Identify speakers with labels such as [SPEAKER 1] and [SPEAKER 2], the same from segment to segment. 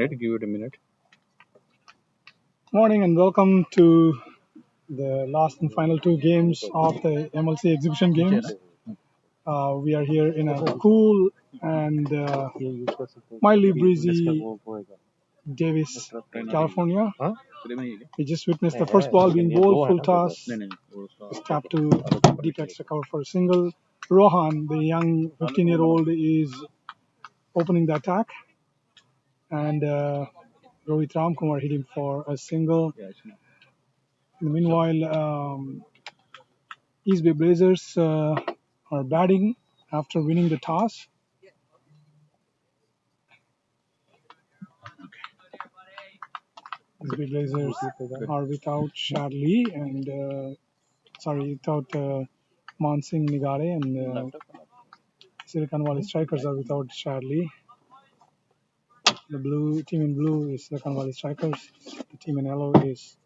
[SPEAKER 1] Give it a minute.
[SPEAKER 2] Morning and welcome to the last and final two games of the MLC exhibition games. We are here in a cool and mildly breezy Davis, California. We just witnessed the first ball being bowled, full toss, tap to deep extra cover for a single. Rohan, the young 15-year-old, is opening the attack, and Rohit Ramkumar hitting for a single. Meanwhile, East Bay Blazers are batting after winning the toss. East Bay Blazers are without Charlie and without Mansingh Nigare, and Silicon Valley Strikers are without Charlie. The blue team in blue is Silicon Valley Strikers. The team in yellow is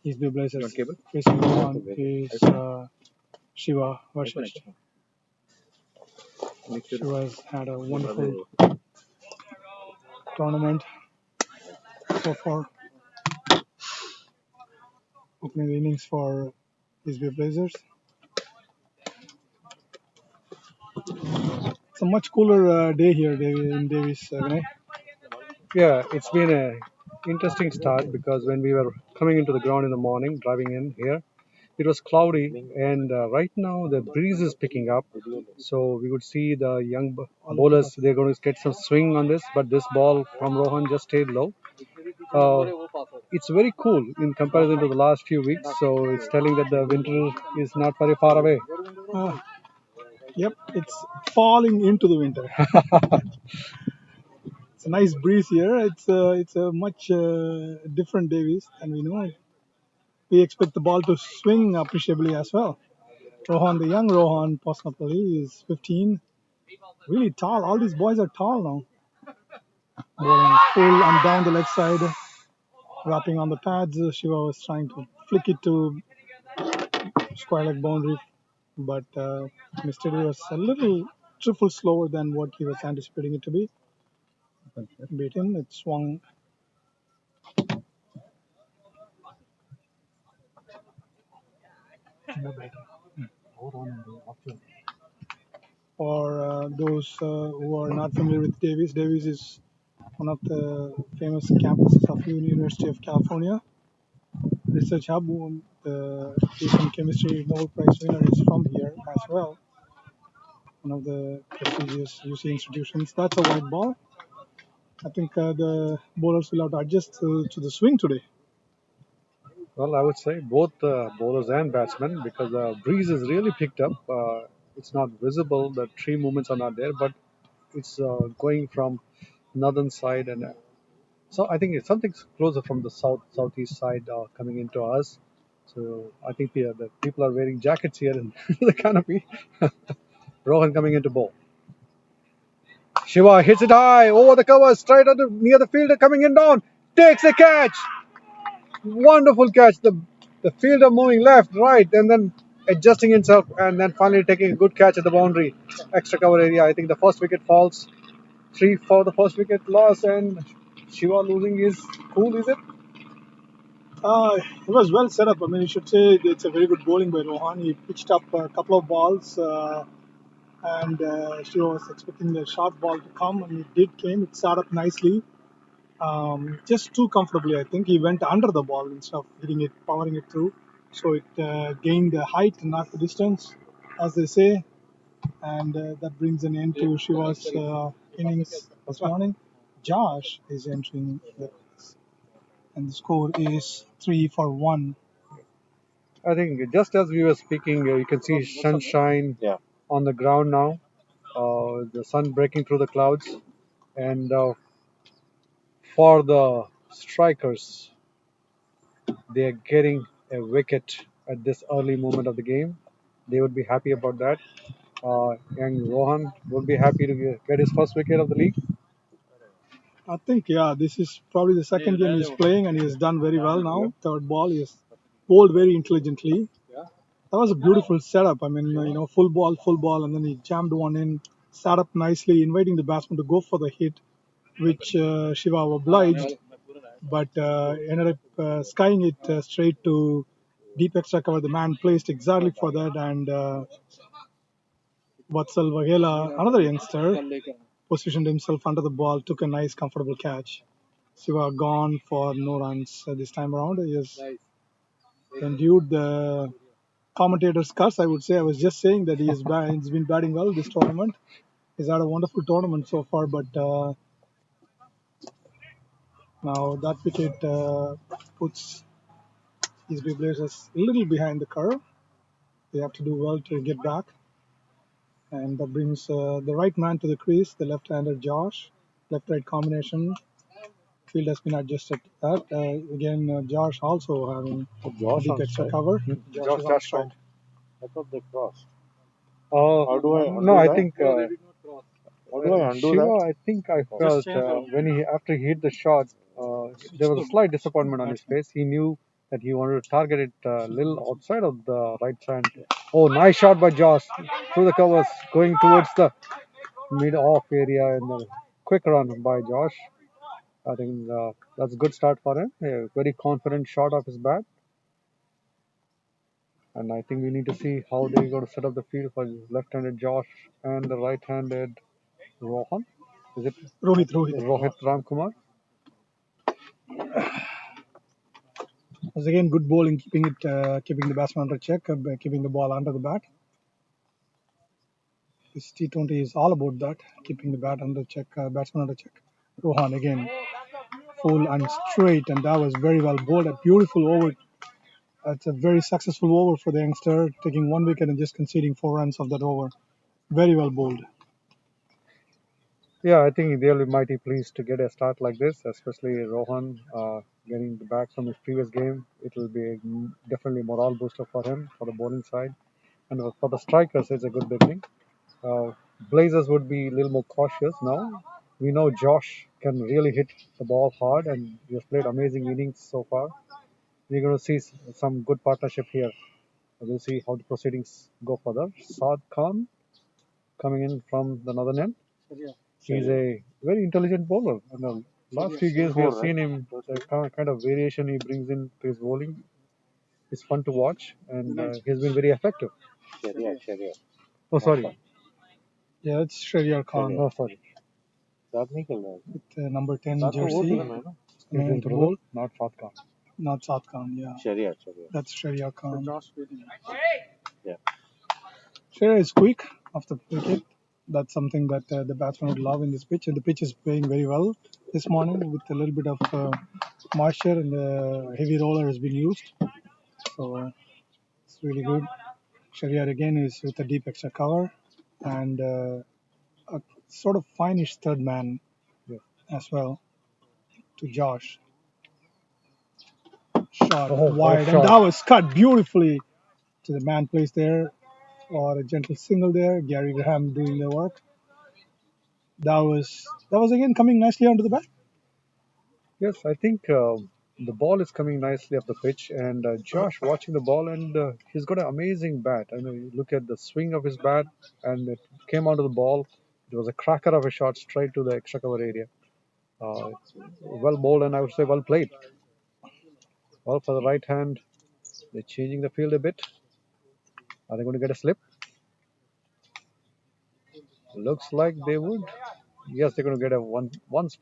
[SPEAKER 2] East Bay Blazers. Facing one is Shiva versus. Shiva has had a wonderful tournament so far, opening the innings for East Bay Blazers. It's a much cooler day here in Davis, Vinay.
[SPEAKER 1] Yeah, it's been an interesting start because when we were coming into the ground in the morning, driving in here, it was cloudy, and right now the breeze is picking up. So we would see the young bowlers, they're going to get some swing on this, but this ball from Rohan just stayed low. It's very cool in comparison to the last few weeks, so it's telling that the winter is not very far away.
[SPEAKER 2] Yep, it's falling into the winter. It's a nice breeze here. It's a much different Davis than we know. We expect the ball to swing appreciably as well. Rohan, the young Rohan Posnapalli, is 15. Really tall. All these boys are tall now. Bowling full and down the leg side. Wrapping on the pads. Shiva was trying to flick it to square leg boundary, but Mr. D was a little triple slower than what he was anticipating it to be. Beat him. It swung. For those who are not familiar with Davis, Davis is one of the famous campuses of University of California Research Hub. The Asian Chemistry Nobel Prize winner is from here as well. One of the prestigious UC institutions. That's a white ball. I think the bowlers will have to adjust to the swing today.
[SPEAKER 1] Well, I would say both bowlers and batsmen, because the breeze is really picked up. It's not visible, the tree movements are not there, but it's going from northern side, and so I think it's something closer from the southeast side coming into us. So I think the people are wearing jackets here in the canopy. Rohan coming into bowl. Shiva hits it high over the covers, straight near the fielder coming in down, takes the catch. Wonderful catch. The fielder moving left, right, and then adjusting himself, and then finally taking a good catch at the boundary, extra cover area. I think the first wicket falls. 3 for the first wicket loss, and Shiva losing is cool, is it?
[SPEAKER 2] It was well set up. I mean, you should say it's a very good bowling by Rohan. He pitched up a couple of balls, and she was expecting the short ball to come, and it did came. It started up nicely, just too comfortably. I think he went under the ball instead of hitting it, powering it through. So it gained the height, not the distance, as they say, and that brings an end to Shiva's innings this morning. Josh is entering the and the score is 3-1.
[SPEAKER 1] I think just as we were speaking, you can see sunshine on the ground now. The sun breaking through the clouds, and for the strikers, they are getting a wicket at this early moment of the game. They would be happy about that. Young Rohan would be happy to get his first wicket of the league.
[SPEAKER 2] I think, this is probably the second game he's playing, and he has done very well now. Third ball, he has bowled very intelligently. That was a beautiful setup. I mean, full ball, and then he jammed one in, sat up nicely, inviting the batsman to go for the hit. which Shiva obliged, but ended up skying it straight to deep extra cover. The man placed exactly for that, and Vatsal Vaghela, another youngster, positioned himself under the ball, took a nice, comfortable catch. Shiva gone for no runs this time around. He has endured the commentator's curse, I would say. I was just saying that he's been batting well this tournament. He's had a wonderful tournament so far, but now that wicket puts these big blazers a little behind the curve. They have to do well to get back. And that brings the right man to the crease, the left-hander Josh. Left-right combination. Field has been adjusted to that. Again, Josh also having deep extra cover. Josh is on strike.
[SPEAKER 3] I thought they crossed.
[SPEAKER 1] How
[SPEAKER 3] do I undo
[SPEAKER 1] no, I
[SPEAKER 3] that?
[SPEAKER 1] think
[SPEAKER 3] How do I undo
[SPEAKER 1] Shiva.
[SPEAKER 3] that?
[SPEAKER 1] I think I felt when he after he hit the shot, there was a slight disappointment on his face. He knew that he wanted to target it a little outside of the right side. Oh, nice shot by Josh through the covers, going towards the mid-off area, and the quick run by Josh. I think that's a good start for him. A very confident shot off his bat. And I think we need to see how they're going to set up the field for left-handed Josh and the right-handed Rohan. Is it
[SPEAKER 2] Rohit.
[SPEAKER 1] Ramkumar?
[SPEAKER 2] Was again good bowling, keeping the batsman under check, keeping the ball under the bat. This T20 is all about that, keeping the batsman under check. Rohan again, full and straight, and that was very well bowled. A beautiful over. That's a very successful over for the youngster, taking one wicket and just conceding 4 runs of that over. Very well bowled.
[SPEAKER 1] Yeah, I think they'll be mighty pleased to get a start like this, especially Rohan getting back from his previous game. It will be definitely morale booster for him for the bowling side, and for the strikers, it's a good beginning. Uh, Blazers would be a little more cautious now. We know Josh can really hit the ball hard, and he has played amazing innings so far. We're going to see some good partnership here. We'll see how the proceedings go further. Saad Khan coming in from the northern end. He's a very intelligent bowler. And the last few games we have seen him, the kind of variation he brings in to his bowling is fun to watch, and he's been very effective.
[SPEAKER 3] Sharia.
[SPEAKER 1] Oh, sorry.
[SPEAKER 2] Yeah, it's Shahryar Khan
[SPEAKER 1] Oh, sorry.
[SPEAKER 2] with number 10
[SPEAKER 3] वो
[SPEAKER 2] jersey.
[SPEAKER 3] team है ना?
[SPEAKER 2] Coming to bowl.
[SPEAKER 1] Not Saad Khan.
[SPEAKER 2] Not Saad Khan, yeah.
[SPEAKER 3] Sharia.
[SPEAKER 2] That's Shahryar Khan.
[SPEAKER 3] Yeah.
[SPEAKER 2] Shahryar is quick off the wicket. That's something that the batsman would love in this pitch. And the pitch is playing very well this morning with a little bit of moisture, and the heavy roller has been used. So it's really good. Shahryar again is with a deep extra cover and a sort of finish third man as well to Josh. Shot wide, and that was cut beautifully to the man placed there for a gentle single there. Gary Graham doing the work. That was again coming nicely onto the bat.
[SPEAKER 1] Yes, I think the ball is coming nicely up the pitch, and Josh watching the ball, and he's got an amazing bat. I know you look at the swing of his bat, and it came onto the ball. It was a cracker of a shot straight to the extra cover area. Well bowled, and I would say well played. Well, for the right hand, they're changing the field a bit. Are they going to get a slip? Looks like they would. Yes, they're going to get a one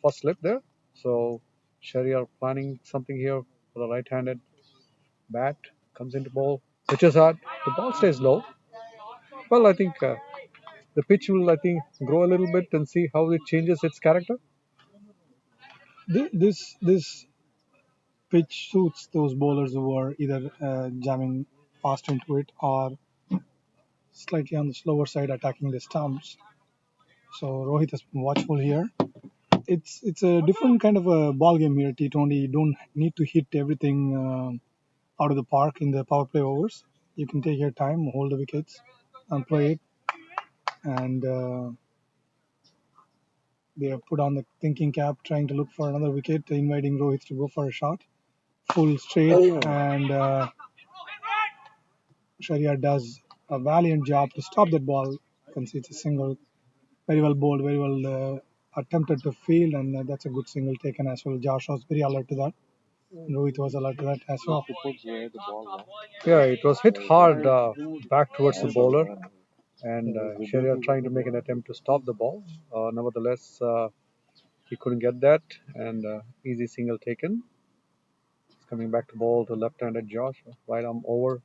[SPEAKER 1] first slip there. So Sherry are planning something here for the right-handed bat. Comes into ball, pitches hard. The ball stays low. Well, I think the pitch will, I think, grow a little bit and see how it changes its character.
[SPEAKER 2] This pitch suits those bowlers who are either jamming fast into it or slightly on the slower side attacking the stumps. So Rohit has been watchful here. It's a different kind of a ball game here. T20. You don't need to hit everything out of the park in the power play overs. You can take your time, hold the wickets, and play it. And they have put on the thinking cap, trying to look for another wicket, inviting Rohit to go for a shot. Full straight, and Shahryar does a valiant job to stop that ball. You can see it's a single, very well bowled, very well attempted to field, and that's a good single taken as well. Josh was very alert to that. Rohit was alert to that as well.
[SPEAKER 1] Yeah, it was hit hard back towards the bowler, and Sharia trying to make an attempt to stop the ball. Nevertheless, he couldn't get that, and easy single taken. It's coming back to ball to left-handed Josh, right arm over,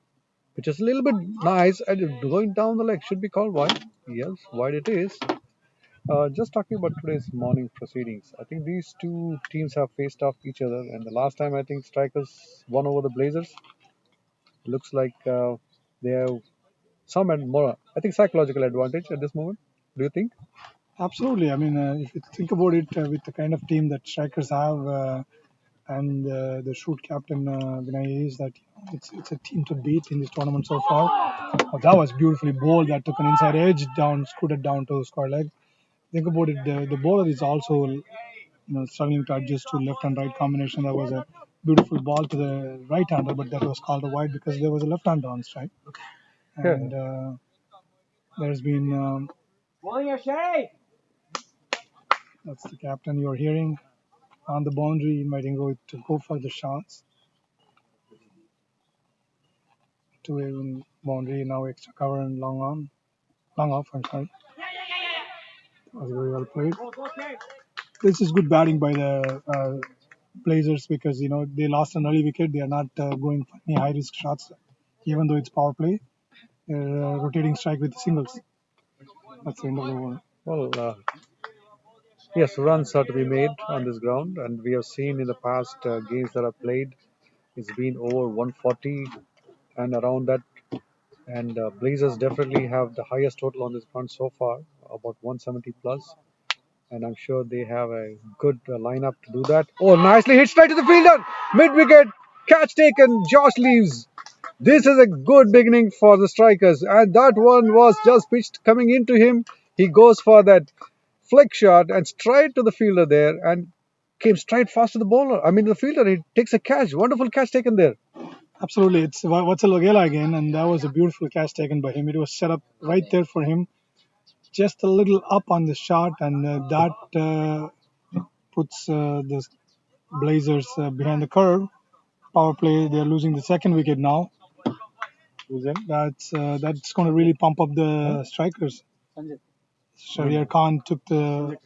[SPEAKER 1] which is a little bit nice. And going down the leg should be called wide. Yes, wide it is. Just talking about today's morning proceedings, I think these two teams have faced off each other, and the last time I think Strikers won over the Blazers. Looks like they have some and more, I think, psychological advantage at this moment. Do you think?
[SPEAKER 2] Absolutely. I mean, if you think about it, with the kind of team that Strikers have, and the shoot captain Vinay is that it's a team to beat in this tournament so far. Oh, that was beautifully bowled. That took an inside edge down, scooted down to square leg. Think about it. The bowler is also struggling to adjust to left and right combination. There was a beautiful ball to the right hander, but that was called a wide because there was a left hander on strike.
[SPEAKER 1] Yeah.
[SPEAKER 2] And there's been that's the captain you're hearing on the boundary, inviting Rohit to go for the shots. To a boundary now, extra cover and long off. I'm sorry. That was very well played. This is good batting by the Blazers because they lost an early wicket. They are not going for any high risk shots, even though it's power play. They're rotating strike with the singles. That's the end of the over.
[SPEAKER 1] Well, yes, runs are to be made on this ground, and we have seen in the past games that are played, it's been over 140 and around that. And Blazers definitely have the highest total on this ground so far, about 170 plus. And I'm sure they have a good lineup to do that. Oh, nicely hit straight to the fielder, mid wicket, catch taken. Josh leaves. This is a good beginning for the Strikers, and that one was just pitched coming into him. He goes for that flick shot and straight to the fielder there, and came straight fast to the bowler. I mean, the fielder, he takes a catch. Wonderful catch taken there.
[SPEAKER 2] Absolutely, it's Vatsal Vagela again, and that was a beautiful catch taken by him. It was set up right there for him, just a little up on the shot, and that puts the Blazers behind the curve. Power play, they're losing the second wicket now. That's going to really pump up the Strikers. Shahriar Khan took the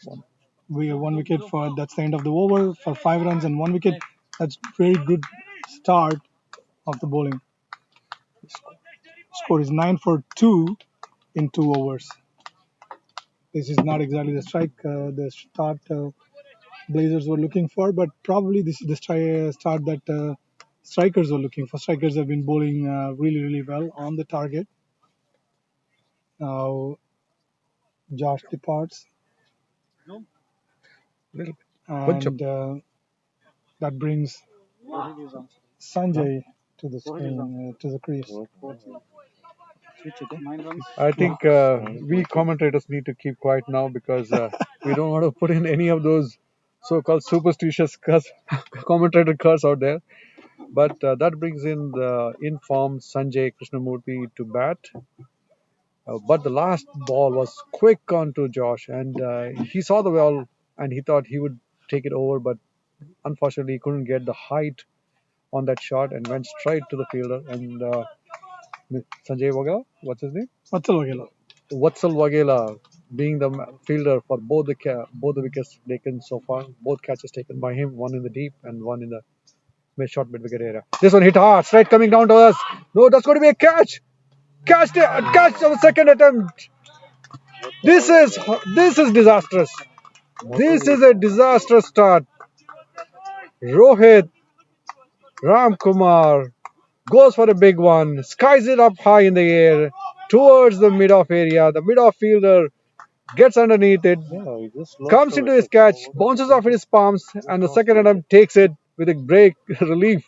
[SPEAKER 2] one wicket for that's the end of the over for 5 runs and 1 wicket. That's very good start of the bowling. Score is 9 for 2 in 2 overs. This is not exactly the start Blazers were looking for, but probably this is the start that Strikers were looking for. Strikers have been bowling really well on the target. Now Josh departs, and that brings Sanjay to the screen, to the crease.
[SPEAKER 1] I think we commentators need to keep quiet now because we don't want to put in any of those so-called superstitious commentator curse out there. But that brings in the informed Sanjay Krishnamurthy to bat. But the last ball was quick onto Josh, and he saw the ball and he thought he would take it over, but unfortunately he couldn't get the height on that shot and went straight to the fielder. And Sanjay Vagela, what's his name?
[SPEAKER 2] Vatsal Vagela.
[SPEAKER 1] Vatsal Vagela being the fielder for both the wickets taken so far. Both catches taken by him, one in the deep and one in the short mid wicket area. This one hit hard, straight coming down to us. No, that's going to be a catch. Catch on the second attempt. This is disastrous. This is a disastrous start. Rohit Ramkumar goes for a big one, skies it up high in the air towards the mid-off area. The mid-off fielder gets underneath it, comes into his catch, bounces off in his palms, and the second attempt takes it with a break relief.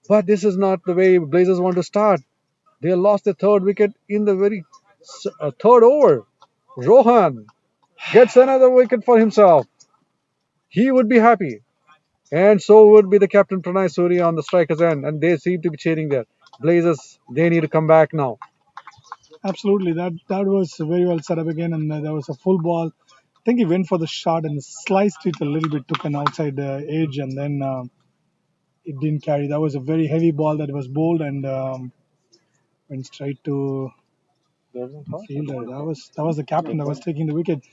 [SPEAKER 1] But this is not the way Blazers want to start. They lost the third wicket in the very third over. Rohan gets another wicket for himself. He would be happy. And so would be the captain Pranay Surya on the strikers end. And they seem to be cheering there. Blazers, they need to come back now.
[SPEAKER 2] Absolutely. That was very well set up again. And there was a full ball think he went for the shot and sliced it a little bit, took an outside edge, and then it didn't carry. That was a very heavy ball that was bowled and went straight to
[SPEAKER 3] Doesn't
[SPEAKER 2] the
[SPEAKER 3] hurt.
[SPEAKER 2] fielder. That was the captain that was taking the wicket.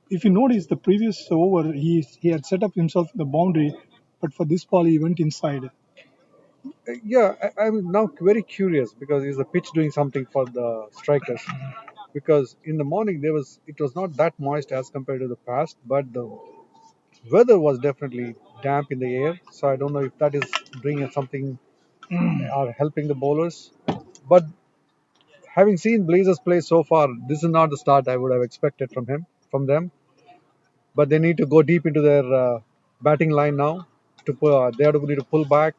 [SPEAKER 2] If you notice the previous over, he had set up himself in the boundary, but for this ball he went inside.
[SPEAKER 1] Yeah, I'm now very curious because is the pitch doing something for the strikers? Because in the morning it was not that moist as compared to the past, but the weather was definitely damp in the air. So I don't know if that is bringing something or helping the bowlers. But having seen Blazers play so far, this is not the start I would have expected from them. But they need to go deep into their batting line now. They have to need to pull back,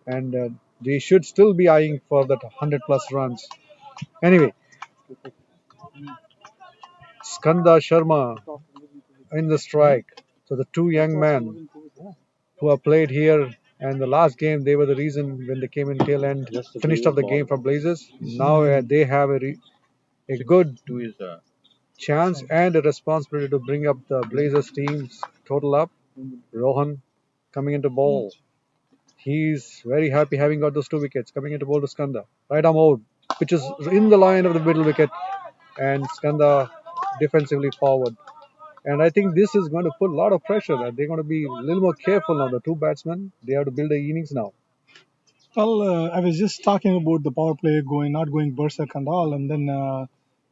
[SPEAKER 1] and they should still be eyeing for that 100 plus runs. Anyway, Skanda Sharma in the strike. So the two young men who have played here, and the last game they were the reason when they came in tail end,
[SPEAKER 3] Just a
[SPEAKER 1] finished up the
[SPEAKER 3] ball.
[SPEAKER 1] game for Blazers. Now they have a good
[SPEAKER 3] Two is
[SPEAKER 1] chance and a responsibility to bring up the Blazers team's total up. Rohan coming into bowl. He's very happy having got those two wickets coming into bowl to Skanda. Right arm out, which is in the line of the middle wicket, and Skanda defensively forward. And I think this is going to put a lot of pressure. That they're going to be a little more careful now. The two batsmen, they have to build their innings now.
[SPEAKER 2] Well, I was just talking about the power play not going berserk and all, and then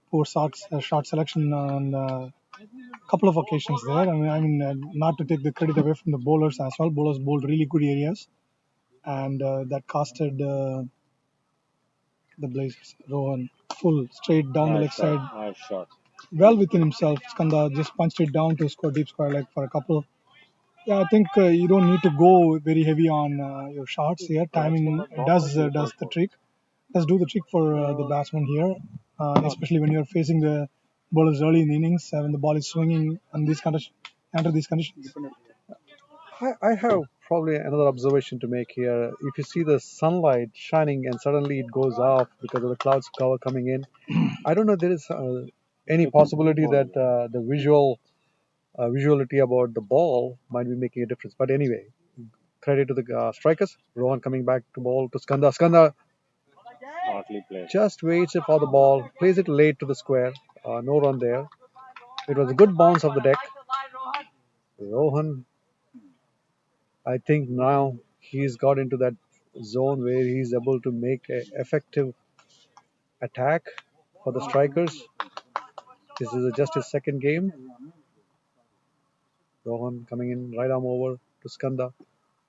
[SPEAKER 2] poor shot selection on a couple of occasions there. Not to take the credit away from the bowlers as well. Bowlers bowled really good areas, and that costed the Blazers. Rohan full straight down the leg side,
[SPEAKER 3] nice shot.
[SPEAKER 2] well within himself. Skanda just punched it down to score deep square leg for a couple. Yeah, I think you don't need to go very heavy on your shots here. Timing does the trick. Does do the trick for the batsman here, especially when you're facing the bowlers early in the innings when the ball is swinging and under these conditions.
[SPEAKER 1] I have probably another observation to make here. If you see the sunlight shining and suddenly it goes off because of the clouds cover coming in, I don't know if there is any possibility that the visuality about the ball might be making a difference. But anyway, credit to the strikers. Rohan coming back to ball to Skanda. Skanda
[SPEAKER 3] Smartly played.
[SPEAKER 1] just waits for the ball, plays it late to the square. No run there. It was a good bounce of the deck. Rohan, I think now he's got into that zone where he's able to make an effective attack for the strikers. This is just his second game. Rohan coming in, right arm over to Skanda.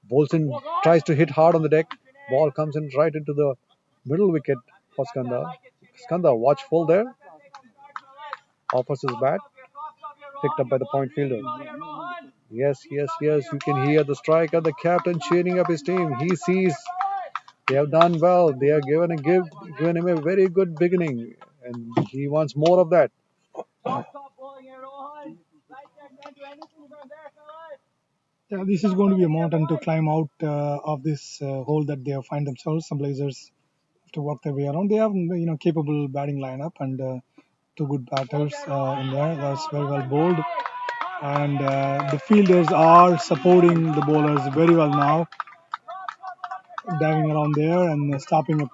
[SPEAKER 1] Bolson tries to hit hard on the deck. Ball comes in right into the middle wicket for Skanda. Skanda watchful there. Offers his bat. Picked up by the point fielder. Yes. You can hear the striker, the captain cheering up his team. He sees they have done well. They have given him a very good beginning, and he wants more of that.
[SPEAKER 2] Yeah, this is going to be a mountain to climb out of this hole that they have find themselves. Some Blazers have to work their way around. They have capable batting lineup and two good batters in there. That's very well bowled, and the fielders are supporting the bowlers very well now, diving around there and stopping a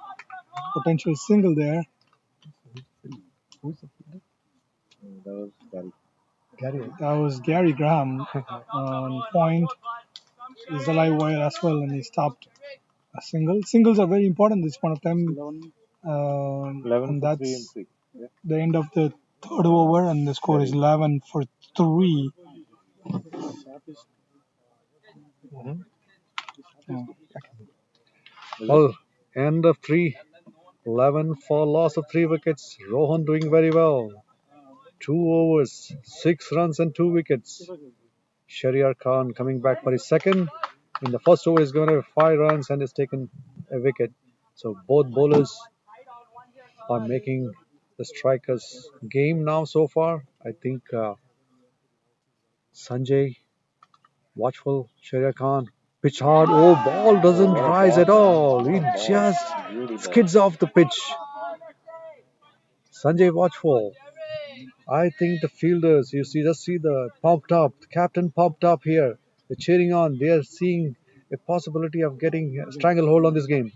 [SPEAKER 2] potential single there.
[SPEAKER 3] That was Gary.
[SPEAKER 1] Gary.
[SPEAKER 2] That was Gary Graham on point. He's a live wire as well, and he stopped a single. Singles are very important at this point of time.
[SPEAKER 3] 11
[SPEAKER 2] And
[SPEAKER 3] for 3 and
[SPEAKER 2] that's
[SPEAKER 3] 3. Yeah.
[SPEAKER 2] the end of the third over, and the score is 11 for 3. Yeah.
[SPEAKER 1] Well, end of 3. 11 for loss of 3 wickets. Rohan doing very well. 2 overs, 6 runs and 2 wickets. Shahryar Khan coming back for his second. In the first over, he's going to have 5 runs and has taken a wicket. So both bowlers are making the strikers game now so far. I think Sanjay, watchful, Shahryar Khan, pitch hard. Oh, ball doesn't rise at all. It just skids off the pitch. Sanjay watchful. I think the fielders, you see, just see the pumped up, the captain pumped up here. They're cheering on. They are seeing a possibility of getting a stranglehold on this game.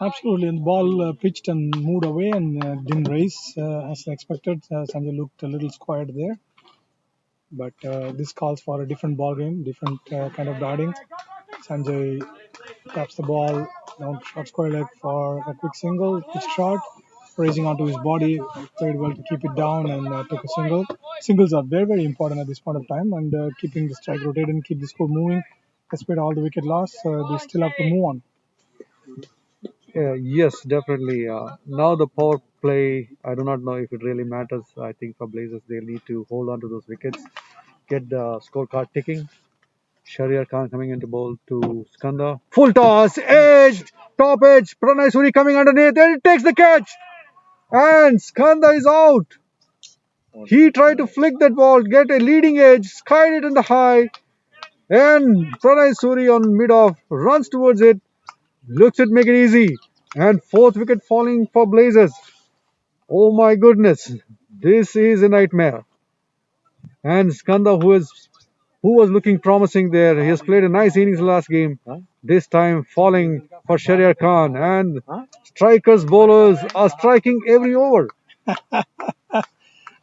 [SPEAKER 2] Absolutely, and the ball pitched and moved away and didn't race as expected. Sanjay looked a little squared there, but this calls for a different ball game, different kind of batting. Sanjay taps the ball down short square leg for a quick single, pitch shot, raising onto his body, played well to keep it down and took a single. Singles are very, very important at this point of time, and keeping the strike rotated and keep the score moving. Despite all the wicket loss, they still have to move on.
[SPEAKER 1] Yes, definitely. Now the power play, I do not know if it really matters. I think for Blazers, they need to hold on to those wickets, get the scorecard ticking. Shahryar Khan coming into bowl to Skanda. Full toss, edged, top edge. Pranay Suri coming underneath, and it takes the catch. And Skanda is out. He tried to flick that ball, get a leading edge, skied it in the high, and Pranay Suri on mid off runs towards it, looks at make it easy, and fourth wicket falling for Blazers. Oh my goodness, this is a nightmare. And Skanda, who was looking promising there, he has played a nice innings last game. This time falling for Shahryar Khan, and strikers bowlers are striking every over.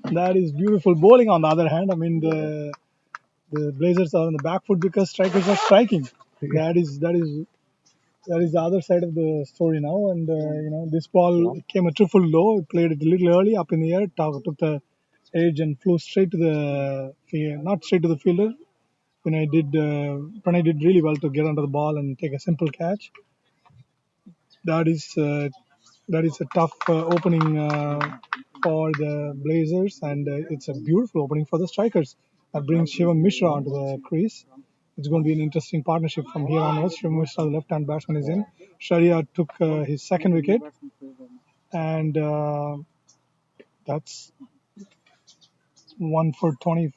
[SPEAKER 2] That is beautiful bowling. On the other hand, I mean the Blazers are on the back foot because strikers are striking. That is the other side of the story now. And this ball came a triple low. It played it a little early up in the air, took the edge and flew straight to the not straight to the fielder. Pranay did really well to get under the ball and take a simple catch. That is a tough opening for the Blazers, and it's a beautiful opening for the strikers. That brings Shivam Mishra onto the crease. It's going to be an interesting partnership from here onwards. Shivam Mishra, the left-hand batsman, is in. Sharia took his second wicket, and that's 1 for 20,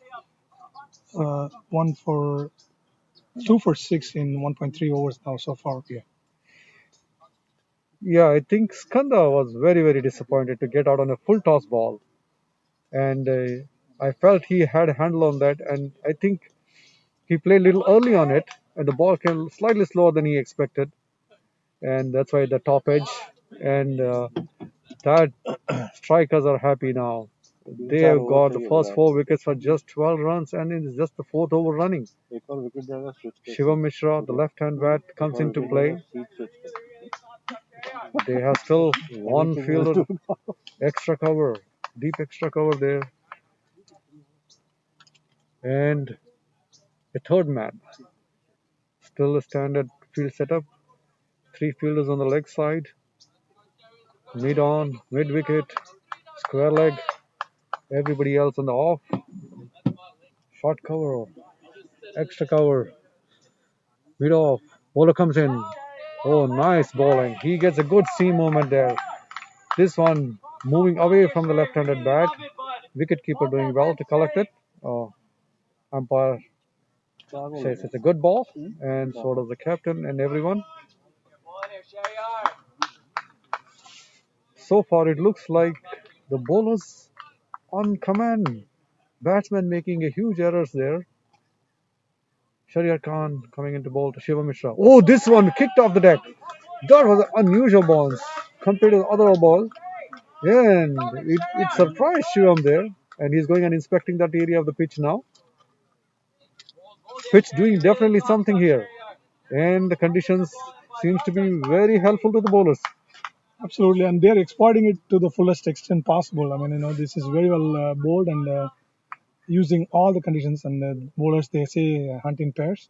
[SPEAKER 2] 2 for 6 in 1.3 overs now so far.
[SPEAKER 1] Yeah, I think Skanda was very, very disappointed to get out on a full toss ball. And I felt he had a handle on that. And I think he played a little early on it. And the ball came slightly slower than he expected. And that's why the top edge. And that strikers are happy now. They have got the first 4 wickets for just 12 runs. And it's just the fourth over running. Shivam Mishra, the left-hand bat, comes into play. They have still one fielder, extra cover, deep extra cover there, and a third man. Still a standard field setup. 3 fielders on the leg side, mid on, mid wicket, square leg. Everybody else on the off. Short cover, extra cover, mid off. Bowler comes in. Oh, nice bowling. He gets a good seam movement there. This one moving away from the left-handed bat. Wicketkeeper doing well to collect it. Umpire says it's a good ball, and so does the captain and everyone. So far, it looks like the bowlers on command. Batsmen making a huge errors there. Shahryar Khan coming into bowl to Shiva Mishra. Oh, this one kicked off the deck. That was an unusual bounce compared to the other ball. And it surprised Shivam there. And he's going and inspecting that area of the pitch now. Pitch doing definitely something here. And the conditions seems to be very helpful to the bowlers.
[SPEAKER 2] Absolutely, and they're exploiting it to the fullest extent possible. I mean, this is very well bowled and using all the conditions. And bowlers, they say, hunt in pairs.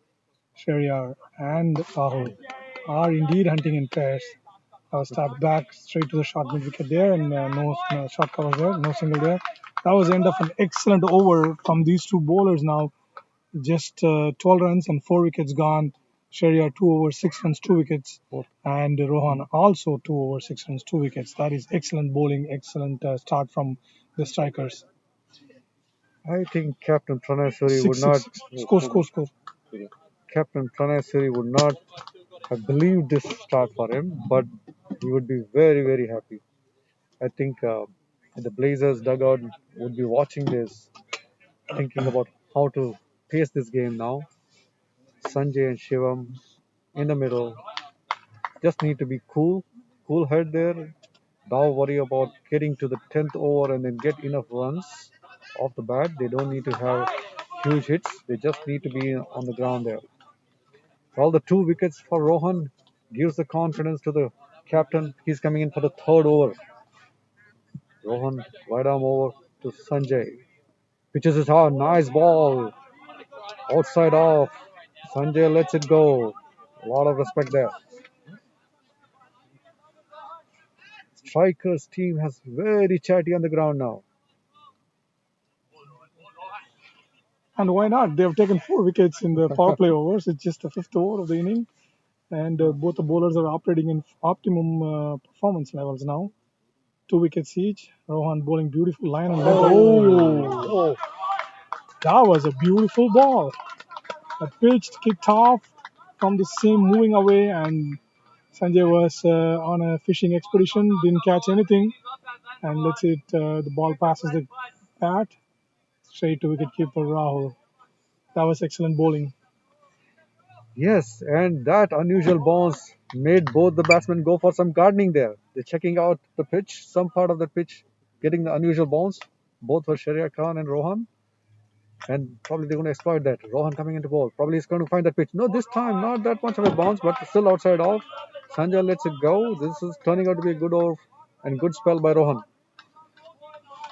[SPEAKER 2] Shahryar and Rahul are indeed hunting in pairs. Start back straight to the short mid wicket there, and no short cover there, no single there. That was the end of an excellent over from these two bowlers now. Just 12 runs and 4 wickets gone. Shahryar 2 overs, 6 runs, 2 wickets. And Rohan also 2 overs, 6 runs, 2 wickets. That is excellent bowling, excellent start from the strikers.
[SPEAKER 1] I think Captain Pranay Suri would not.
[SPEAKER 2] Score.
[SPEAKER 1] Captain Pranay Suri would not have believed this start for him, but he would be very, very happy. I think The Blazers dugout would be watching this, thinking about how to pace this game now. Sanjay and Shivam in the middle just need to be cool head there. Don't worry about getting to the 10th over and then get enough runs off the bat. They don't need to have huge hits. They just need to be on the ground there. All the 2 wickets for Rohan gives the confidence to the captain. He's coming in for the third over. Rohan right arm over to Sanjay. Pitches it hard. Nice ball. Outside off. Sanjay lets it go. A lot of respect there. Strikers team has very chatty on the ground now.
[SPEAKER 2] And why not? They have taken 4 wickets in the power play overs. It's just the fifth over of the inning, and both the bowlers are operating in optimum performance levels now. 2 wickets each. Rohan bowling beautiful line and length. Oh, that was a beautiful ball. That pitched, kicked off from the seam, moving away, and Sanjay was on a fishing expedition, didn't catch anything, and let's it. The ball passes the bat straight to wicketkeeper Rahul. That was excellent bowling.
[SPEAKER 1] Yes, and that unusual bounce made both the batsmen go for some gardening there. They're checking out the pitch, some part of the pitch, getting the unusual bounce. Both were Sharia Khan and Rohan. And probably they're going to exploit that. Rohan coming into ball. Probably he's going to find that pitch. No, this time not that much of a bounce, but still outside off. Sanjay lets it go. This is turning out to be a good over and good spell by Rohan.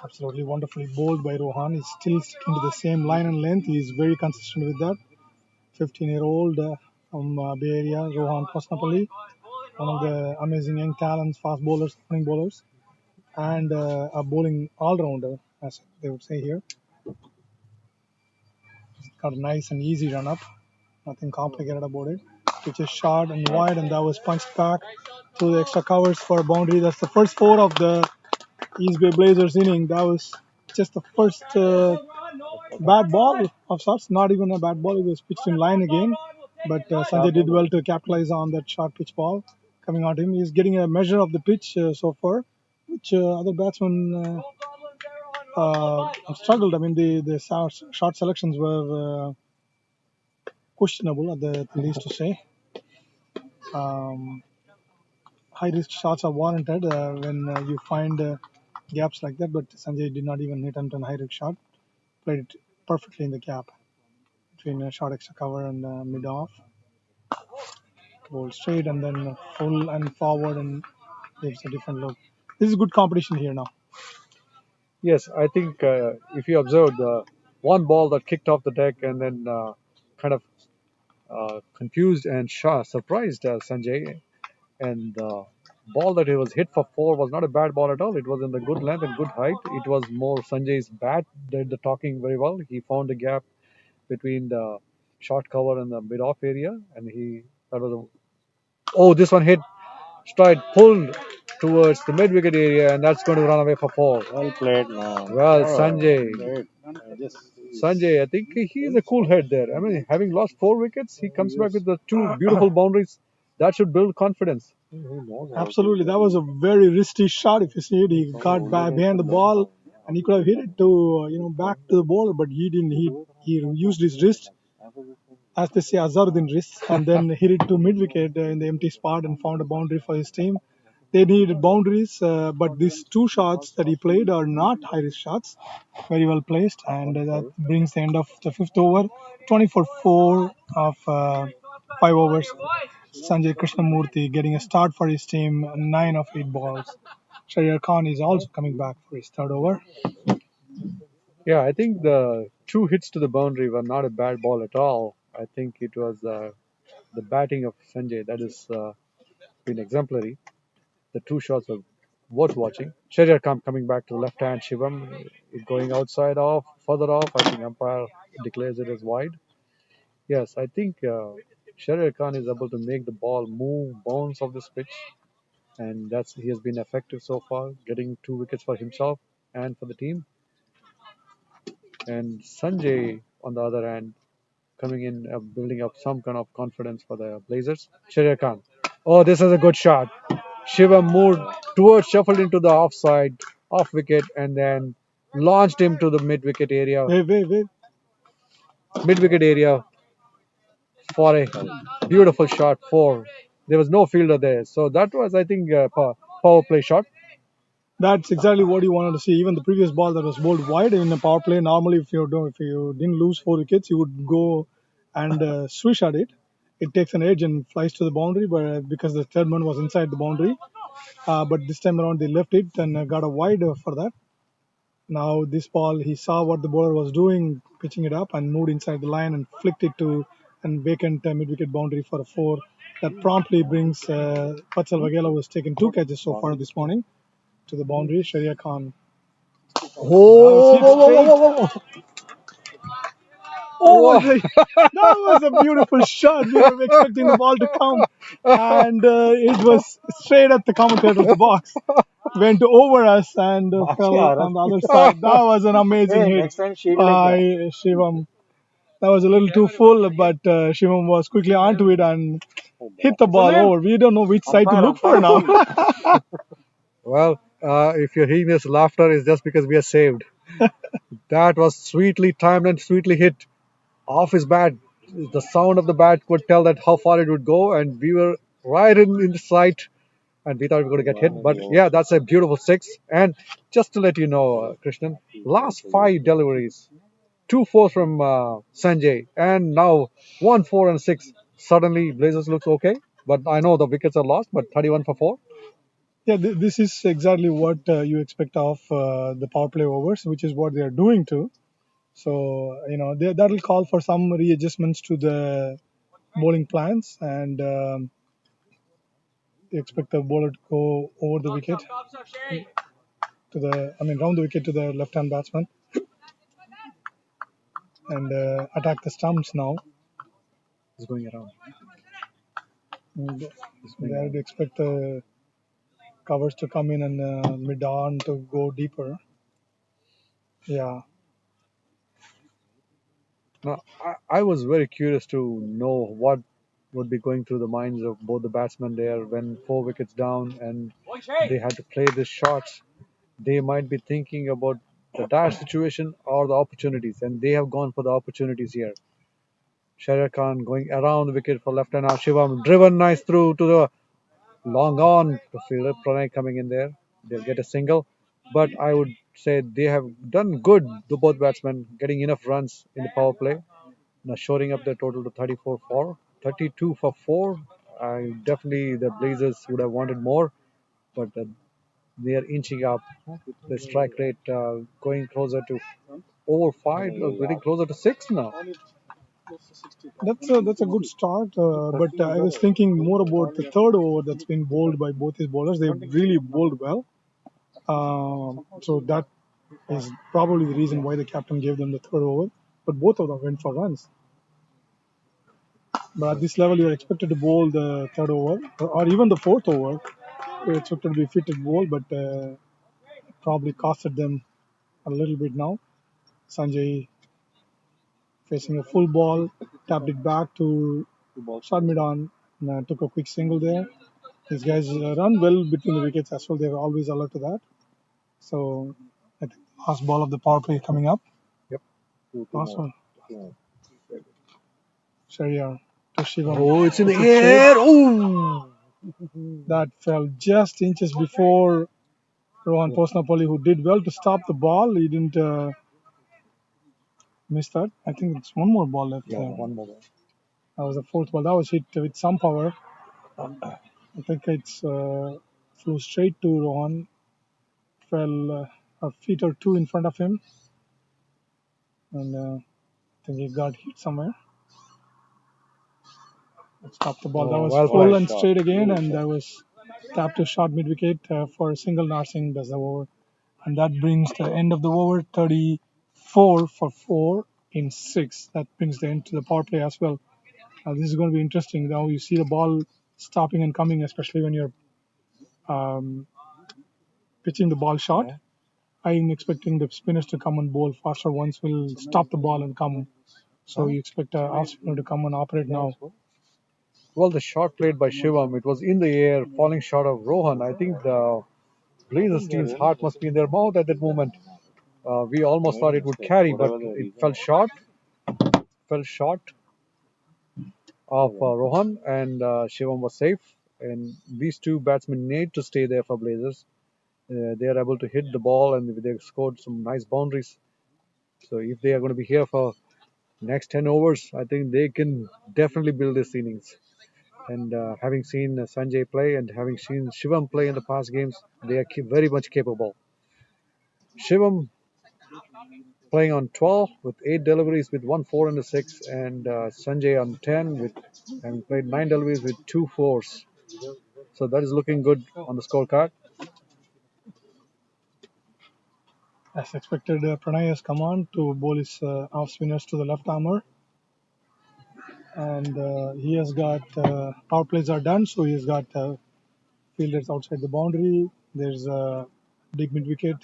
[SPEAKER 2] Absolutely wonderfully bowled by Rohan. He's still sticking to the same line and length. He's very consistent with that. 15-year-old from Bay Area, Rohan Posnapalli, one of the amazing young talents, fast bowlers, spinning bowlers, and a bowling all-rounder, as they would say here. Got a nice and easy run up. Nothing complicated about it. Which is short and wide, and that was punched back to the extra covers for a boundary. That's the first 4 of the East Bay Blazers inning. That was just the first bad ball of sorts. Not even a bad ball. It was pitched in line again. But Sanjay did well to capitalize on that short pitch ball coming out him. He's getting a measure of the pitch so far, which other batsmen struggled. I mean, the short selections were questionable, at the least to say. High risk shots are warranted when you find gaps like that, but Sanjay did not even hit onto a high risk shot. Played it perfectly in the gap between short extra cover and mid off. Bowled straight and then full and forward and gives a different look. This is good competition here now.
[SPEAKER 1] Yes, I think if you observe the one ball that kicked off the deck and then kind of confused and surprised Sanjay, and the ball that he was hit for 4 was not a bad ball at all. It was in the good length and good height. It was more Sanjay's bat did the talking very well. He found a gap between the short cover and the mid off area, and this one hit straight pulled towards the mid wicket area, and that's going to run away for 4.
[SPEAKER 3] Well played, man.
[SPEAKER 1] Well,
[SPEAKER 3] Oh,
[SPEAKER 1] Sanjay.
[SPEAKER 3] great.
[SPEAKER 1] Sanjay, I think he's a cool head there. I mean, having lost 4 wickets, he comes back with the 2 beautiful boundaries. That should build confidence.
[SPEAKER 2] Absolutely, that was a very risky shot. If you see it, he got back behind the ball, and he could have hit it to back to the bowler, but he didn't. He used his wrist, as they say, Azharuddin wrist, and then hit it to mid wicket in the empty spot and found a boundary for his team. They needed boundaries, but these 2 shots that he played are not high risk shots. Very well placed, and that brings the end of the 5th over. 24-4 of 5 overs. Sanjay Krishnamurthy getting a start for his team, 9 of 8 balls. Shahryar Khan is also coming back for his 3rd over.
[SPEAKER 1] Yeah, I think the 2 hits to the boundary were not a bad ball at all. I think it was the batting of Sanjay that has been exemplary. The 2 shots were worth watching. Shahryar Khan coming back to left hand, Shivam it going outside off, further off. I think umpire declares it as wide. Yes, I think Shahryar Khan is able to make the ball move, bounce off this pitch, and he has been effective so far, getting 2 wickets for himself and for the team. And Sanjay, on the other hand, coming in, building up some kind of confidence for the Blazers. Shahryar Khan. Oh, this is a good shot. Shiva moved shuffled into the offside. off wicket and then launched him to the mid wicket area,
[SPEAKER 2] Wait.
[SPEAKER 1] for a beautiful shot. Four. There was no fielder there, so that was, I think, a power play shot.
[SPEAKER 2] That's exactly what you wanted to see. Even the previous ball that was bowled wide in a power play, normally if you didn't lose 4 wickets, you would go and swish at it. It takes an edge and flies to the boundary, but because the third man was inside the boundary, but this time around they left it and got a wide for that. Now this ball, he saw what the bowler was doing, pitching it up and moved inside the line and flicked it to and vacant mid-wicket boundary for a four. That promptly brings Patsal Vagela, who has taken 2 catches so far this morning, to the boundary. Sharia Khan. Now it's
[SPEAKER 1] Oh,
[SPEAKER 2] hit straight. Oh, that was a beautiful shot. We were expecting the ball to come, and it was straight at the commentator's box. Went over us and fell on the other side. That was an amazing hit
[SPEAKER 3] Next time shield like
[SPEAKER 2] by
[SPEAKER 3] that.
[SPEAKER 2] Shivam. That was a little too full, but Shivam was quickly onto it and hit the ball over. We don't know which side to look for now.
[SPEAKER 1] well, if you're hearing this laughter, is just because we are saved. That was sweetly timed and sweetly hit off his bat. The sound of the bat could tell that how far it would go, and we were right in the sight, and we thought we were going to get hit. But yeah, that's a beautiful six. And just to let you know, Krishnan, last five deliveries, 2 4s from Sanjay, and now 1 4 and 6. Suddenly, Blazers looks okay, but I know the wickets are lost, but 31 for 4.
[SPEAKER 2] Yeah, this is exactly what you expect of the power play overs, which is what they are doing too. So, that'll call for some readjustments to the bowling plans, and they expect the bowler to go over the wicket round the wicket to the left-hand batsman and attack the stumps now.
[SPEAKER 1] It's going around.
[SPEAKER 2] And they expect the covers to come in and mid-on to go deeper. Yeah.
[SPEAKER 1] Now, I was very curious to know what would be going through the minds of both the batsmen there when 4 wickets down and they had to play these shots. They might be thinking about the dire situation or the opportunities, and they have gone for the opportunities here. Sharia Khan going around the wicket for left hand arm. Shivam driven nice through to the long on to fielder. Pranay coming in there. They'll get a single. But I would say they have done good, the both batsmen, getting enough runs in the power play. Now shoring up their total to 34 for 32 for 4. I definitely the Blazers would have wanted more, but they are inching up. The strike rate going closer to over 5, getting closer to 6 now.
[SPEAKER 2] That's a good start, but I was thinking more about the third over that's been bowled by both his bowlers. They've really bowled well. So that is probably the reason why the captain gave them the third over. But both of them went for runs. But at this level, you're expected to bowl the third over or even the fourth over. You're expected to be fitted bowl, but probably costed them a little bit now. Sanjay facing a full ball, tapped it back to short mid on, took a quick single there. These guys run well between the wickets as well. They're always alert to that. So I think last ball of the power play coming up.
[SPEAKER 1] Yep.
[SPEAKER 2] Last one. Sharia to Shivam.
[SPEAKER 1] Oh, it's in the air. Oh,
[SPEAKER 2] That fell just inches before Rohan Posnapalli, who did well to stop the ball. He didn't miss that. I think it's one more ball left.
[SPEAKER 1] yeah, one more.
[SPEAKER 2] That was the fourth ball. That was hit with some power. I think it's flew straight to Rohan. Fell a feet or two in front of him. And I think he got hit somewhere. Stopped the ball. That was
[SPEAKER 1] well
[SPEAKER 2] full
[SPEAKER 1] played.
[SPEAKER 2] and straight again, and that was tapped to short mid wicket for a single. Narsingh does the over, and that brings the end of the over 34 for 4 in 6. That brings the end to the power play as well. This is going to be interesting. Now you see the ball stopping and coming, especially when you're pitching the ball short. I'm expecting the spinners to come and bowl faster ones will stop the ball and come. So you expect off spinner to come and operate now.
[SPEAKER 1] Well, the shot played by Shivam, it was in the air, falling short of Rohan. I think Blazers team's heart must be in their mouth at that moment. We almost thought it would carry, but it fell short of Rohan, and Shivam was safe. And these two batsmen need to stay there for Blazers. They are able to hit the ball, and they scored some nice boundaries. So if they are going to be here for next 10 overs, I think they can definitely build this innings. And having seen Sanjay play and having seen Shivam play in the past games, they are very much capable. Shivam playing on 12 with 8 deliveries with 1 4 and a 6, and Sanjay on 10 with having played 9 deliveries with 2 fours. So that is looking good on the scorecard.
[SPEAKER 2] As expected, Pranay has come on to bowl his off spinners to the left armor, and he has got power plays are done, so he's got fielders outside the boundary. There's a deep mid wicket,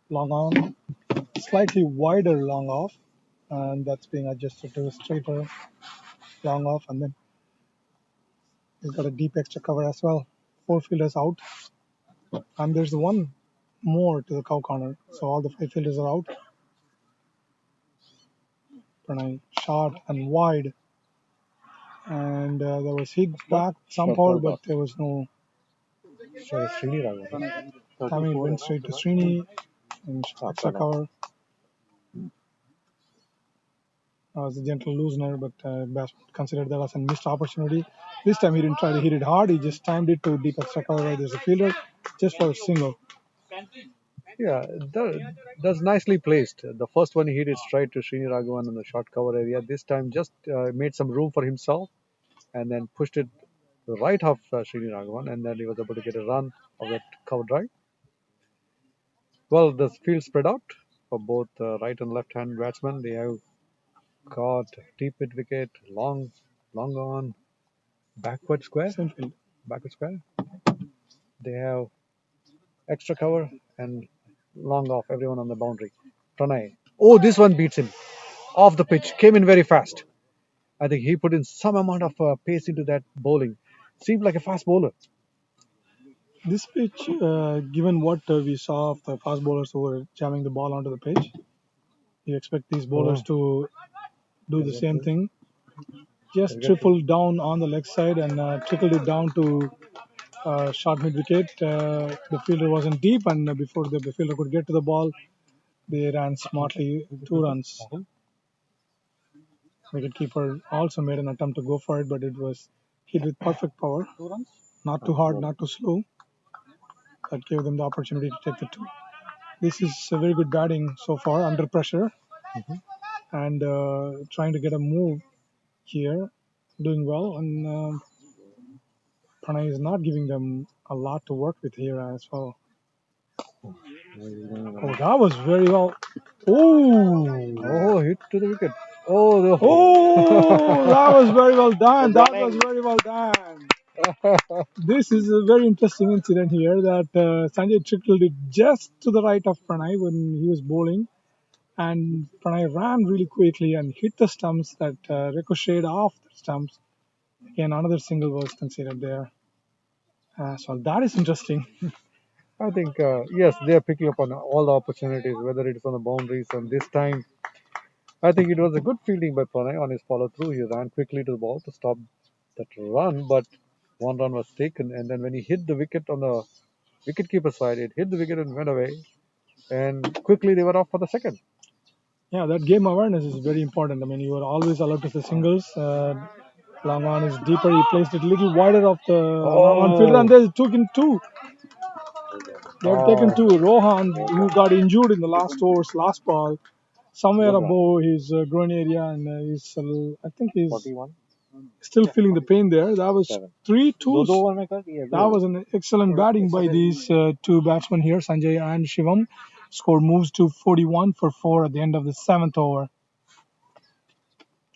[SPEAKER 2] long on, slightly wider long off, and that's being adjusted to a straighter long off, and then he's got a deep extra cover as well. 4 fielders out, and there's one more to the cow corner, so all the 5 fielders are out. Pranay short and wide, and there was hit back somehow, but there was no.
[SPEAKER 1] Sorry, Srini Raghavan.
[SPEAKER 2] I mean, it went straight to Srini and extra cover. Was a gentle loosener, but batsman considered that as a missed opportunity. This time he didn't try to hit it hard. He just timed it to deep extra cover where there's a fielder, just for a single.
[SPEAKER 1] Yeah, that's nicely placed. The first one he hit it straight to Srini Raghavan in the short cover area. This time just made some room for himself and then pushed it to the right of Srini Raghavan, and then he was able to get a run of that cover drive. Well, the field spread out for both right and left hand batsmen. They have got deep mid wicket, long on, backward square.
[SPEAKER 2] Same field.
[SPEAKER 1] Backward square. They have extra cover and long off, everyone on the boundary. Pranay. Oh, this one beats him. Off the pitch, came in very fast. I think he put in some amount of pace into that bowling. Seemed like a fast bowler.
[SPEAKER 2] This pitch, given what we saw of the fast bowlers who were jamming the ball onto the pitch, you expect these bowlers to do the same thing. Just tripled down on the leg side and trickled it down to short mid wicket. The fielder wasn't deep, and before the fielder could get to the ball, they ran smartly 2 runs. Wicketkeeper also made an attempt to go for it, but it was hit with perfect power. Not too hard, not too slow. That gave them the opportunity to take the 2. This is a very good batting so far under pressure, and trying to get a move here, doing well. And Pranay is not giving them a lot to work with here as well. Oh, that was very well.
[SPEAKER 1] Oh, hit to the wicket. Oh,
[SPEAKER 2] That was very well done. That was very well done. This is a very interesting incident here that Sanjay trickled it just to the right of Pranay when he was bowling, and Pranay ran really quickly and hit the stumps that ricocheted off the stumps. Again, another single was considered there. So that is interesting.
[SPEAKER 1] I think, yes, they are picking up on all the opportunities, whether it is on the boundaries. And this time, I think it was a good fielding by Pranay on his follow through. He ran quickly to the ball to stop that run, but one run was taken. And then when he hit the wicket on the wicketkeeper side, it hit the wicket and went away. And quickly they were off for the second.
[SPEAKER 2] Yeah, that game awareness is very important. I mean, you are always allowed to say singles. Long on is deeper. He placed it a little wider of the long on fielder, and they took in 2. They've taken 2. Rohan, who got injured in the last overs, last ball, somewhere above his groin area, and I think he's still feeling the pain there. That was 3 2s. That was an excellent batting by these 2 batsmen here, Sanjay and Shivam. Score moves to 41 for 4 at the end of the 7th over.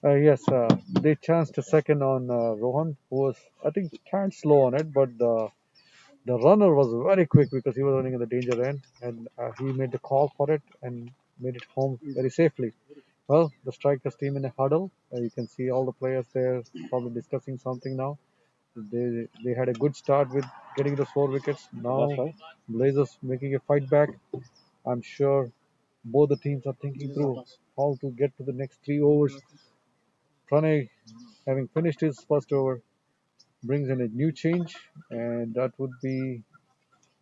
[SPEAKER 1] Yes, they chanced a second on Rohan, who was, I think, kind of slow on it, but the runner was very quick because he was running in the danger end, and he made the call for it and made it home very safely. Well, the strikers team in a huddle. You can see all the players there probably discussing something now. They had a good start with getting those 4 wickets.
[SPEAKER 3] That's
[SPEAKER 1] Now
[SPEAKER 3] why.
[SPEAKER 1] Blazers making a fight back. I'm sure both the teams are thinking through how to get to the next 3 overs. Pranay, having finished his first over, brings in a new change, and that would be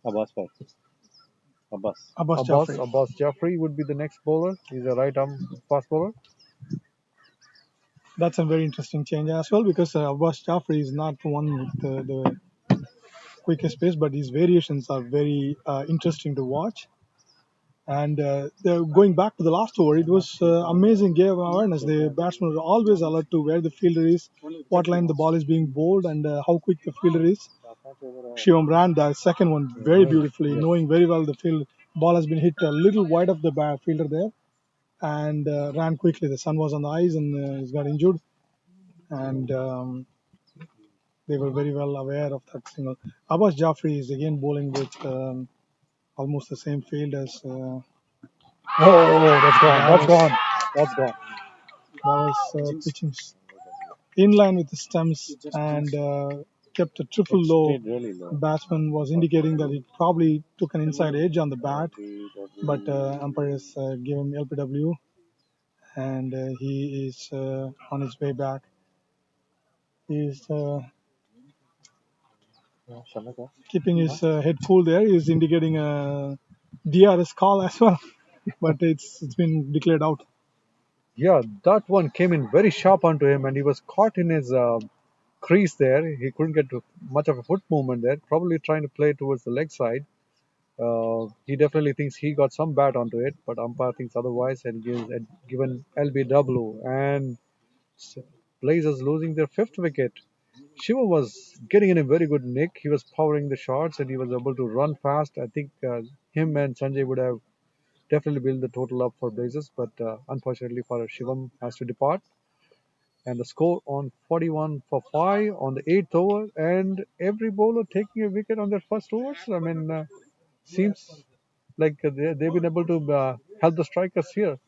[SPEAKER 3] Abbas bhai. Abbas.
[SPEAKER 2] Abbas
[SPEAKER 1] Abbas.
[SPEAKER 2] Jaffrey.
[SPEAKER 1] Abbas Jaffrey would be the next bowler. He's a right arm fast bowler.
[SPEAKER 2] That's a very interesting change as well because Abbas Jaffrey is not the one with the quickest pace, but his variations are very interesting to watch. And going back to the last over, it was amazing game of awareness. The batsman was always alert to where the fielder is, what line the ball is being bowled, and how quick the fielder is. Shivam ran the second one very
[SPEAKER 1] Well,
[SPEAKER 2] beautifully,
[SPEAKER 1] yes.
[SPEAKER 2] knowing very well the field ball has been hit a little wide of the fielder there, and ran quickly. The sun was on the eyes, and he's got injured, and they were very well aware of that single. Abbas Jaffrey is again bowling with almost the same field as.
[SPEAKER 1] Oh, that's gone.
[SPEAKER 2] That
[SPEAKER 1] That's
[SPEAKER 2] was
[SPEAKER 1] gone. That's gone.
[SPEAKER 2] pitching in line with the stumps and kept a triple
[SPEAKER 3] It
[SPEAKER 2] low.
[SPEAKER 3] stayed really low.
[SPEAKER 2] Batsman was indicating that it probably took an inside edge on the bat, but umpires gave him LPW, and he is on his way back. He's
[SPEAKER 3] Shamika.
[SPEAKER 2] keeping his head cool there. He's indicating a DRS call as well, but it's been declared out.
[SPEAKER 1] Yeah, that one came in very sharp onto him, and he was caught in his crease there. He couldn't get much of a foot movement there, probably trying to play towards the leg side. He definitely thinks he got some bat onto it, but umpire thinks otherwise and given LBW. And Blazers losing their 5th wicket. Shiva was getting in a very good nick. He was powering the shots and he was able to run fast. I think him and Sanjay would have definitely built the total up for Blazers, but unfortunately for Shivam has to depart. And the score on 41 for 5 on the 8th over, and every bowler taking a wicket on their first overs. I mean, seems like they've been able to help the strikers here.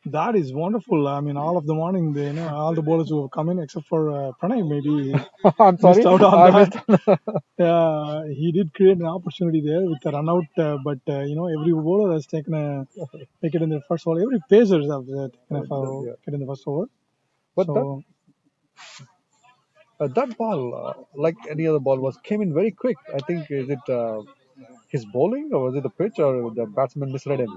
[SPEAKER 2] That is wonderful. I mean, all of the morning, all the bowlers who have come in except for Pranay maybe
[SPEAKER 1] I'm
[SPEAKER 2] missed
[SPEAKER 1] sorry,
[SPEAKER 2] out on
[SPEAKER 1] I
[SPEAKER 2] that.
[SPEAKER 1] missed.
[SPEAKER 2] He did create an opportunity there with a run out, but every bowler has taken a wicket in their first over. Every pacers have taken a
[SPEAKER 1] Yeah.
[SPEAKER 2] wicket in the first over.
[SPEAKER 1] But that
[SPEAKER 2] So
[SPEAKER 1] that ball, like any other ball, was came in very quick. I think is it his bowling or was it the pitch or the batsman misread him?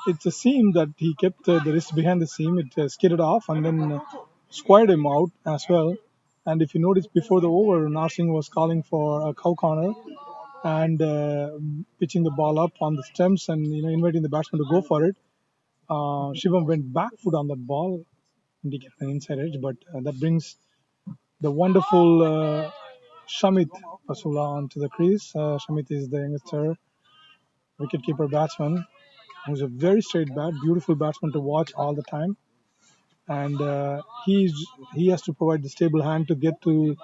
[SPEAKER 2] it's a seam that he kept the wrist behind the seam. It skidded off and then squared him out as well. And if you notice, before the over, Narsingh was calling for a cow corner and pitching the ball up on the stumps and inviting the batsman to go for it. Shivam went back foot on that ball, indicating an inside edge, but that brings the wonderful Shamit Pasula onto the crease. Shamit is the youngster wicketkeeper batsman who's a very straight bat, beautiful batsman to watch all the time, and he has to provide the stable hand to get to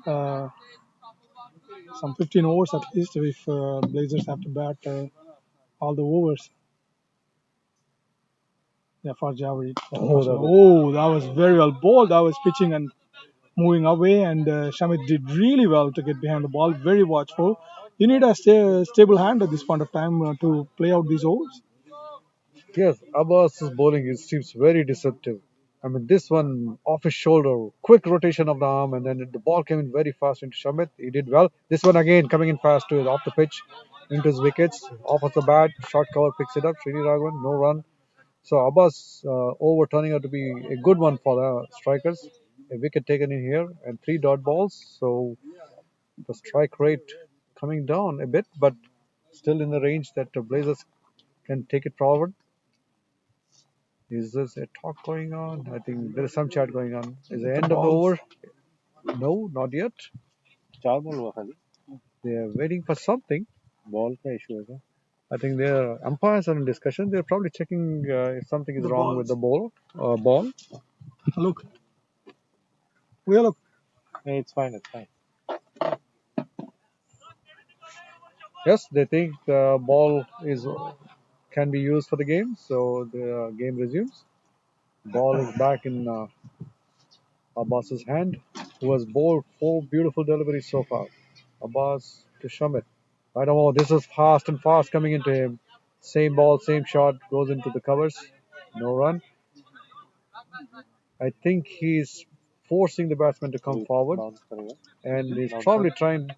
[SPEAKER 2] uh, some 15 overs at least if Blazers have to bat all the overs. Yeah, for Javed.
[SPEAKER 1] Oh, that was
[SPEAKER 2] Oh, that was very well bowled. I was pitching and moving away, and Shamit did really well to get behind the ball. Very watchful. You need a stable hand at this point of time to play out these overs.
[SPEAKER 1] yes. Abbas's bowling seems very deceptive. I mean, this one off his shoulder, quick rotation of the arm, and then the ball came in very fast into Shamit. He did well. This one again coming in fast to off the pitch, into his wickets, off of the bat, short cover picks it up. Srini Raghavan, no run. So Abbas over turning out to be a good one for the strikers. A wicket taken in here and 3 dot balls. So the strike rate coming down a bit, but still in the range that the Blazers can take it forward. Is this a talk going on? I think there is some chat going on. Is the end of the
[SPEAKER 2] balls.
[SPEAKER 1] over? No, not yet.
[SPEAKER 3] 4 ball हुआ खाली.
[SPEAKER 1] They are waiting for something.
[SPEAKER 3] Ball का issue है क्या?
[SPEAKER 1] I think their umpires are in discussion. They're probably checking if something is
[SPEAKER 2] The
[SPEAKER 1] wrong with the
[SPEAKER 2] balls.
[SPEAKER 1] ball.
[SPEAKER 2] Look, we look.
[SPEAKER 3] Hey, it's fine. It's fine.
[SPEAKER 1] Yes, they think the ball is can be used for the game, so the game resumes. Ball is back in Abbas's hand, who has bowled four beautiful deliveries so far. Abbas to Shamit. Right now, this is fast and fast coming into him. Same ball, same shot, goes into the covers. No run. I think he's forcing the batsman to come forward, and he's probably trying to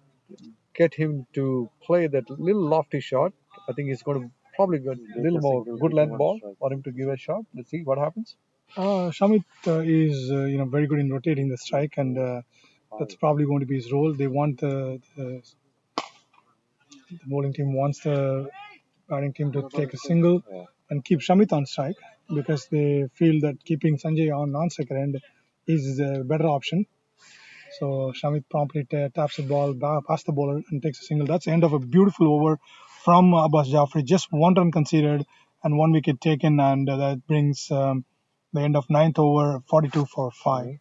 [SPEAKER 1] get him to play that little lofty shot. I think he's going to probably get a little more good length ball for him to give a shot. Let's see what happens.
[SPEAKER 2] Shamit is very good in rotating the strike, and that's probably going to be his role. They want the bowling team wants the batting team to take a single and keep Shamit on strike because they feel that keeping Sanjay on non-striker end is a better option. So Shamit promptly taps the ball past the bowler and takes a single. That's the end of a beautiful over from Abbas Jafri. Just one run conceded and one wicket taken, and that brings the end of ninth over, 42 for 5.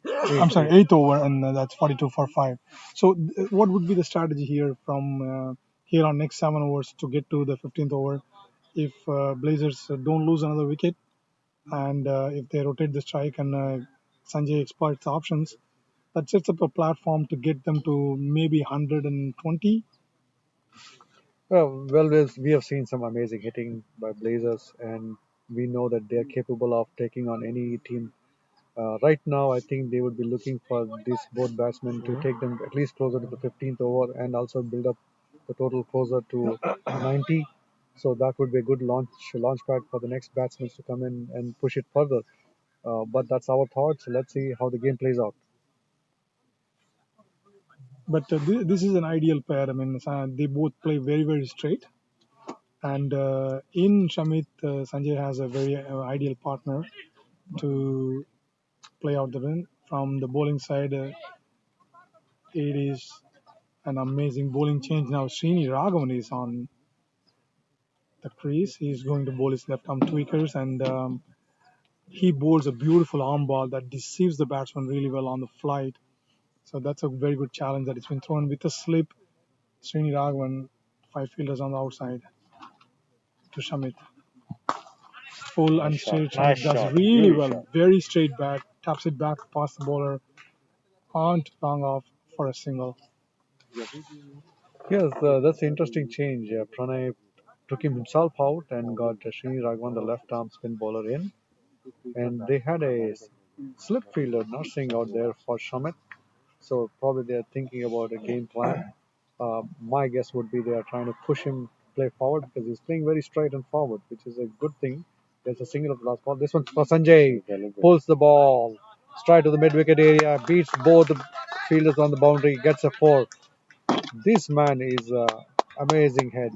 [SPEAKER 2] I'm sorry, eighth over, and that's 42 for 5. So, what would be the strategy here from here on next 7 overs to get to the 15th over? If Blazers don't lose another wicket, and if they rotate the strike and Sanjay exploits the options, that sets up a platform to get them to maybe 120.
[SPEAKER 1] Well, we have seen some amazing hitting by Blazers, and we know that they are capable of taking on any team. Right now, I think they would be looking for these both batsmen to take them at least closer to the 15th over and also build up the total closer to 90. So that would be a good launch pad for the next batsmen to come in and push it further. But that's our thoughts. Let's see how the game plays out.
[SPEAKER 2] But this is an ideal pair. I mean, they both play very, very straight. And in Shamit, Sanjay has a very ideal partner to play out the win. From the bowling side, it is an amazing bowling change. Now Srini Raghavan is on the crease. He's going to bowl his left arm tweakers, and he bowls a beautiful arm ball that deceives the batsman really well on the flight. So that's a very good challenge that has been thrown with a slip. Srini Raghavan, 5 fielders on the outside to Shamit. Full and straight shot.
[SPEAKER 3] Nice
[SPEAKER 2] Does
[SPEAKER 3] shot.
[SPEAKER 2] really
[SPEAKER 3] Beauty
[SPEAKER 2] well.
[SPEAKER 3] shot.
[SPEAKER 2] Very straight back. Taps it back past the bowler. On to long off for a single.
[SPEAKER 1] Yes, that's an interesting change. Pranay took himself out and got Srini Raghavan, the left arm spin bowler, in. And they had a slip fielder nursing out there for Shamit. So probably they're thinking about a game plan. My guess would be they are trying to push him play forward because he's playing very straight and forward, which is a good thing. There's a single of the last ball. This one's for Sanjay. Pulls the ball straight to the mid wicket area, beats both the fielders on the boundary, gets a four. This man is amazing head.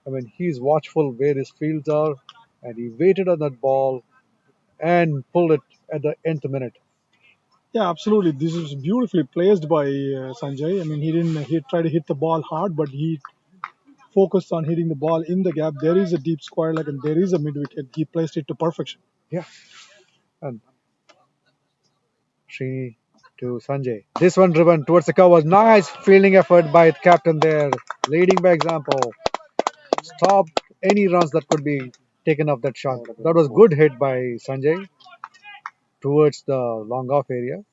[SPEAKER 1] I mean, he's watchful where his fields are, and he waited on that ball and pulled it at the nth minute.
[SPEAKER 2] Yeah, absolutely. This is beautifully placed by Sanjay. I mean, he tried to hit the ball hard, but he focused on hitting the ball in the gap. There is a deep square leg and there is a mid wicket. He placed it to perfection.
[SPEAKER 1] Yeah, and Srini to Sanjay. This one driven towards the cover. Nice fielding effort by the captain there, leading by example. Stopped any runs that could be taken off that shot. That was good hit by Sanjay towards the long off area.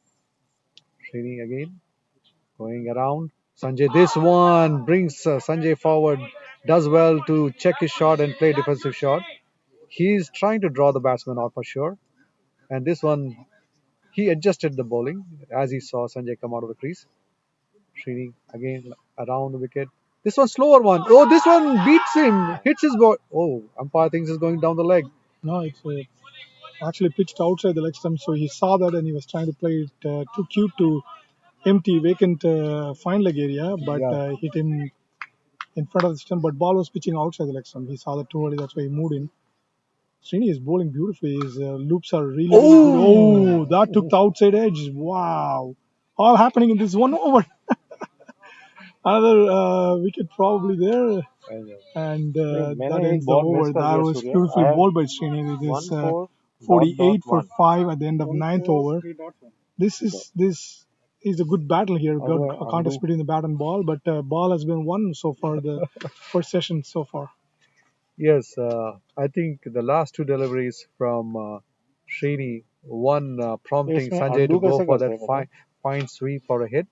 [SPEAKER 1] Srini again going around. Sanjay, this one brings Sanjay forward. Does well to check his shot and play defensive shot. He's trying to draw the batsman out for sure. And this one, he adjusted the bowling as he saw Sanjay come out of the crease. Srini again around the wicket. This one slower one. Oh, this one beats him. Hits his ball. Oh, umpire thinks it's going down the leg.
[SPEAKER 2] No, it's actually pitched outside the leg stump, so he saw that and he was trying to play it too cute to empty vacant fine leg area, but
[SPEAKER 1] Yeah.
[SPEAKER 2] hit him in front of the stump. But ball was pitching outside the leg stump. He saw that too early. That's why he moved in. Srini is bowling beautifully. His loops are really, really good. Oh, that took the outside edge. Wow. All happening in this one over. Another wicket probably there. And that ends the over. That was beautifully bowled by Srini with his 48 for 5 at the end of ninth over. This is a good battle here. Good contest between the bat and ball, but ball has been won so far the first session so far.
[SPEAKER 1] Yes, I think the last two deliveries from Srini one
[SPEAKER 3] तो
[SPEAKER 1] prompting
[SPEAKER 3] इसमें
[SPEAKER 1] Sanjay to
[SPEAKER 3] undo
[SPEAKER 1] go
[SPEAKER 3] कैसे
[SPEAKER 1] for
[SPEAKER 3] करते
[SPEAKER 1] that
[SPEAKER 3] हैं मतलब?
[SPEAKER 1] fine sweep for a hit.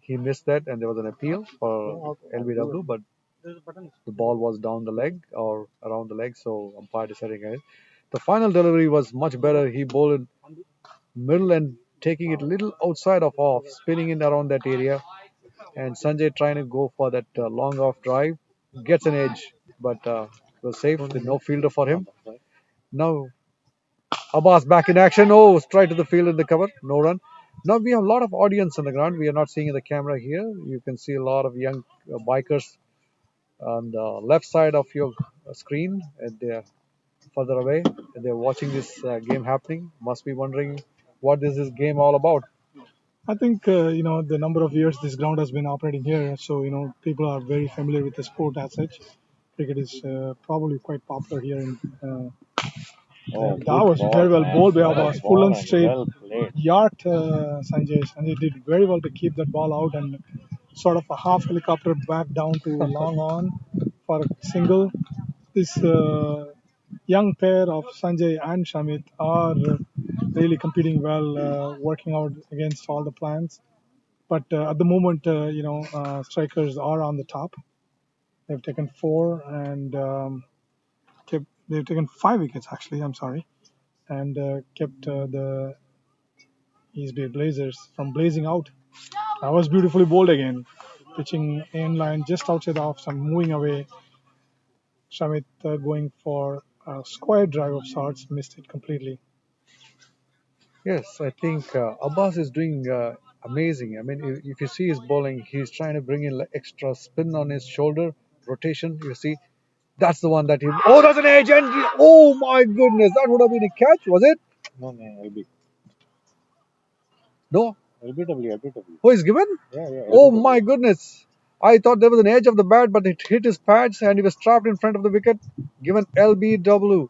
[SPEAKER 1] He missed that, and there was an appeal for
[SPEAKER 3] Undo
[SPEAKER 1] LBW, but the ball was down the leg or around the leg, so umpire decided against it. The final delivery was much better. He bowled middle and taking it little outside of off, spinning in around that area, and Sanjay trying to go for that long off drive, gets an edge, but it was safe
[SPEAKER 3] तो
[SPEAKER 1] with
[SPEAKER 3] नहीं
[SPEAKER 1] no
[SPEAKER 3] है
[SPEAKER 1] fielder for
[SPEAKER 3] हाँ
[SPEAKER 1] him.
[SPEAKER 3] बस right.
[SPEAKER 1] Now Abbas back in action. Oh, straight to the field in the cover. No run. Now we have a lot of audience on the ground. We are not seeing in the camera here. You can see a lot of young bikers on the left side of your screen. And they're further away. And they're watching this game happening. Must be wondering what is this game all about.
[SPEAKER 2] I think the number of years this ground has been operating here, so people are very familiar with the sport as such. Cricket is probably quite popular here in.
[SPEAKER 3] Oh,
[SPEAKER 2] That
[SPEAKER 3] good
[SPEAKER 2] was very
[SPEAKER 3] ball,
[SPEAKER 2] well
[SPEAKER 3] man.
[SPEAKER 2] bowled by
[SPEAKER 3] What a
[SPEAKER 2] Abbas. Full
[SPEAKER 3] ball
[SPEAKER 2] and
[SPEAKER 3] and
[SPEAKER 2] straight
[SPEAKER 3] well played.
[SPEAKER 2] yacht, Sanjay. Sanjay did very well to keep that ball out and sort of a half helicopter back down to long on for a single. This young pair of Sanjay and Shamit are really competing well, working out against all the plans. But at the moment, strikers are on the top. They've taken four and they've taken 5 wickets actually. I'm sorry, and kept the East Bay Blazers from blazing out. That was beautifully bowled again, pitching in line just outside the off stump, moving away. Shamit going for a square drive of sorts, missed it completely.
[SPEAKER 1] Yes, I think Abbas is doing amazing. I mean, if you see his bowling, he's trying to bring in extra spin on his shoulder rotation. You see, that's the one that he. Oh, that's an edge, and oh my goodness, that would have been a catch, was it?
[SPEAKER 3] No, no, LB.
[SPEAKER 1] No.
[SPEAKER 3] LBW, LBW.
[SPEAKER 1] Oh, he's given.
[SPEAKER 3] Yeah,
[SPEAKER 1] Oh
[SPEAKER 3] LBW.
[SPEAKER 1] my goodness. I thought there was an edge of the bat, but it hit his pads and he was trapped in front of the wicket, given LBW.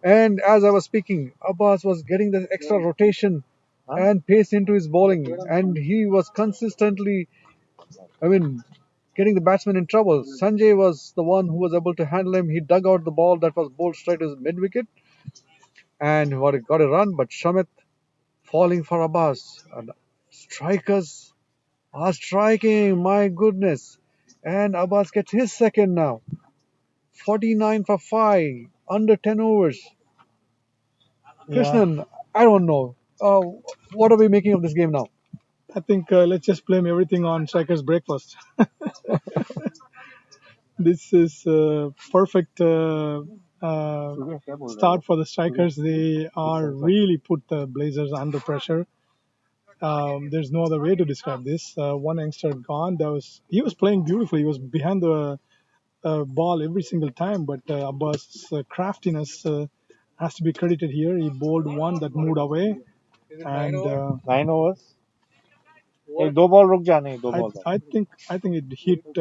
[SPEAKER 1] And as I was speaking, Abbas was getting the extra rotation
[SPEAKER 3] Huh?
[SPEAKER 1] and pace into his bowling, and he was consistently, I mean, getting the batsman in trouble. Sanjay was the one who was able to handle him. He dug out the ball that was bowled straight to his mid wicket and got a run, but Shamit falling for Abbas. And strikers are striking, my goodness. And Abbas gets his second now. 49 for 5, under 10 overs.
[SPEAKER 3] Yeah.
[SPEAKER 1] Krishnan, I don't know. What are we making of this game now?
[SPEAKER 2] I think let's just blame everything on strikers' breakfast. This is perfect
[SPEAKER 3] सूर्य क्या बोल रहा है वो?
[SPEAKER 2] start for the
[SPEAKER 3] Surya
[SPEAKER 2] strikers. They are really put the Blazers under pressure. There's no other way to describe this. One youngster gone. He was playing beautifully. He was behind the ball every single time. But Abbas' craftiness has to be credited here. He bowled one that moved away, and
[SPEAKER 3] 9 overs. एक दो ball रुक जाने दो
[SPEAKER 2] I
[SPEAKER 3] ball बाद.
[SPEAKER 2] I think it hit.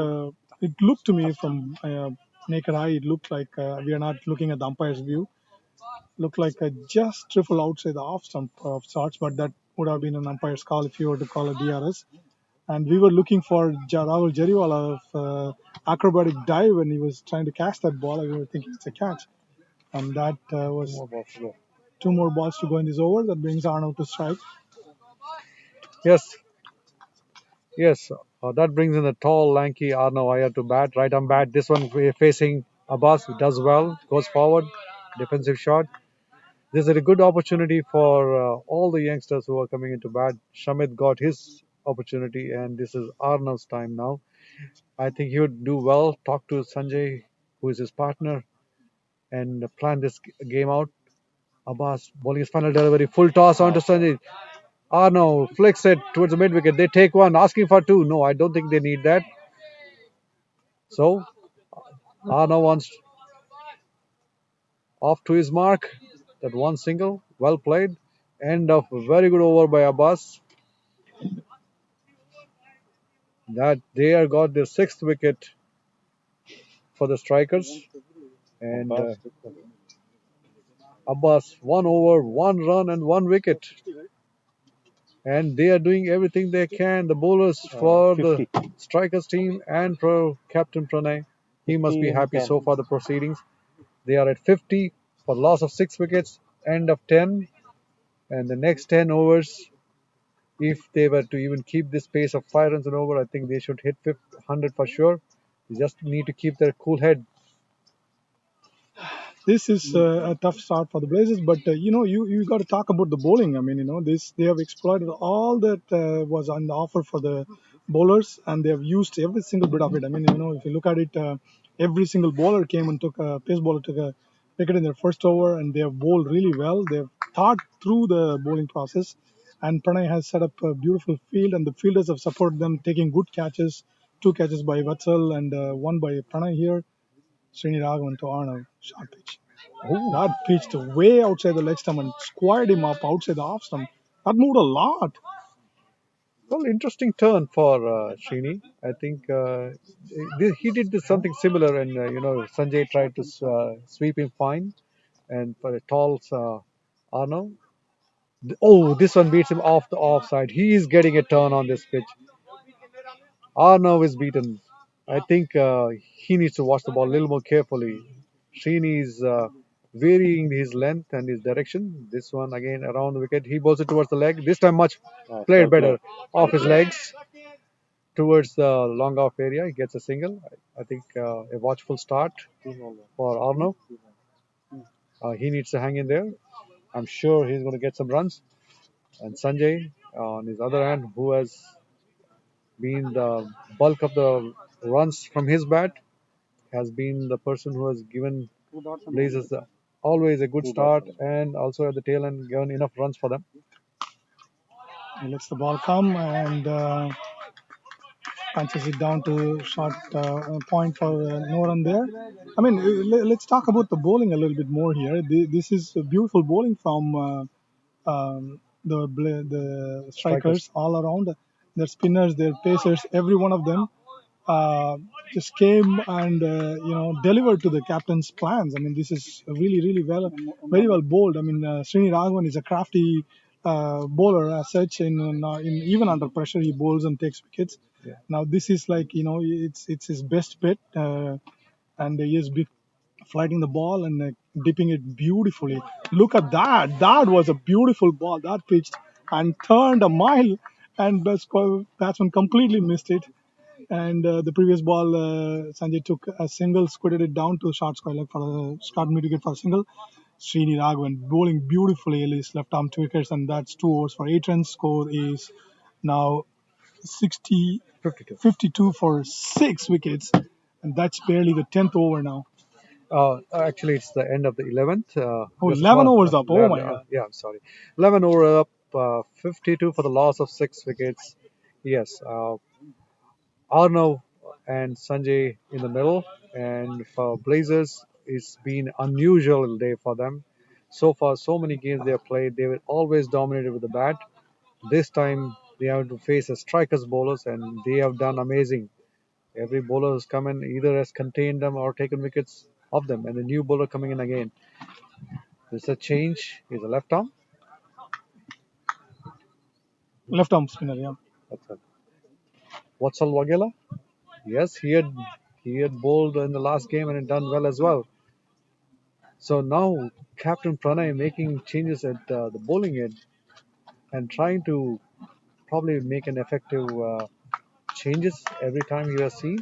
[SPEAKER 2] It looked to me from naked eye. It looked like we are not looking at the umpire's view. Looked like just triple outside the off stump of sorts, but that would have been an umpire's call if you were to call a DRS. And we were looking for Rahul Jariwala's acrobatic dive when he was trying to catch that ball. And we were thinking it's a catch, and that was
[SPEAKER 3] More balls to go.
[SPEAKER 2] 2 more balls to go in this over. That brings Arnold to strike.
[SPEAKER 1] Yes, yes. That brings in the tall, lanky Arno Iyer to bat. Right arm bat. This one facing Abbas does well, goes forward, defensive shot. This is a good opportunity for all the youngsters who are coming into bat. Shamit got his opportunity, and this is Arno's time now. I think he would do well. Talk to Sanjay, who is his partner, and plan this game out. Abbas bowling his final delivery, full toss onto Sanjay. Arno flicks it towards the mid wicket. They take one, asking for two. No, I don't think they need that. So Arno wants off to his mark. That one single, well played. End of a very good over by Abbas. That they are got their sixth wicket for the strikers. And Abbas, 1 over, 1 run, and 1 wicket. And they are doing everything they can. The bowlers for
[SPEAKER 3] 50.
[SPEAKER 1] the strikers team and for Captain Pranay. He must
[SPEAKER 3] 50
[SPEAKER 1] be
[SPEAKER 3] in
[SPEAKER 1] happy
[SPEAKER 3] 10.
[SPEAKER 1] so far the proceedings. They are at 50 for loss of 6 wickets, end of 10. And the next 10 overs, if they were to even keep this pace of 5 runs an over, I think they should hit 100 for sure. They just need to keep their cool head.
[SPEAKER 2] This is a tough start for the Blazers, but you got to talk about the bowling. I mean, this they have exploited all that was on the offer for the bowlers, and they have used every single bit of it. I mean, if you look at it, every single bowler came and took a pace bowler took a wicket in their first over, and they have bowled really well. They have thought through the bowling process, and Pranay has set up a beautiful field, and the fielders have supported them, taking good catches, two catches by Vatsal and one by Pranay here. Srini Raghavan to Arnav, short pitch.
[SPEAKER 1] Ooh,
[SPEAKER 2] That pitched way outside the leg stump and squared him up outside the off stump. That moved a lot.
[SPEAKER 1] well, interesting turn for Srini. I think he did something similar, and Sanjay tried to sweep him fine, and for a tall Arno. Oh, this one beats him off the offside. He is getting a turn on this pitch. Arnav is beaten. I think he needs to watch the ball a little more carefully. Srini is varying his length and his direction. This one again around the wicket. He bowls it towards the leg. This time much played better off his legs towards the long off area. He gets a single. I think a watchful start for Arnav. He needs to hang in there. I'm sure he's going to get some runs. And Sanjay, on his other hand, who has been the bulk of the runs from his bat, has been the person who has given Blazers always a good start and also at the tail end given enough runs for them.
[SPEAKER 2] He lets the ball come and punches it down to short point for no run there. I mean, let's talk about the bowling a little bit more here. This is a beautiful bowling from the
[SPEAKER 1] Strikers.
[SPEAKER 2] strikers all around. Their spinners, their pacers, every one of them uh, just came and delivered to the captain's plans. I mean, this is really, really very well bowled. I mean, Srini Raghavan is a crafty bowler as such. In even under pressure, he bowls and takes wickets.
[SPEAKER 1] Yeah.
[SPEAKER 2] Now, this is like it's his best bet, and he is flighting the ball and dipping it beautifully. Look at that! That was a beautiful ball that pitched and turned a mile, and batsman completely missed it. And the previous ball, Sanjay took a single, squirted it down to short square leg for a short mid wicket for a single. Srini Raghavan bowling beautifully, his left arm 2 wickets, and that's 2 overs for 8 runs. Score is now 60,
[SPEAKER 1] 52.
[SPEAKER 2] 52 for 6 wickets, and that's barely the 10th over now.
[SPEAKER 1] Actually, it's the end of the 11th.
[SPEAKER 2] Oh,
[SPEAKER 1] Just
[SPEAKER 2] 11
[SPEAKER 1] one.
[SPEAKER 2] overs up. Oh my God.
[SPEAKER 1] Yeah, I'm sorry. 11 over up, 52 for the loss of 6 wickets. Yes, Arnav and Sanjay in the middle. And for Blazers, it's been unusual day for them. So far, so many games they have played, they were always dominated with the bat. This time, they have to face a strikers bowlers, and they have done amazing. Every bowler who's come in either has contained them or taken wickets of them, and a new bowler coming in again. There's a change. He's a left arm.
[SPEAKER 2] Left arm spinner, yeah.
[SPEAKER 1] That's it. Watsal Wagela. Yes, he had bowled in the last game and had done well as well. So now Captain Pranay making changes at the bowling end and trying to probably make an effective changes every time you have seen.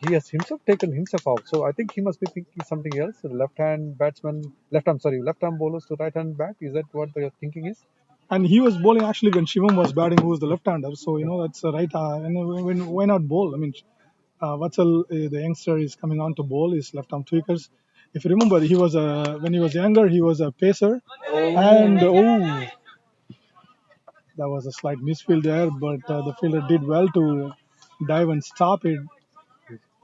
[SPEAKER 1] He has himself taken himself out. So I think he must be thinking something else. The left-hand batsman, left-arm bowlers to right-hand bat. Is that what the thinking is?
[SPEAKER 2] And he was bowling actually when Shivam was batting, who was the left-hander. So that's the right. And why not bowl? I mean, Vatsal, the youngster, is coming on to bowl. His left-arm tweakers. If you remember, he was when he was younger, he was a pacer, and that was a slight misfield there, but the fielder did well to dive and stop it.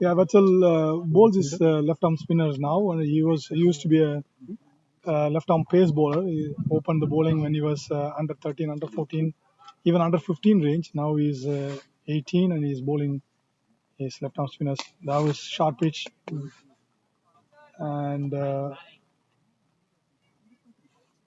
[SPEAKER 2] Yeah, Vatsal bowls his left-arm spinners now, and he used to be a left-arm pace bowler. He opened the bowling when he was under 13, under 14, even under 15 range. Now he's 18 and he's bowling his left-arm spinners. That was short pitch, and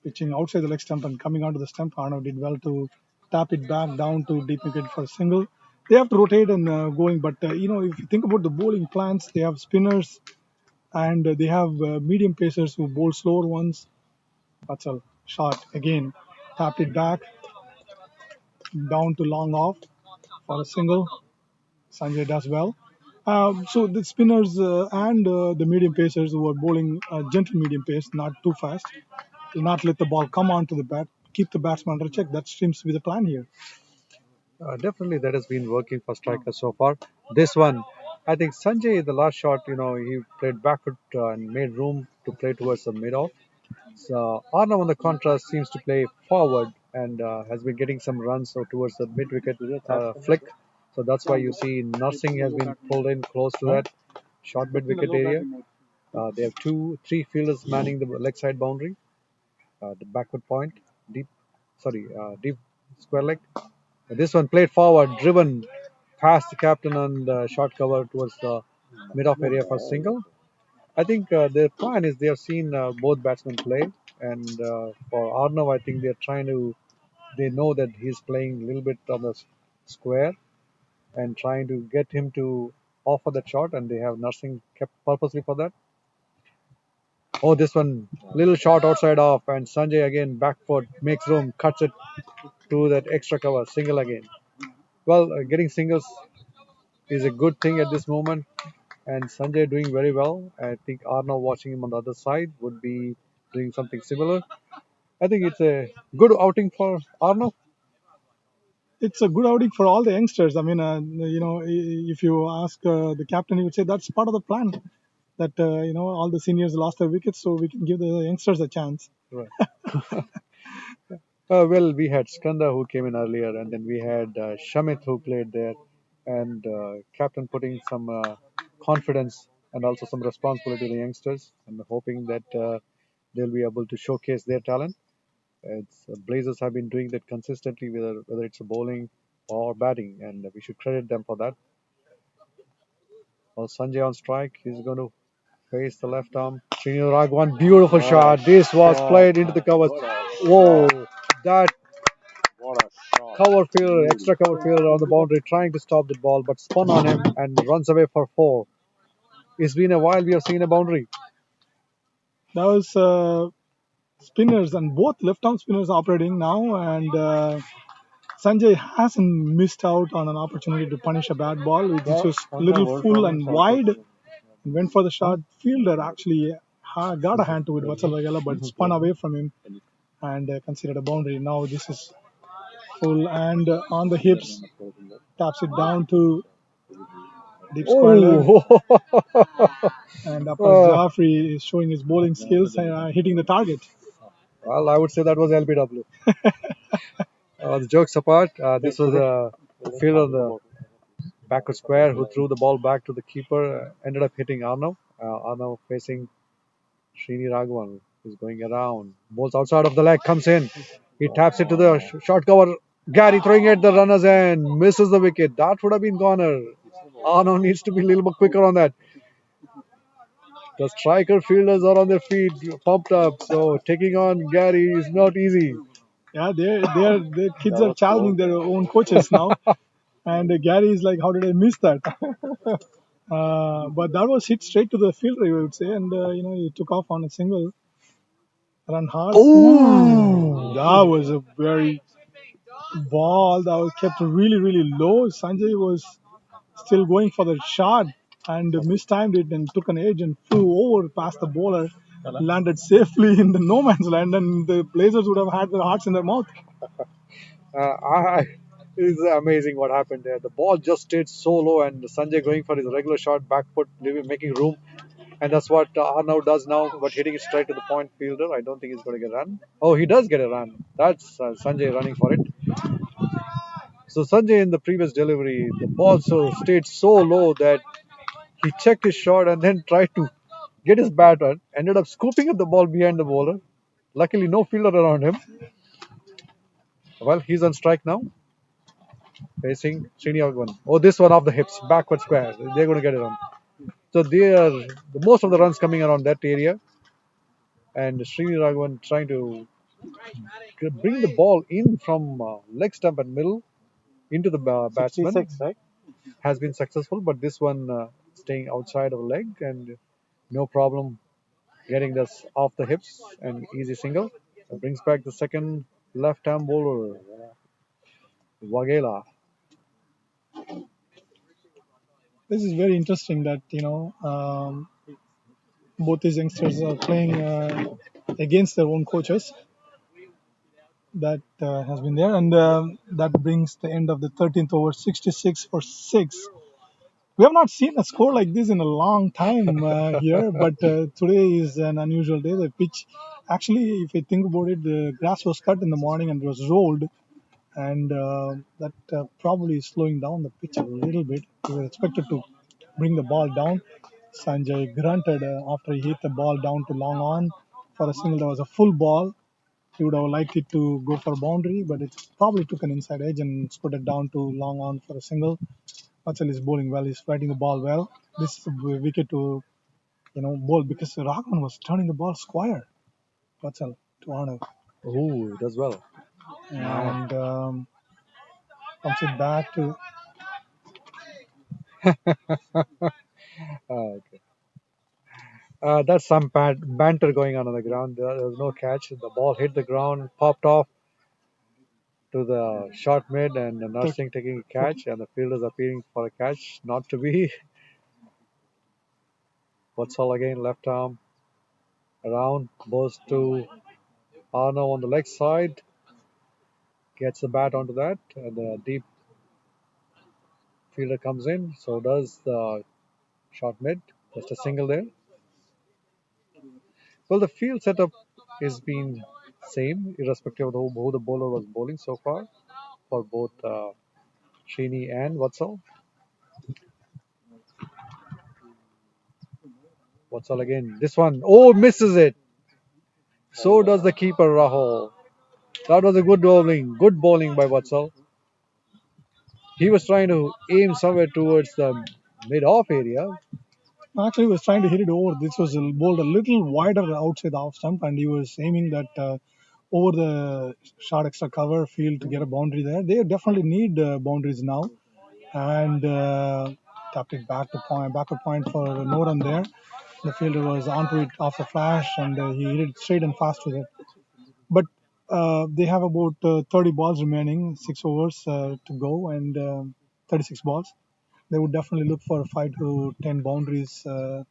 [SPEAKER 2] pitching outside the leg stump and coming onto the stump. Arnav did well to tap it back down to deep wicket for a single. They have to rotate and going, but if you think about the bowling plans, they have spinners and they have medium pacers who bowl slower ones. That's a shot again. tapped it back down to long off for a single. Sanjay does well. So the spinners and the medium pacers who are bowling gentle medium pace, not too fast, to not let the ball come onto the bat, keep the batsman under check. That seems to be the plan here.
[SPEAKER 1] Definitely, that has been working for strikers so far. This one, I think Sanjay, the last shot, he played backward and made room to play towards the mid off. So Arnav, on the contrast, seems to play forward and has been getting some runs so towards the mid wicket flick. So that's why you see Nursing has been pulled in close to that short mid wicket area. They have three fielders manning the leg side boundary, the backward point, deep, deep square leg. This one played forward, driven past the captain and short cover towards the mid off area for single. I think their plan is they have seen both batsmen play, and for Arnav, I think they're trying to. They know that he's playing a little bit on the square and trying to get him to offer that shot, and they have Nursing kept purposely for that. Oh, this one little shot outside off, and Sanjay again back foot makes room, cuts it to that extra cover, single again. Well, getting singles is a good thing at this moment, and Sanjay doing very well. I think Arnav watching him on the other side would be doing something similar. I think it's a good outing for Arnav.
[SPEAKER 2] It's a good outing for all the youngsters. I mean, if you ask the captain, he would say that's part of the plan. That all the seniors lost their wickets, so we can give the youngsters a chance.
[SPEAKER 1] Right. Well, we had Skanda who came in earlier, and then we had Shamit who played there, and captain putting some confidence and also some responsibility to the youngsters, and hoping that they'll be able to showcase their talent. It's Blazers have been doing that consistently, whether it's bowling or batting, and we should credit them for that. Well, Sanjay on strike, he's going to face the left arm. Srinivas Raghavan, beautiful shot. This was played into the covers. Whoa, that
[SPEAKER 3] What a shot.
[SPEAKER 1] cover fielder, extra cover fielder on the boundary, trying to stop the ball, but spun on him and runs away for four. It's been a while we have seen a boundary.
[SPEAKER 2] That was spinners and both left arm spinners operating now, and Sanjay hasn't missed out on an opportunity to punish a bad ball, which was a little full and wide. Went for the shot. Fielder actually got a hand to it, Vatsal Vagela, but spun away from him and considered a boundary. Now this is full and on the hips, taps it down to deep square leg.
[SPEAKER 1] Oh,
[SPEAKER 2] And Abbas Jaffrey is showing his bowling skills and hitting the target.
[SPEAKER 1] well, I would say that was LBW. The jokes apart, this was a fielder on the backward square who threw the ball back to the keeper, ended up hitting Arnav. Arnav facing Srini Raghavan, who's going around. Bowls outside of the leg, comes in. He taps it to the short cover. Gary throwing it, the runners end, misses the wicket. That would have been goner. Arnav needs to be a little bit quicker on that. The striker fielders are on their feet, pumped up. So taking on Gary is not easy.
[SPEAKER 2] Yeah, their kids are challenging their own coaches now. And Gary is like, how did I miss that? But that was hit straight to the fielder, I would say, and he took off on a single run hard.
[SPEAKER 1] Ooh,
[SPEAKER 2] That was a very ball that was kept really, really low. Sanjay was still going for the shot and mistimed it and took an edge and flew over past the bowler, landed safely in the no man's land, and the Blazers would have had their hearts in their mouth.
[SPEAKER 1] it's amazing what happened there. The ball just stayed so low, and Sanjay going for his regular shot, back foot, making room. And that's what Arnav does now, but hitting it straight to the point fielder. I don't think he's going to get a run. Oh, he does get a run. That's Sanjay running for it. So Sanjay in the previous delivery, the ball stayed so low that he checked his shot and then tried to get his bat on. Ended up scooping up the ball behind the bowler. Luckily, no fielder around him. Well, he's on strike now, facing Srinivas. Oh, this one off the hips, backward square. They're going to get it on. So they are most of the runs coming around that area, and Srinivas trying to bring the ball in from leg stump and middle into the batsman.
[SPEAKER 3] 66, right?
[SPEAKER 1] Has been successful, but this one staying outside of the leg and no problem getting this off the hips and easy single. Brings back the second left-hand bowler, Wagela.
[SPEAKER 2] This is very interesting that both these youngsters are playing against their own coaches. That has been there, and that brings the end of the 13th over, 66 for six. We have not seen a score like this in a long time here, but today is an unusual day. The pitch, actually, if you think about it, the grass was cut in the morning and it was rolled, and that probably is slowing down the pitch a little bit. We were expected to bring the ball down. Sanjay grunted after he hit the ball down to long on for a single. There was a full ball. He would have liked it to go for a boundary, but it probably took an inside edge and put it down to long on for a single. Achal is bowling well. He's fighting the ball well. This is a wicket to bowl because Rahman was turning the ball square. Achal to honor,
[SPEAKER 1] Ooh, does well. Wow.
[SPEAKER 2] and comes it back to
[SPEAKER 1] Okay. That's some banter going on the ground. There was no catch. The ball hit the ground, popped off to the short mid, and the
[SPEAKER 2] take.
[SPEAKER 1] nursing taking a catch, and the fielders appearing for a catch, not to be. What's all again? Left arm around, goes to Arno on the leg side, gets the bat onto that, and the deep fielder comes in. So does the short mid. Just a single there. Well, the field setup has been same, irrespective of who the bowler was bowling so far, for both Srini and Vatsal. Vatsal again. This one, oh, misses it. So does the keeper Rahul. That was a good bowling by Vatsal. He was trying to aim somewhere towards the mid-off area.
[SPEAKER 2] Actually, he was trying to hit it over. This was bowled a little wider outside the off stump, and he was aiming that over the short extra cover field to get a boundary there. They definitely need boundaries now, and tapped it backward point for no run there. The fielder was onto it off the flash, and he hit it straight and fast with it. But they have about 30 balls remaining, 6 overs to go, and 36 balls. They would definitely look for 5 to 10 boundaries to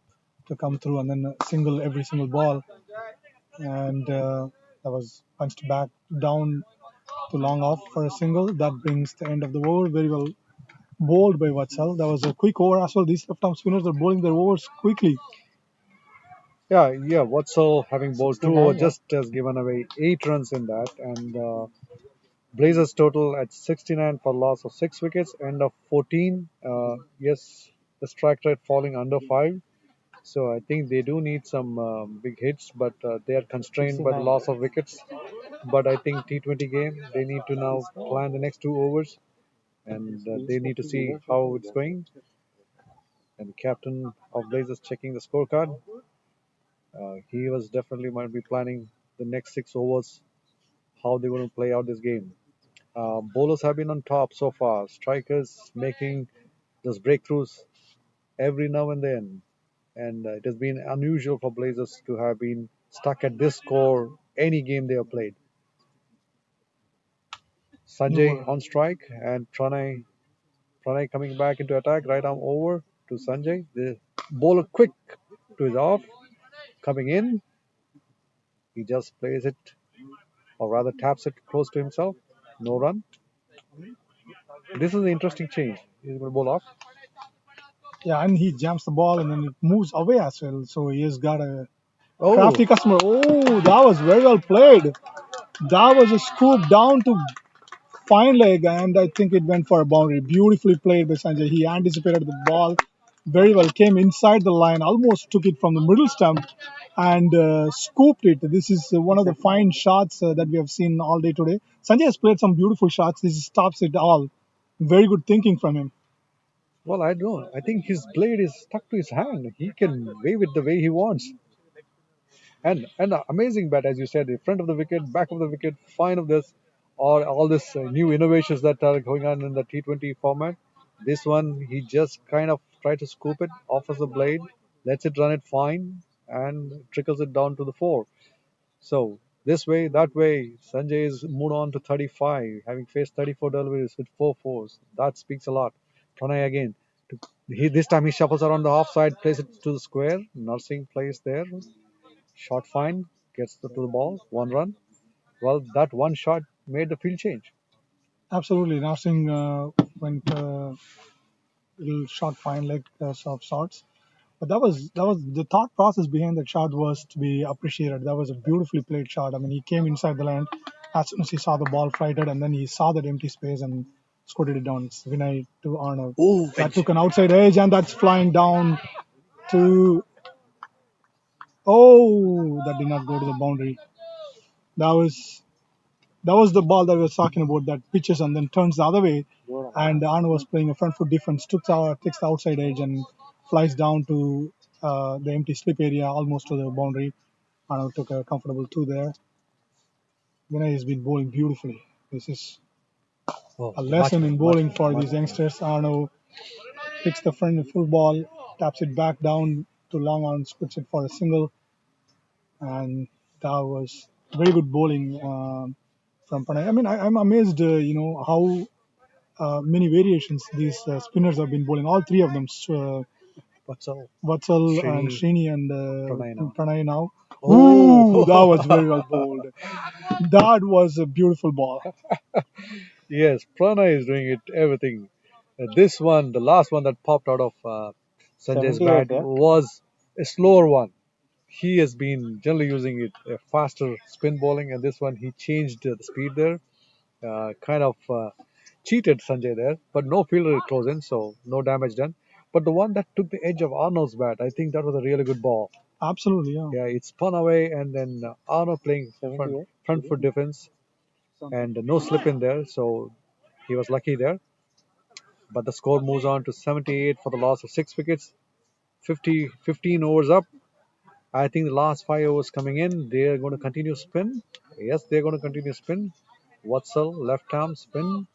[SPEAKER 2] come through, and then single every single ball. And that was punched back down to long off for a single. That brings the end of the over. Very well bowled by Vatsal. That was a quick over as well. These left-arm spinners are bowling their overs quickly.
[SPEAKER 1] Yeah. Vatsal having bowled two over just has given away 8 runs in that, and Blazers total at 69 for loss of 6 wickets, end of 14. Yes, the strike rate falling under 5. So I think they do need some big hits, but they are constrained by the loss of wickets. But I think T20 game, they need to now plan the next 2 overs, and they need to see how it's going. And the captain of Blazers checking the scorecard. He was definitely might be planning the next 6 overs, how they're going to play out this game. Bowlers have been on top so far. Strikers making those breakthroughs every now and then. And it has been unusual for Blazers to have been stuck at this score any game they have played. Sanjay on strike and Pranay coming back into attack. Right arm over to Sanjay. The bowler quick to his off. Coming in. He just plays it, or rather taps it close to himself. No run. This is an interesting change. He's going to bowl off.
[SPEAKER 2] Yeah, and he jams the ball and then it moves away as well. So he has got a
[SPEAKER 1] Oh,
[SPEAKER 2] crafty customer. Oh, that was very well played. That was a scoop down to fine leg, and I think it went for a boundary. Beautifully played by Sanjay. He anticipated the ball very well, came inside the line, almost took it from the middle stump, and scooped it. This is one of the fine shots that we have seen all day today. Sanjay has played some beautiful shots. This stops it all. Very good thinking from him.
[SPEAKER 1] well, I don't know. I think his blade is stuck to his hand. He can wave it the way he wants. And amazing bat, as you said, in front of the wicket, back of the wicket, fine of this, or all this new innovations that are going on in the T20 format. This one, he just kind of try to scoop it, offers the blade, lets it run it fine, and trickles it down to the four. So This way, that way, Sanjay is moved on to 35, having faced 34 deliveries with 4 fours. That speaks a lot. Pranay again. This time he shuffles around the offside, plays it to the square. Nursing plays there. Shot fine, gets to the ball, 1 run. Well, that one shot made the field change.
[SPEAKER 2] Absolutely. Narsing went little shot fine like of sorts. But that was the thought process behind that shot was to be appreciated. That was a beautifully played shot. I mean, he came inside the land as soon as he saw the ball flighted, and then he saw that empty space and squirted it down. It's Vinay to Arnav.
[SPEAKER 1] Oh,
[SPEAKER 2] That took an outside edge, and that's flying down to. Oh, that did not go to the boundary. That was that was the ball that we were talking about that pitches and then turns the other way. And Arnav was playing a front foot defense, takes the outside edge and flies down to the empty slip area, almost to the boundary. Arnav took a comfortable two there. Vinay has been bowling beautifully. This is
[SPEAKER 1] oh,
[SPEAKER 2] a lesson in bowling for
[SPEAKER 1] much.
[SPEAKER 2] these youngsters. Arnav picks the front full ball, taps it back down to long on, puts it for a single, and that was very good bowling from Pranay. I mean, I'm amazed, how many variations these spinners have been bowling. All three of them,
[SPEAKER 1] Vatsal,
[SPEAKER 2] Vatsal and
[SPEAKER 1] Srini,
[SPEAKER 2] Srini and
[SPEAKER 1] Pranay now.
[SPEAKER 2] Pranay now.
[SPEAKER 1] Oh,
[SPEAKER 2] Ooh, that was very well bowled. That was a beautiful ball.
[SPEAKER 1] yes, Pranay is doing it everything. This one, the last one that popped out of Sanjay's
[SPEAKER 3] 78,
[SPEAKER 1] bat,
[SPEAKER 3] yeah.
[SPEAKER 1] was a slower one. He has been generally using it faster spin bowling, and this one he changed the speed there, kind of cheated Sanjay there, but no fielder close in, so no damage done. But the one that took the edge of Arnold's bat, I think that was a really good ball.
[SPEAKER 2] Absolutely, yeah.
[SPEAKER 1] Yeah, it spun away, and then Arnold playing
[SPEAKER 3] 78.
[SPEAKER 1] front foot defense, and no slip in there, so he was lucky there. But the score moves on to 78 for the loss of 6 wickets. 15 overs up. I think the last 5 overs coming in, they are going to continue spin. Yes, they're going to continue spin. Watsal, left arm spin,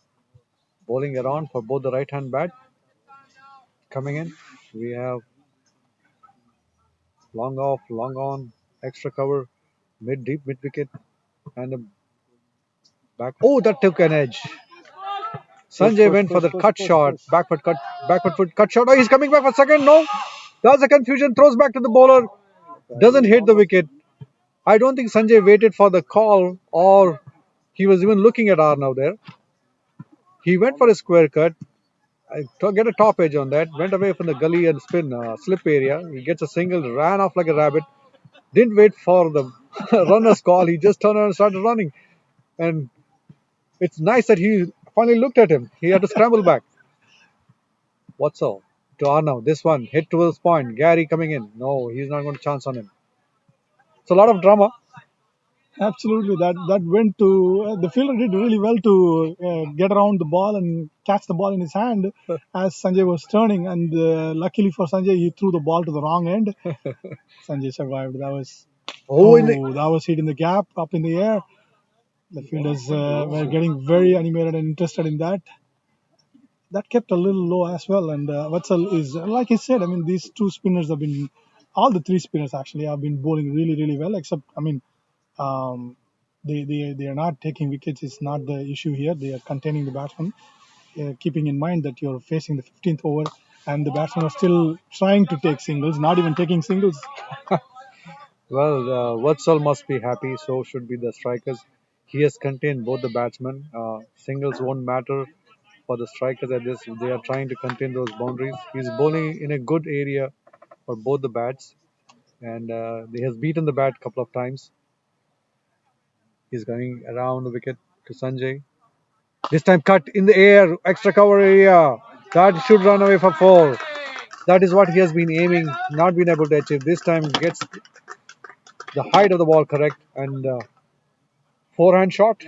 [SPEAKER 1] bowling around for both the right hand bat. Coming in, we have long off, long on, extra cover, deep, mid wicket, and a back. Oh, that took an edge. Sanjay went for the cut shot, backward foot cut shot. Oh, he's coming back for second. No, that's a confusion. Throws back to the bowler. Doesn't hit the wicket. I don't think Sanjay waited for the call or he was even looking at Arnav there. He went for a square cut. Get a top edge on that. Went away from the gully and spin slip area. He gets a single, ran off like a rabbit. Didn't wait for the runner's call. He just turned around and started running. And it's nice that he finally looked at him. He had to scramble back. What's all? To Arnav. This one hit towards point. Gary coming in. No, he's not going to chance on him. It's a lot of drama.
[SPEAKER 2] Absolutely, that went to the fielder did really well to get around the ball and catch the ball in his hand as Sanjay was turning, and luckily for Sanjay, he threw the ball to the wrong end. Sanjay survived. That was that was hit in the gap up in the air. The fielders were getting very animated and interested in that. That kept a little low as well. And Vatsal is, like I said, I mean, these two spinners have been, all the three spinners actually have been bowling really, really well, except, I mean, um, they are not taking wickets is not the issue here. They are containing the batsman, keeping in mind that you're facing the 15th over and the batsmen are still trying to take singles, not even taking singles.
[SPEAKER 1] Well, Vatsal must be happy. So should be the strikers. He has contained both the batsmen. Singles won't matter for the strikers at this. They are trying to contain those boundaries. He's bowling in a good area for both the bats, and he has beaten the bat a couple of times. He's going around the wicket to Sanjay. This time cut in the air, extra cover area. That should run away for four. That is what he has been aiming, not been able to achieve. This time gets the height of the ball correct and forehand shot,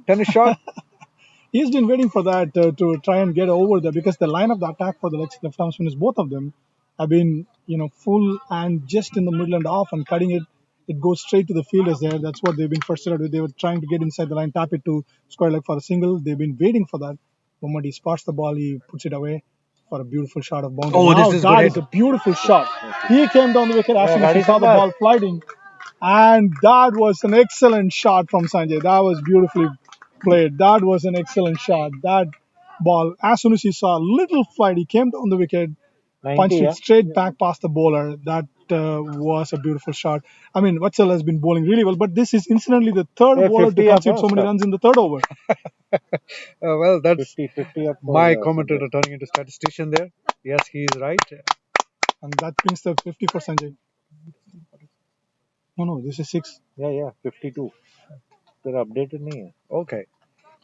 [SPEAKER 1] tennis shot.
[SPEAKER 2] He's been waiting for that to try and get over there because the line of the attack for the left arm spinners, both of them, have been full and just in the middle and off and cutting it. It goes straight to the fielders there. That's what they've been frustrated with. They were trying to get inside the line, tap it to square leg for a single. They've been waiting for that. The moment he spots the ball, he puts it away for a beautiful shot of boundary.
[SPEAKER 1] Oh,
[SPEAKER 2] Now
[SPEAKER 1] this is
[SPEAKER 2] that
[SPEAKER 1] good
[SPEAKER 2] is a beautiful shot. He came down the wicket as soon as he saw the ball flying. And that was an excellent shot from Sanjay. That was beautifully played. That was an excellent shot. That ball, as soon as he saw a little flight, he came down the wicket,
[SPEAKER 3] 90,
[SPEAKER 2] punched it
[SPEAKER 3] yeah?
[SPEAKER 2] straight back past the bowler. That was a beautiful shot. I mean, Vatsal has been bowling really well, but this is incidentally the third
[SPEAKER 3] Hey,
[SPEAKER 2] bowler to
[SPEAKER 3] 50 up,
[SPEAKER 2] concede
[SPEAKER 3] huh,
[SPEAKER 2] so many
[SPEAKER 3] Scott?
[SPEAKER 2] runs in the third over.
[SPEAKER 1] Well, that's
[SPEAKER 3] 50 up for
[SPEAKER 1] my
[SPEAKER 3] Sanjay.
[SPEAKER 1] commentator turning into statistician there. Yes, he is right.
[SPEAKER 2] And that brings the 50 for Sanjay. No, no, this is six.
[SPEAKER 3] Yeah, 52. तेरा updated नहीं है.
[SPEAKER 1] Okay.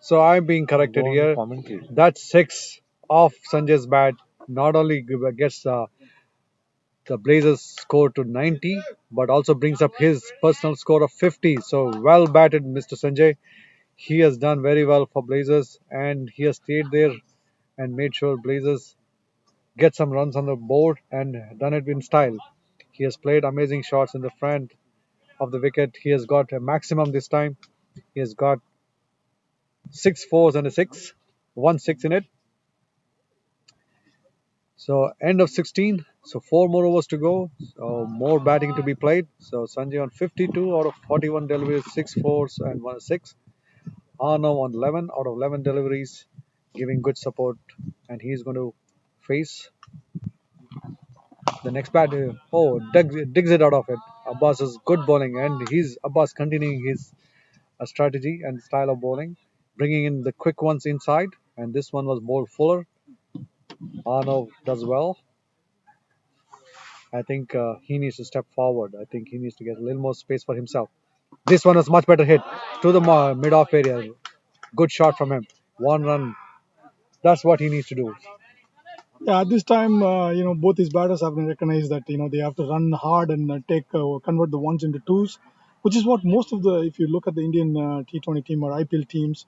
[SPEAKER 1] So I'm being corrected
[SPEAKER 3] Go on the
[SPEAKER 1] here.
[SPEAKER 3] commentary.
[SPEAKER 1] That six off Sanjay's bat not only gets the Blazers score to 90, but also brings up his personal score of 50. So well batted, Mr. Sanjay. He has done very well for Blazers, and he has stayed there and made sure Blazers get some runs on the board and done it in style. He has played amazing shots in the front of the wicket. He has got a maximum this time. He has got six fours and a six, 1 6 in it. So end of 16. So four more overs to go. So more batting to be played. So Sanjay on 52 out of 41 deliveries, six fours and one six. Arnav on 11 out of 11 deliveries, giving good support, and he's going to face the next bat. Digs it out of it. Abbas is good bowling, and he's Abbas continuing his strategy and style of bowling, bringing in the quick ones inside. And this one was bowled fuller. Arnav does well. I think he needs to step forward. I think he needs to get a little more space for himself. This one was much better hit to the mid-off area. Good shot from him. One run. That's what he needs to do.
[SPEAKER 2] Yeah, at this time, both these batters have been recognized that they have to run hard and convert the ones into twos, which is what most of the if you look at the Indian T20 team or IPL teams,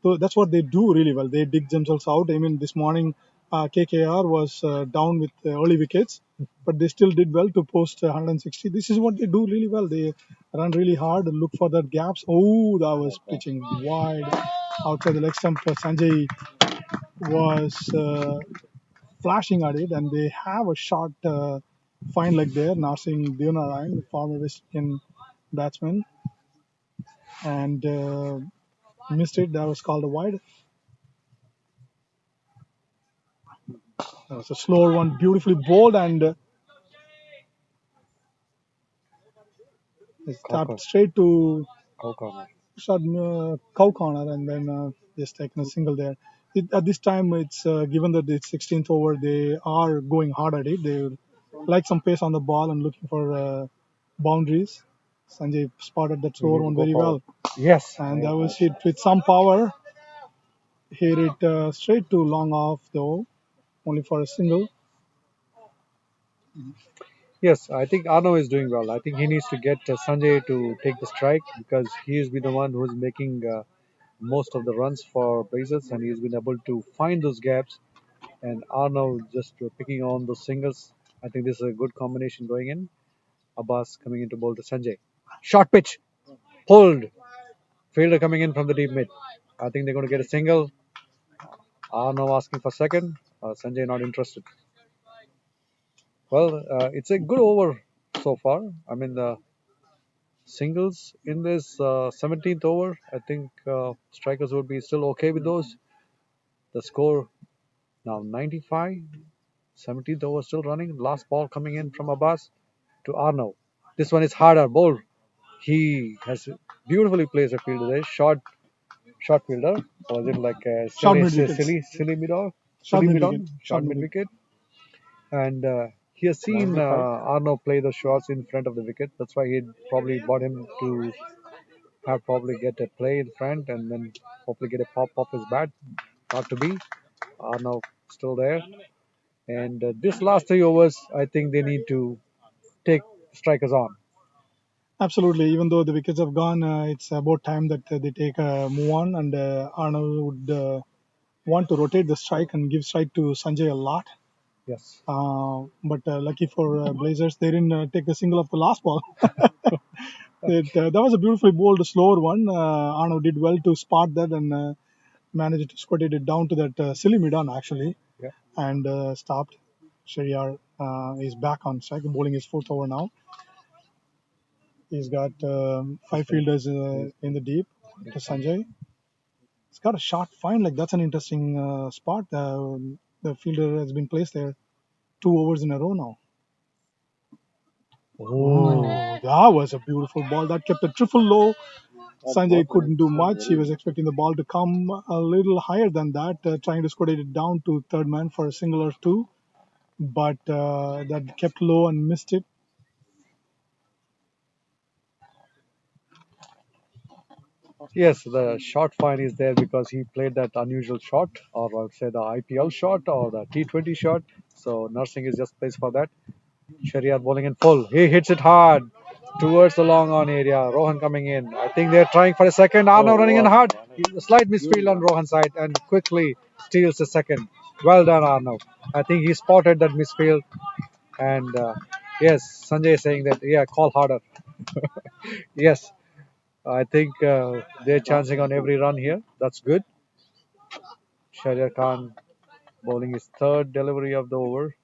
[SPEAKER 2] so that's what they do really well. They dig themselves out. I mean, this morning KKR was down with early wickets, but they still did well to post 160. This is what they do really well. They run really hard and look for that gaps. Oh, that was pitching wide outside the leg stump. Sanjay was flashing at it, and they have a short fine leg there, Narsing Deonarayan, the former West Indian batsman, and missed it. That was called a wide. That was a slower one, beautifully bowled, and it's tapped
[SPEAKER 1] Cocker.
[SPEAKER 2] straight to
[SPEAKER 1] Cocker.
[SPEAKER 2] shot cow corner, and then just taken a single there. At this time, it's given that it's 16th over, they are going hard at it. They like some pace on the ball and looking for boundaries. Sanjay spotted that
[SPEAKER 1] We
[SPEAKER 2] slower
[SPEAKER 1] need to
[SPEAKER 2] one
[SPEAKER 1] go
[SPEAKER 2] very
[SPEAKER 1] forward.
[SPEAKER 2] well,
[SPEAKER 1] Yes.
[SPEAKER 2] and that was hit with some power. Hit it straight to long off though, only for a single.
[SPEAKER 1] Yes, I think Arnav is doing well. I think he needs to get Sanjay to take the strike because he has been the one who's making most of the runs for Blazers, and he's been able to find those gaps. And Arnav just picking on those singles. I think this is a good combination going in. Abbas coming in to bowl to Sanjay. Short pitch, pulled. Fielder coming in from the deep mid. I think they're going to get a single. Arnav asking for second. Sanjay not interested. Well, it's a good over so far. I mean, the singles in this 17th over, I think strikers would be still okay with those. The score now 95. 17th over still running. Last ball coming in from Abbas to Arnav. This one is harder. Bold. He has beautifully placed a fielder there. Short fielder. Was it like a
[SPEAKER 2] Short mid wickets.
[SPEAKER 1] silly mid on?
[SPEAKER 2] Short
[SPEAKER 1] Silly
[SPEAKER 2] mid
[SPEAKER 1] mid
[SPEAKER 2] wicket.
[SPEAKER 1] on?
[SPEAKER 2] Short
[SPEAKER 1] Short
[SPEAKER 2] mid
[SPEAKER 1] mid
[SPEAKER 2] wicket.
[SPEAKER 1] wicket. And he has seen
[SPEAKER 3] 95.
[SPEAKER 1] Arnav play the shots in front of the wicket. That's why he probably bought him to have probably get a play in front and then hopefully get a pop off his bat. Not to be. Arnav still there. And this last 3 overs, I think they need to take strikers on.
[SPEAKER 2] Absolutely. Even though the wickets have gone, it's about time that they take a move on, and Arnold would want to rotate the strike and give strike to Sanjay a lot.
[SPEAKER 1] Yes.
[SPEAKER 2] But lucky for Blazers, they didn't take the single of the last ball. That was a beautifully bowled, slower one. Arno did well to spot that and managed to squat it down to that silly mid-on actually,
[SPEAKER 1] Yeah.
[SPEAKER 2] and stopped. Shariar is back on strike, bowling his fourth over now. He's got 5 fielders in the deep to Sanjay. He's got a shot fine. Like that's an interesting spot. The fielder has been placed there 2 overs in a row now. Oh, that was a beautiful ball. That kept the triple low. Sanjay couldn't do much. He was expecting the ball to come a little higher than that, trying to squat it down to third man for a single or two. But that kept low and missed it.
[SPEAKER 1] Yes, the shot fine is there because he played that unusual shot, or I would say the IPL shot or the T20 shot. So Nursing is just placed for that. Shariar bowling in full. He hits it hard towards the long on area. Rohan coming in. I think they're trying for a second. Arnav running in hard. A slight misfield on Rohan's side and quickly steals the second. Well done, Arnav. I think he spotted that misfield. And yes, Sanjay is saying that, yeah, call harder. Yes, I think they're chancing on every run here. That's good. Shahryar Khan bowling his third delivery of the over.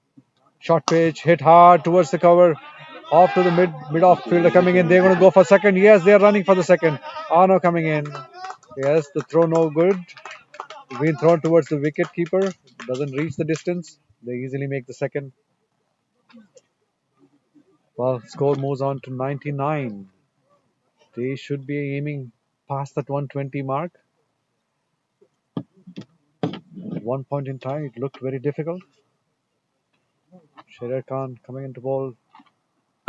[SPEAKER 1] Short pitch, hit hard towards the cover. Off to the mid off fielder coming in. They're going to go for second. Yes, they're running for the second. Arno coming in. Yes, the throw no good. Being thrown towards the wicket keeper. Doesn't reach the distance. They easily make the second. Well, score moves on to 99. They should be aiming past that 120 mark. At one point in time, it looked very difficult. Sher Khan coming into ball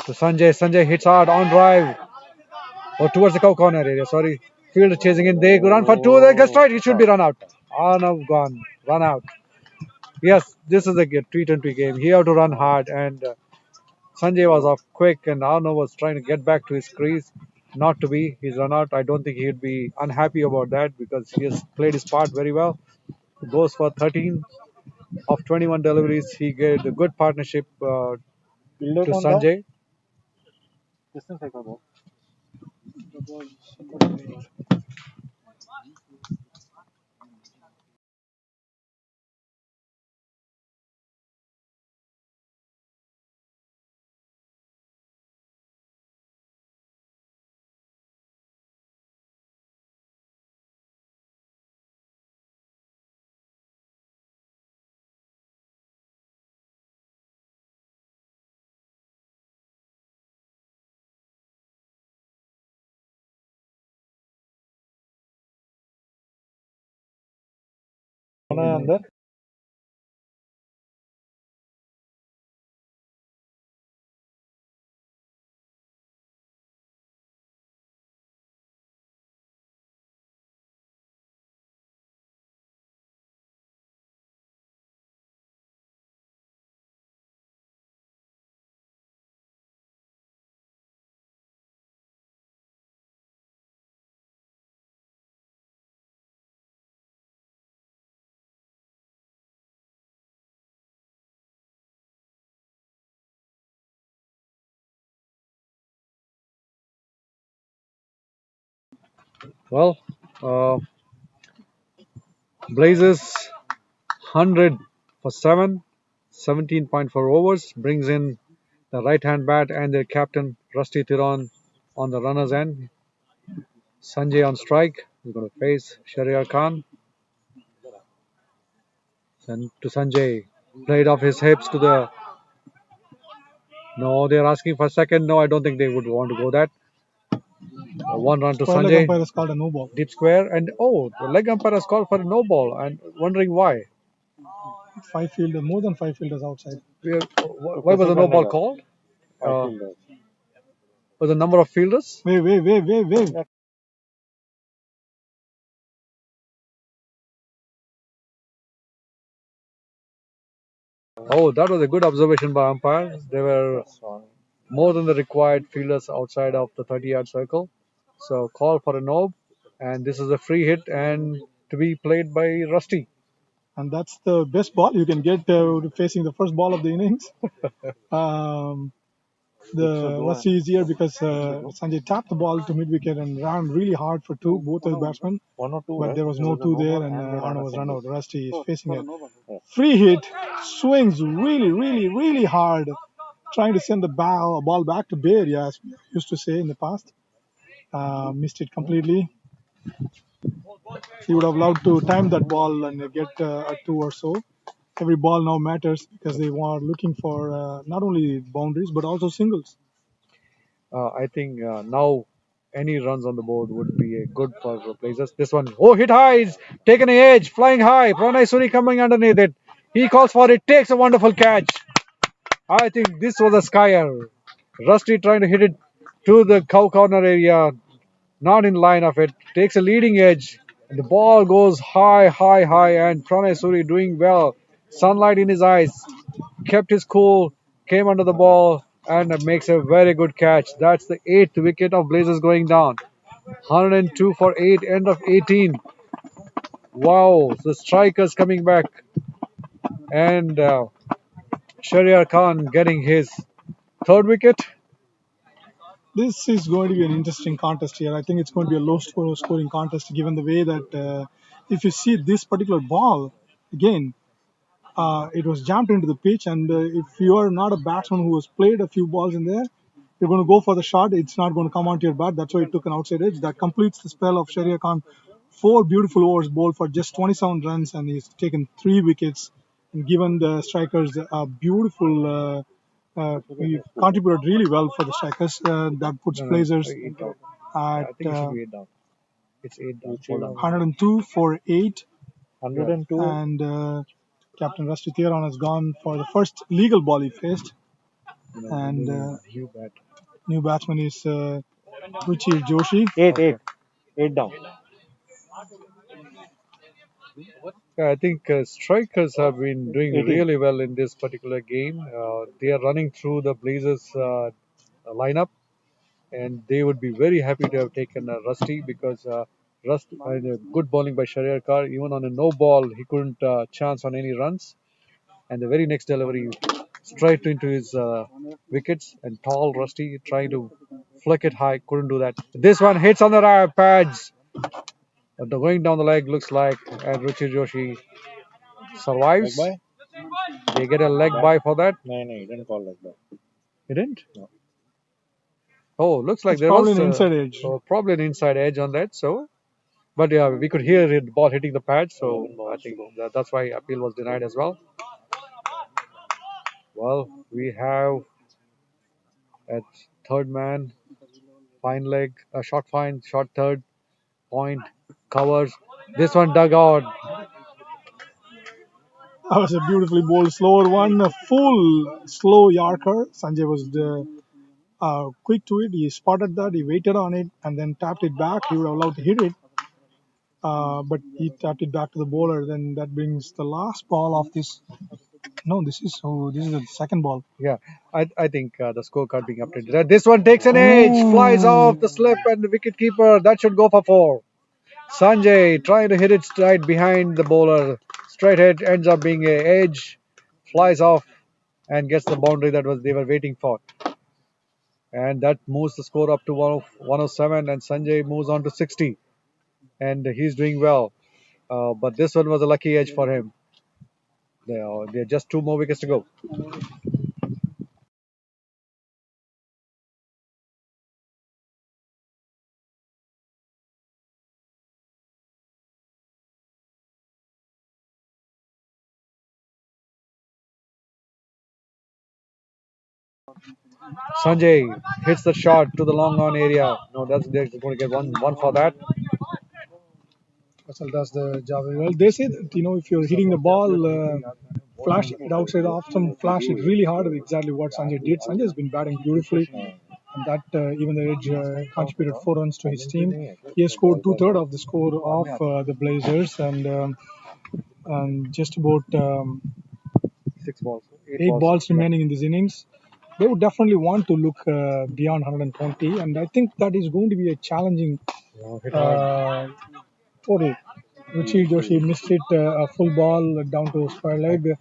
[SPEAKER 1] to Sanjay. Sanjay hits hard on drive. Or towards the cow corner area, sorry. Fielder chasing in. They run for two. They get straight. It should be run out. Arnav gone. Run out. Yes, this is a T20 game. He had to run hard. And Sanjay was off quick. And Arnav was trying to get back to his crease. Not to be. He's run out. I don't think he'd be unhappy about that because he has played his part very well. Goes for 13 of 21 deliveries. He gave a good partnership to Sanjay. Well, Blazers 100 for 7, 17.4 overs, brings in the right hand bat and their captain Rusty Tiron on the runner's end. Sanjay on strike. We're going to face Shahryar Khan. Send to Sanjay. Played off his hips to the. No, they're asking for second. No, I don't think they would want to go that. One run to
[SPEAKER 2] Square leg
[SPEAKER 1] Sanjay.
[SPEAKER 2] umpire has called a no ball.
[SPEAKER 1] Deep square. And oh, the leg umpire has called for a no ball. And wondering why.
[SPEAKER 2] 5 fielders, more than 5 fielders outside.
[SPEAKER 1] Why was the no ball called? Was the number of fielders?
[SPEAKER 2] Wait.
[SPEAKER 1] Oh, that was a good observation by umpire. There were more than the required fielders outside of the 30-yard circle. So call for a no, and this is a free hit and to be played by Rusty.
[SPEAKER 2] And that's the best ball you can get facing the first ball of the innings. The Rusty is here because Sanjay tapped the ball to mid wicket and ran really hard for two, both of the batsmen. But there was no two there, and Arnav was run out. Rusty is facing a free hit, swings really hard trying to send the ball back to Bay Area, as we used to say in the past. Missed it completely. He would have loved to time that ball and get a two or so. Every ball now matters because they are looking for not only boundaries but also singles.
[SPEAKER 1] I think now any runs on the board would be good for the Blazers. This one, oh, hit high, it's taken a edge, flying high. Pranay Suri coming underneath it. He calls for it, takes a wonderful catch. I think this was a skyer. Rusty trying to hit it to the cow corner area, not in line of it. Takes a leading edge. And the ball goes high, high, high, and Pranay Suri doing well. Sunlight in his eyes, kept his cool, came under the ball, and makes a very good catch. That's the 8th wicket of Blazers going down. 102 for 8, end of 18. Wow, the strikers coming back. And Shahryar Khan getting his third wicket.
[SPEAKER 2] This is going to be an interesting contest here. I think it's going to be a low scoring contest given the way that if you see this particular ball, again, it was jammed into the pitch. And if you are not a batsman who has played a few balls in there, you're going to go for the shot. It's not going to come onto your bat. That's why it took an outside edge. That completes the spell of Shahryar Khan. 4 beautiful overs bowled for just 27 runs, and he's taken 3 wickets and given the strikers a beautiful. He contributed really well for the strikers. That puts Blazers
[SPEAKER 1] 8 down.
[SPEAKER 2] at
[SPEAKER 1] I think it should be 8 down. It's 8 down. Hold on.
[SPEAKER 2] 102 for 8.
[SPEAKER 3] 102.
[SPEAKER 2] And Captain Rusty Theron has gone for the first legal ball he faced. And new batsman is Ruchir Joshi.
[SPEAKER 3] 8 down.
[SPEAKER 1] Yeah, I think strikers have been doing
[SPEAKER 3] 18.
[SPEAKER 1] really well in this particular game. They are running through the Blazers lineup, and they would be very happy to have taken Rusty because Rusty good bowling by Shahryar Khan. Even on a no ball, he couldn't chance on any runs. And the very next delivery, straight into his wickets, and tall Rusty trying to flick it high, couldn't do that. This one hits on the pads. The going down the leg looks like, and Ruchir Joshi survives.
[SPEAKER 3] Leg
[SPEAKER 1] They get a leg by for that.
[SPEAKER 3] No, he didn't call leg bye.
[SPEAKER 1] He didn't?
[SPEAKER 3] No.
[SPEAKER 1] Oh, looks like
[SPEAKER 2] It's
[SPEAKER 1] there
[SPEAKER 2] probably
[SPEAKER 1] was
[SPEAKER 2] an inside edge.
[SPEAKER 1] probably an inside edge on that. So, but yeah, we could hear the ball hitting the pad. So I think that's why appeal was denied as well. Well, we have at third man, fine leg, short fine, short third, point, covers. This one dug out.
[SPEAKER 2] That was a beautifully bowled slower one, a full slow Yorker. Sanjay was quick to it. He spotted that, he waited on it, and then tapped it back. He would have loved to hit it, but he tapped it back to the bowler. Then that brings the last ball of this. No, this is the second ball.
[SPEAKER 1] Yeah, I think the scorecard being updated. This one takes an edge, flies off the slip, and the wicket keeper that should go for 4. Sanjay trying to hit it straight behind the bowler. Straight hit ends up being a edge, flies off, and gets the boundary that was they were waiting for. And that moves the score up to 107, and Sanjay moves on to 60, and he's doing well. But this one was a lucky edge for him. There are just 2 more wickets to go. Sanjay hits the shot to the long on area. No, they're going to get one for that.
[SPEAKER 2] Russell does the job very well. They say that if you're hitting the ball, flash it outside often, flash it really hard. Exactly what Sanjay did. Sanjay has been batting beautifully, and that even the edge contributed 4 runs to his team. He has scored 2/3 of the score of the Blazers, and just about
[SPEAKER 1] 6 balls.
[SPEAKER 2] 8 balls remaining in this innings. They would definitely want to look beyond 120, and I think that is going to be a challenging total. Ruchi Joshi missed it, a full ball down to square leg.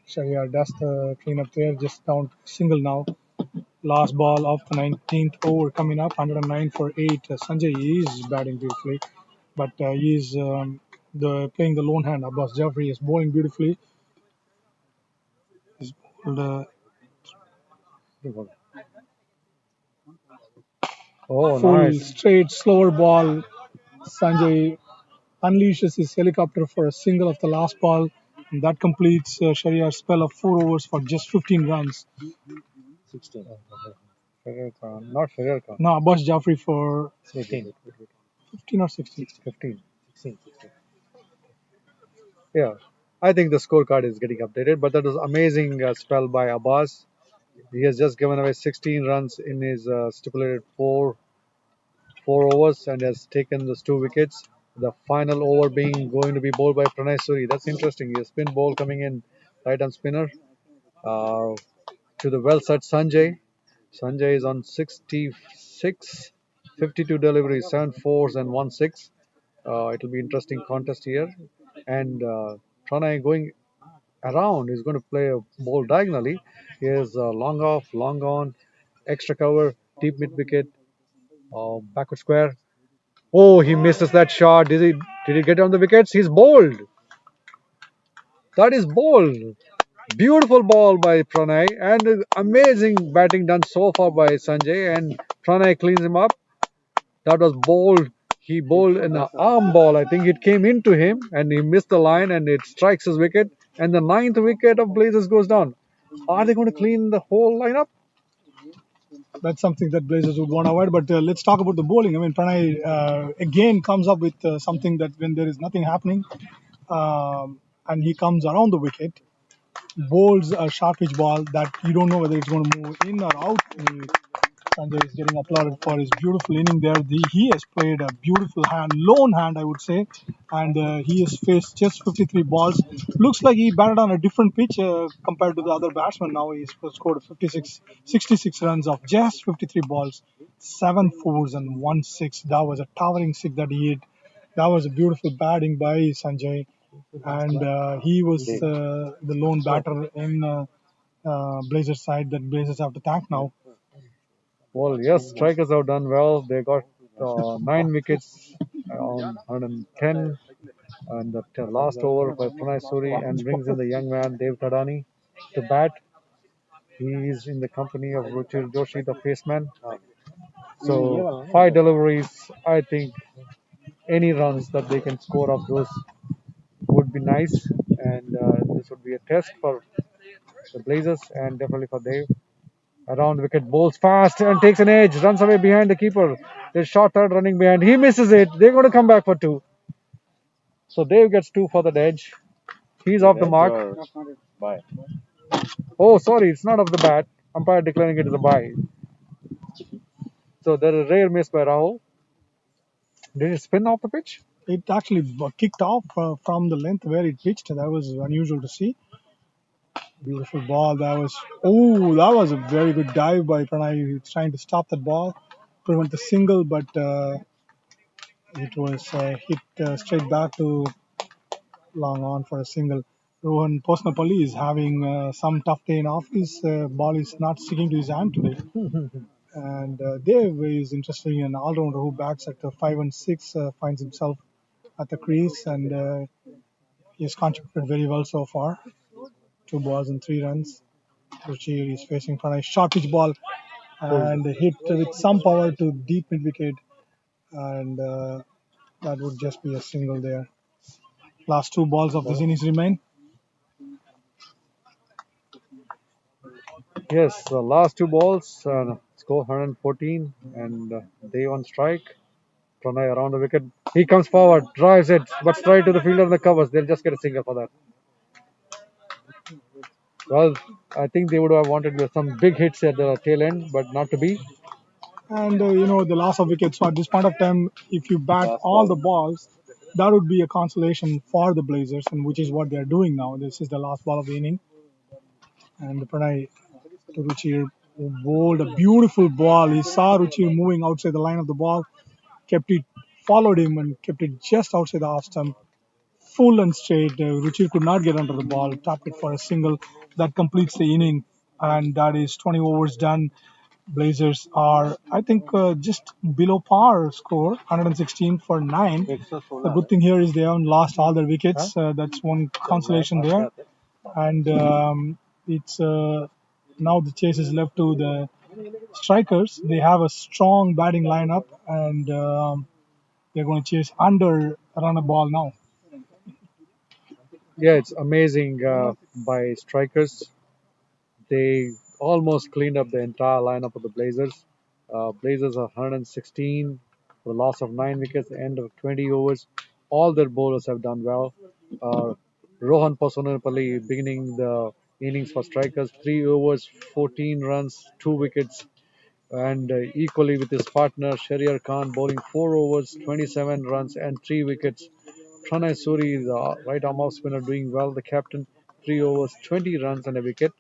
[SPEAKER 2] Shahryar does the cleanup there, just down single now. Last ball of the 19th over coming up, 109 for 8. Sanjay is batting beautifully, but he is playing the lone hand. Abbas Jafri is bowling beautifully. He's bowled
[SPEAKER 1] Oh,
[SPEAKER 2] Full
[SPEAKER 1] nice.
[SPEAKER 2] straight, slower ball. Sanjay unleashes his helicopter for a single of the last ball. And that completes Shariar's spell of 4 overs for just 15 runs.
[SPEAKER 1] Sharir Khan, not Sharir Khan.
[SPEAKER 2] Now Abbas Jafri for
[SPEAKER 1] 18.
[SPEAKER 2] 15 or 16.
[SPEAKER 1] 15. Yeah. I think the scorecard is getting updated, but that was amazing spell by Abbas. He has just given away 16 runs in his stipulated four overs and has taken those 2 wickets. The final over being going to be bowled by Pranay Suri. That's interesting. A spin ball coming in, right arm spinner, uh, to the well set Sanjay. Sanjay is on 66, 52 deliveries, 7 fours and 1 6. It'll be interesting contest here. And Pranay going around is going to play a ball diagonally. He has long off, long on, extra cover, deep mid wicket, backward square. Oh, he misses that shot. Did he get on the wickets? He's bowled. That is bowled. Beautiful ball by Pranay and amazing batting done so far by Sanjay. And Pranay cleans him up. That was bowled. He bowled an arm ball. I think it came into him and he missed the line and it strikes his wicket. And the ninth wicket of Blazers goes down. Are they going to clean the whole lineup?
[SPEAKER 2] That's something that Blazers would want to avoid. But let's talk about the bowling. I mean, Pranay again comes up with something that when there is nothing happening and he comes around the wicket, bowls a sharp pitch ball that you don't know whether it's going to move in or out. Sanjay is getting applauded for his beautiful inning there. He has played a beautiful hand, lone hand, I would say, and he has faced just 53 balls. Looks like he batted on a different pitch compared to the other batsmen. Now he's scored 66 runs of just 53 balls, 7 fours and 1 6. That was a towering six that he hit. That was a beautiful batting by Sanjay, and he was the lone batter in Blazers side that Blazers have to thank now.
[SPEAKER 1] Well, yes, strikers have done well. They got 9 wickets on 110. And the last over by Pranay Suri and brings in the young man Dev Thadani to bat. He is in the company of Ruchir Joshi, the paceman. So 5 deliveries. I think any runs that they can score off those would be nice. And this would be a test for the Blazers and definitely for Dev. Around wicket, bowls fast and takes an edge, runs away behind the keeper. There's short third running behind. He misses it. They're going to come back for 2. So Dave gets 2 for that edge. He's off the mark. Oh, sorry, it's not off the bat. Umpire declaring it as a bye. So there is a rare miss by Rahul. Did it spin off the pitch?
[SPEAKER 2] It actually kicked off from the length where it pitched. That was unusual to see. Beautiful ball. That was a very good dive by Pranay. He was trying to stop that ball, prevent the single, but it was hit straight back to long on for a single. Rohan Posnapalli is having some tough day in office. Ball is not sticking to his hand today. And Dev is interesting, an all-rounder who bats at 5 and 6, finds himself at the crease, and he has contributed very well so far. 2 balls and 3 runs. Ruchi is facing for a short pitch ball and hit with some power to deep mid wicket, and that would just be a single there. Last 2 balls of this innings remain.
[SPEAKER 1] Yes, the last 2 balls, score 114 and they on strike. Pranay around the wicket. He comes forward, drives it, but straight to the fielder and the covers. They'll just get a single for that. Well, I think they would have wanted some big hits at the tail end, but not to be.
[SPEAKER 2] And the loss of wickets. So at this point of time, if you bat all the balls, that would be a consolation for the Blazers, and which is what they are doing now. This is the last ball of the inning, and Pranay to Ruchi bowled a beautiful ball. He saw Ruchi moving outside the line of the ball, followed him and kept it just outside the off stump, full and straight. Ruchi could not get under the ball, tapped it for a single. That completes the inning, and that is 20 overs done. Blazers are, I think, just below par score, 116 for 9. The good thing here is they haven't lost all their wickets. That's one consolation there. And it's Now the chase is left to the strikers. They have a strong batting lineup, and they're going to chase under run a ball now.
[SPEAKER 1] Yeah, it's amazing by strikers. They almost cleaned up the entire lineup of the Blazers. Blazers are 116 for the loss of 9 wickets, end of 20 overs. All their bowlers have done well. Uh, Rohan Pasunapalli beginning the innings for strikers, 3 overs, 14 runs, 2 wickets, and equally with his partner Shahryar Khan bowling 4 overs, 27 runs, and 3 wickets. Pranay Suri, the right arm off spinner, doing well. The captain, 3 overs, 20 runs, and a wicket.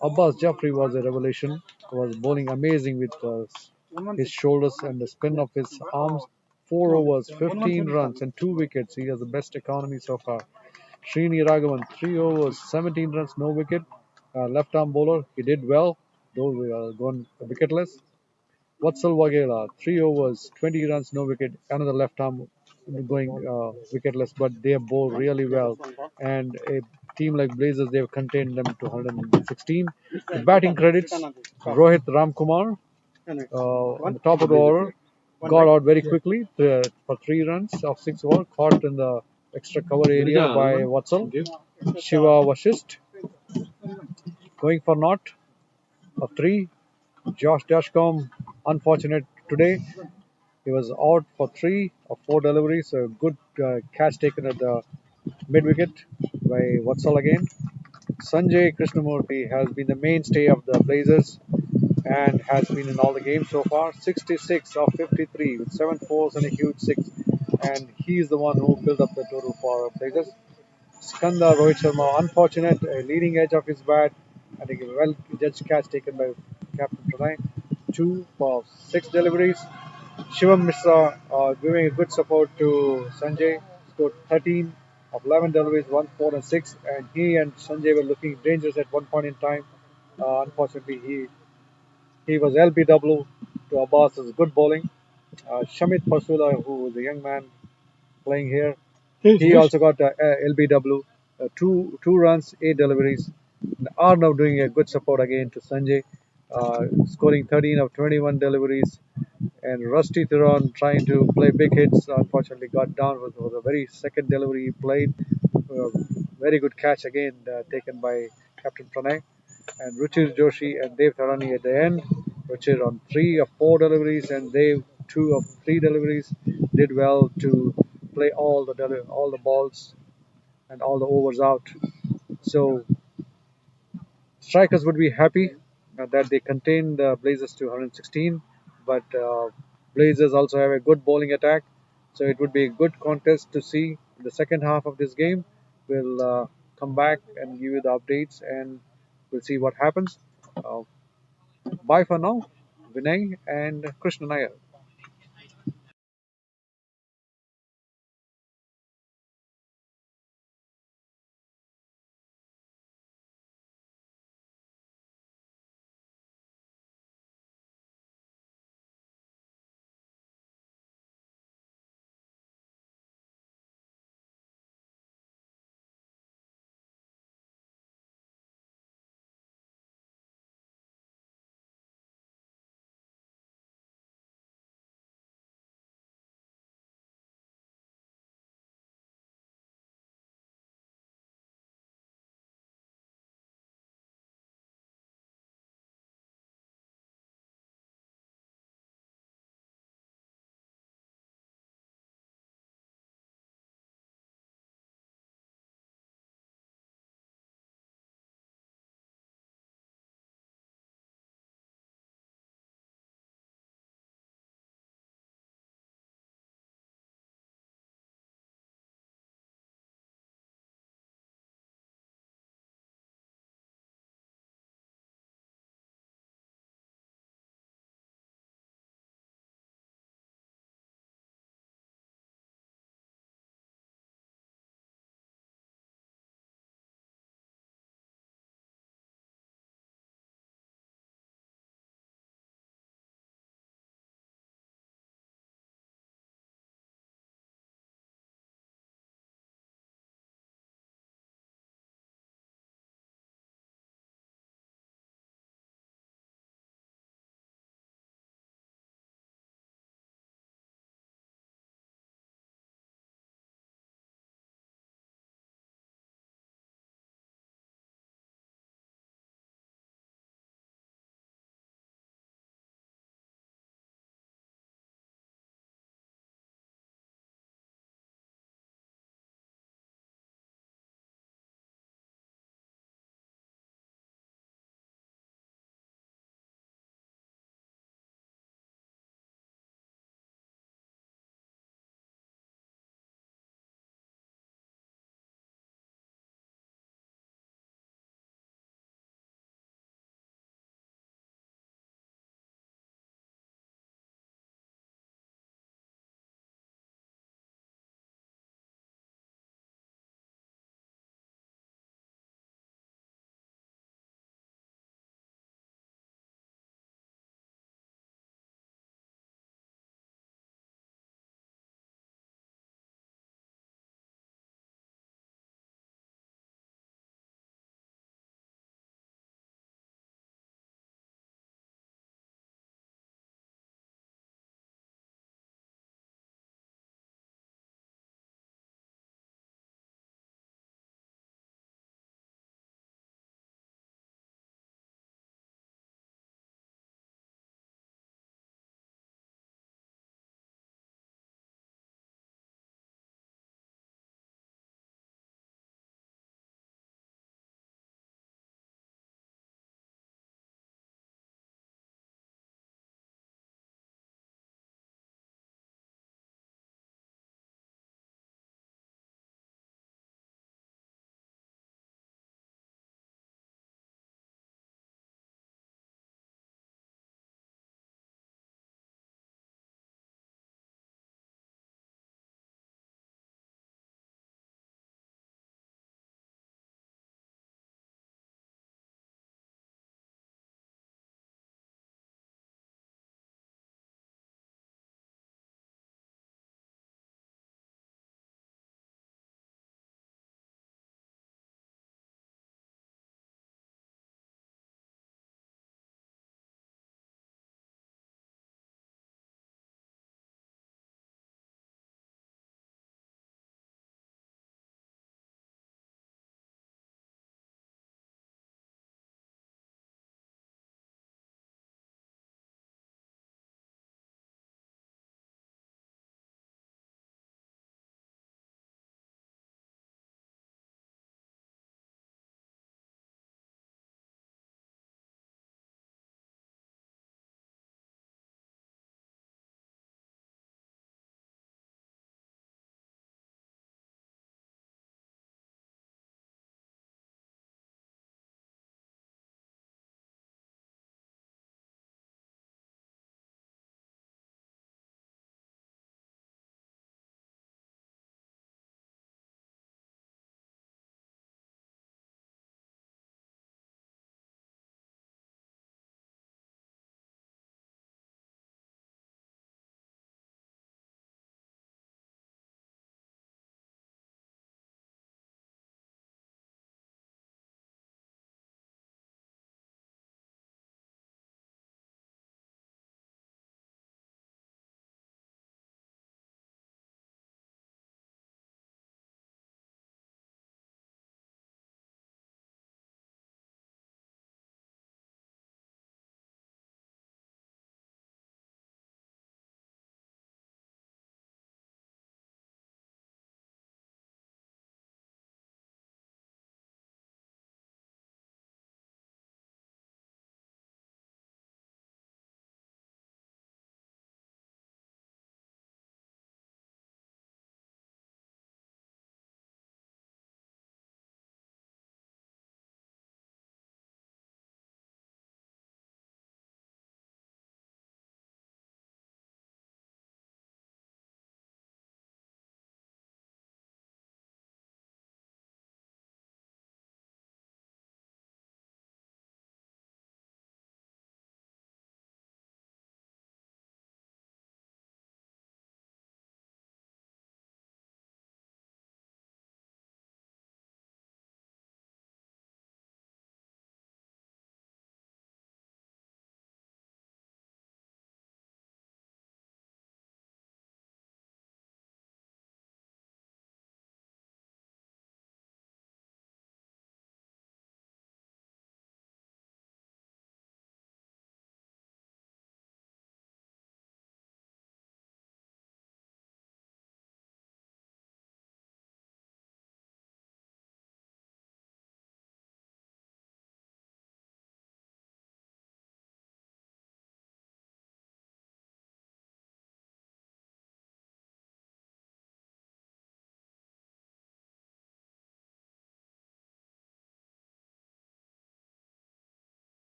[SPEAKER 1] Abbas Jafri was a revelation, was bowling amazing with his shoulders and the spin of his arms. 4 overs, 15 runs, and 2 wickets. He has the best economy so far. Srini Raghavan, 3 overs, 17 runs, no wicket. Left arm bowler, he did well, though we are gone wicketless. Vatsal Waghela, 3 overs, 20 runs, no wicket. Another left arm going wicketless, but they have bowled really well. And a team like Blazers, they've contained them to 116. The batting credits, Rohit Ramkumar on the top of the order, got out very quickly for 3 runs of 6 overs, caught in the extra cover area by Vatsal. Shiva Vashist going for naught of 3. Josh Dashcom, unfortunate today. He was out for 3 of 4 deliveries. A good catch taken at the mid wicket by Vatsal again. Sanjay Krishnamurti has been the mainstay of the Blazers and has been in all the games so far. 66 of 53 with 7 fours and a huge 6. And he is the one who built up the total for Blazers. Skanda Rohit Sharma, unfortunate, a leading edge of his bat. I think a well judged catch taken by Captain Pranay. 2 for 6 deliveries. Shivam Mishra giving a good support to Sanjay. Scored 13 of 11 deliveries, 1, 4, and 6. And he and Sanjay were looking dangerous at one point in time. Unfortunately, he was LBW to Abbas's good bowling. Shamit Parsula, who was a young man playing here, he
[SPEAKER 2] He's
[SPEAKER 1] also got LBW, two runs, 8 deliveries. And Arnav doing a good support again to Sanjay, scoring 13 of 21 deliveries. And Rusty Theron trying to play big hits, unfortunately got down with the very second delivery he played. Very good catch again taken by Captain Pranay. And Ruchir Joshi and Dev Tharani at the end. Ruchir on 3 of 4 deliveries and Dev 2 of 3 deliveries. Did well to play all the balls and all the overs out. So strikers would be happy that they contain the Blazers to 116, but Blazers also have a good bowling attack, so it would be a good contest to see in the second half of this game. We'll come back and give you the updates, and we'll see what happens. Uh, Bye for now, Vinay and Krishna Nair.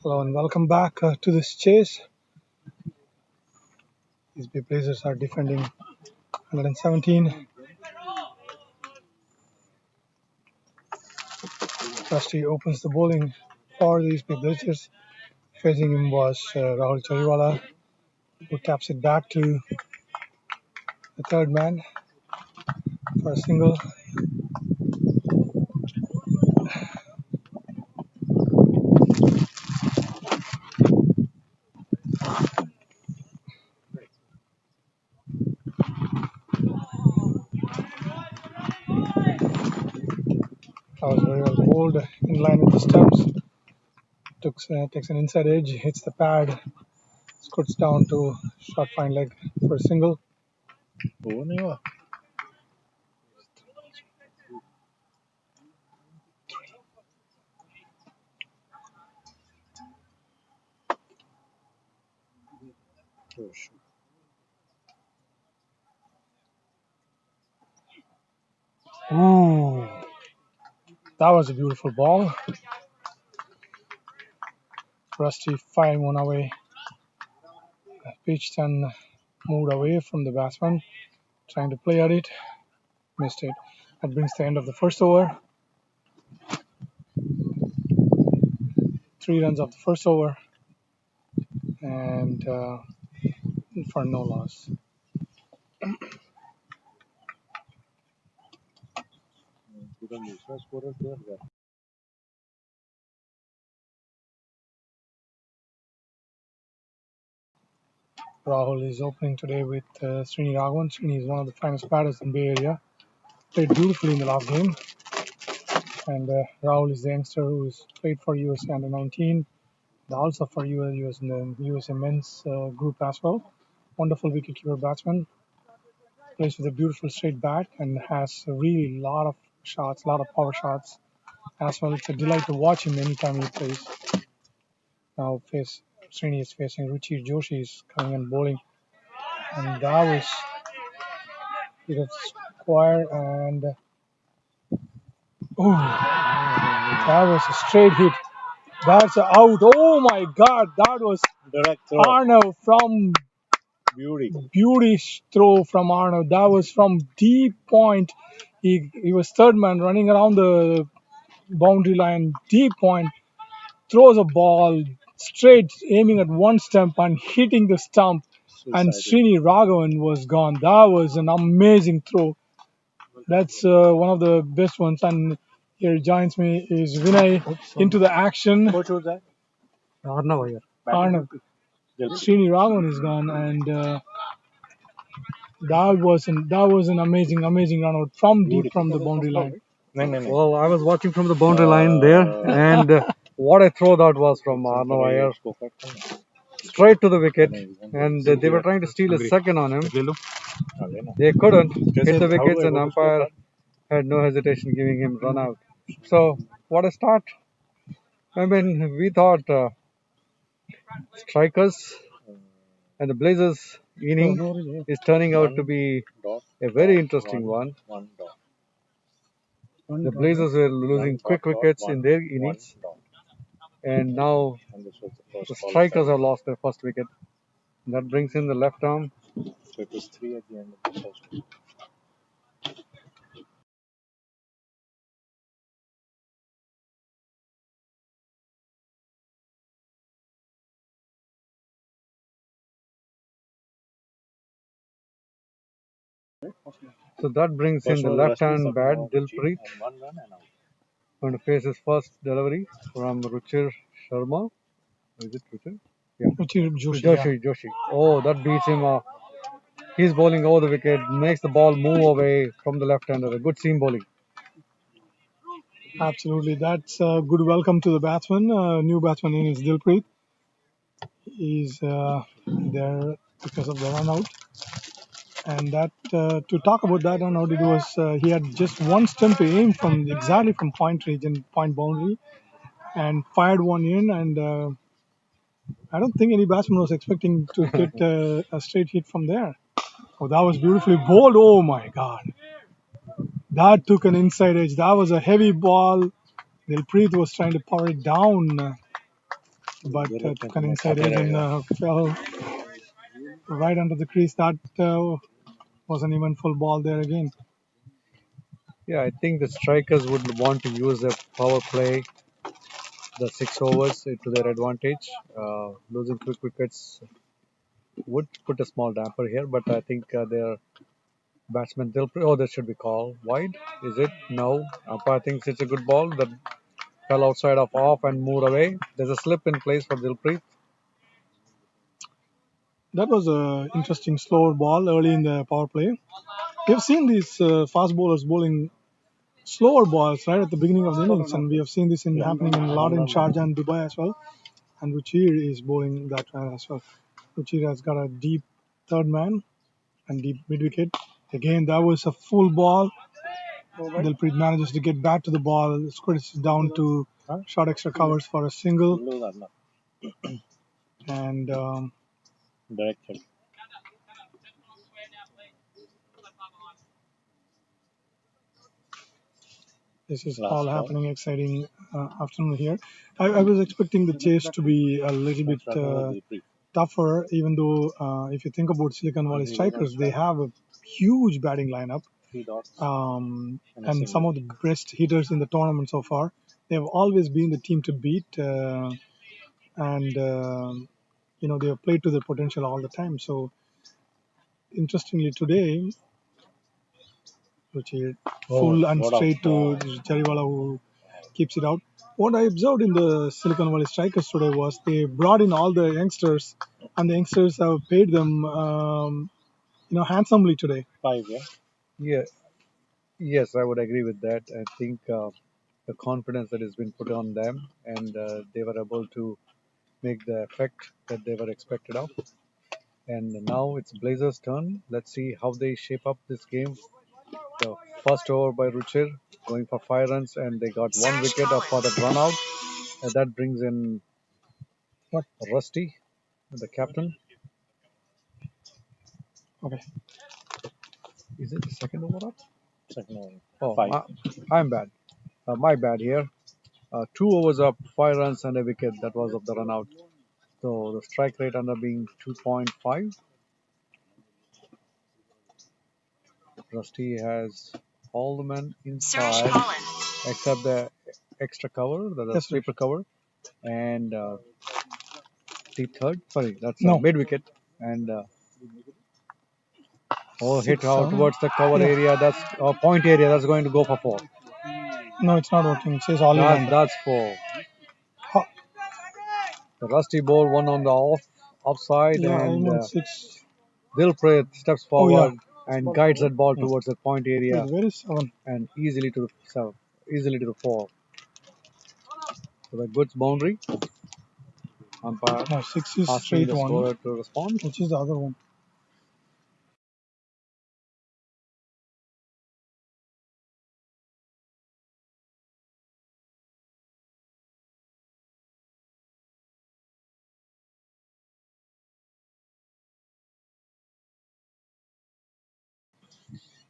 [SPEAKER 2] Hello and welcome back to this chase. These Bay Blazers are defending 117. Rusty opens the bowling for these Bay Blazers. Facing him was Rahul Chariwala, who taps it back to the third man for a single. That was very well bowled in line with the stumps. Takes an inside edge, hits the pad, scoots down to short fine leg for a single. Ooh, that was a beautiful ball. Rusty firing one away. Pitched and moved away from the batsman, trying to play at it. Missed it. That brings the end of the first over. 3 runs of the first over, and for no loss. Rahul is opening today with Srini Raghavan. Srini is one of the finest batters in Bay Area. Played beautifully in the last game. And Rahul is the youngster who has played for USA under 19, and also for US in the USA men's group as well. Wonderful wicketkeeper batsman. Plays with a beautiful straight bat and has a really lot of shots, a lot of power shots as well. It's a delight to watch him anytime he plays. Now Srini is facing Ruchir Joshi is coming and bowling, and that was hit of square and that was a straight hit. That's a out. Oh my God, that was
[SPEAKER 3] Direct throw.
[SPEAKER 2] Arnav from beauty throw from Arnav. That was from deep point. He was third man running around the boundary line, deep point, throws a ball straight, aiming at one stump and hitting the stump. And Srini Raghavan was gone. That was an amazing throw. That's one of the best ones. And here joins me is Vinay into the action.
[SPEAKER 3] Coach, who's that?
[SPEAKER 1] Arnav here.
[SPEAKER 2] Arnav. Srini Raghavan is gone, and that was an amazing run out from deep from the boundary line.
[SPEAKER 1] Well, I was watching from the boundary line there, and what a throw that was from Arnav Iyer. Straight to the wicket, and they were trying to steal a second on him. They couldn't hit the wickets, and umpire had no hesitation giving him run out. So, what a start. I mean, we thought strikers and the Blazers inning is turning out to be a very interesting one. The Blazers were losing quick wickets in their innings, and now the strikers have lost their first wicket. That brings in the left arm.
[SPEAKER 3] So it was 3 at the end of the first.
[SPEAKER 1] So that brings in the left-hand bat, Dilpreet, going to face his first delivery from Ruchir Sharma. Is it Ruchir? Yeah.
[SPEAKER 2] Ruchir Joshi.
[SPEAKER 1] Joshi. Oh, that beats him. He's bowling over the wicket, makes the ball move away from the left-hander. A good seam bowling.
[SPEAKER 2] Absolutely. That's a good welcome to the batsman. New batsman in is Dilpreet. He's there because of the run out. And that to talk about that run out, it was he had just one stump to aim from exactly from point region, point boundary, and fired one in. And I don't think any batsman was expecting to get a straight hit from there. Oh, that was beautifully bowled. Oh my God. That took an inside edge. That was a heavy ball. Dilpreet was trying to power it down. but took an inside edge and fell right under the crease. That was an eventful ball there again.
[SPEAKER 1] Yeah, I think the strikers would want to use their power play, the 6 overs, to their advantage. Losing quick wickets would put a small damper here, but I think their batsman Dilpreet. Oh, that should be called wide. Is it? No. Umpire thinks it's a good ball that fell outside of off and moved away. There's a slip in place for Dilpreet.
[SPEAKER 2] That was an interesting slower ball early in the power play. We've seen these fast bowlers bowling slower balls right at the beginning of the innings, and we have seen this happening a lot in Sharjah and Dubai as well. And Ruchir is bowling that as well. Ruchir has got a deep third man and deep mid wicket. Again, that was a full ball. Dilpreet manages to get back to the ball, squirts down to short extra covers for a single, and
[SPEAKER 3] Directed.
[SPEAKER 2] this is all happening exciting afternoon here. I was expecting the chase to be a little bit tougher, even though if you think about Silicon Valley Strikers, they have a huge batting lineup. And some of the best hitters in the tournament so far. They have always been the team to beat, and they have played to their potential all the time. So interestingly today, which is full and straight to Jariwala, who keeps it out. What I observed in the Silicon Valley Strikers today was they brought in all the youngsters, and the youngsters have paid them, handsomely today.
[SPEAKER 3] 5, yeah.
[SPEAKER 1] Yeah, yes, I would agree with that. I think the confidence that has been put on them, and they were able to make the effect that they were expected of. And now it's Blazers' turn. Let's see how they shape up this game. The first over by Ruchir going for 5 runs, and they got one wicket for that run out. And that brings in Rusty, the captain.
[SPEAKER 2] Okay.
[SPEAKER 1] Is it the second over up?
[SPEAKER 3] Second over.
[SPEAKER 1] Oh,
[SPEAKER 3] 5.
[SPEAKER 1] I'm bad. My bad here. 2 overs up, 5 runs and a wicket. That was of the run out. So the strike rate ended up being 2.5. Rusty has all the men inside except the extra cover, the sweeper cover, and deep third. Sorry, that's mid wicket. And hit out towards the cover area. That's point area. That's going to go for 4.
[SPEAKER 2] No, it's not working. It says all
[SPEAKER 1] That's 4. The Rusty ball one on the offside, and Dilpreet steps forward and guides that ball towards the point area.
[SPEAKER 2] Where is 7?
[SPEAKER 1] And easily to the 4. So the goods boundary. Umpire
[SPEAKER 2] No, 6 is
[SPEAKER 1] asking
[SPEAKER 2] straight
[SPEAKER 1] the
[SPEAKER 2] one.
[SPEAKER 1] scorer to respond.
[SPEAKER 2] Which is the other one?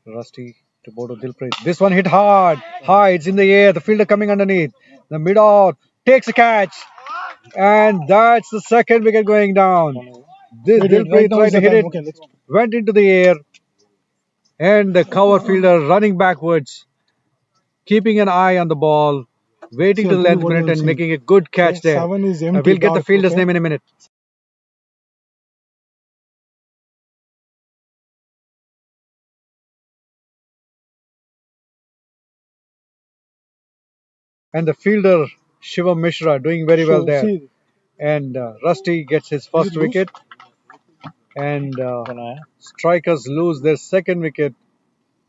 [SPEAKER 1] Rusty to Bodo Dilpreet. This one hit hard. High. It's in the air. The fielder coming underneath. The mid out takes a catch. And that's the second wicket going down. Dilpreet tried to hit it.
[SPEAKER 2] Okay,
[SPEAKER 1] Went into the air. And the cover fielder running backwards. Keeping an eye on the ball. Waiting to the length minute and making a good catch there.
[SPEAKER 2] 7 is empty.
[SPEAKER 1] We'll get the fielder's name in a minute. And the fielder Shivam Mishra doing very well there. And Rusty gets his first wicket. And strikers lose their second wicket.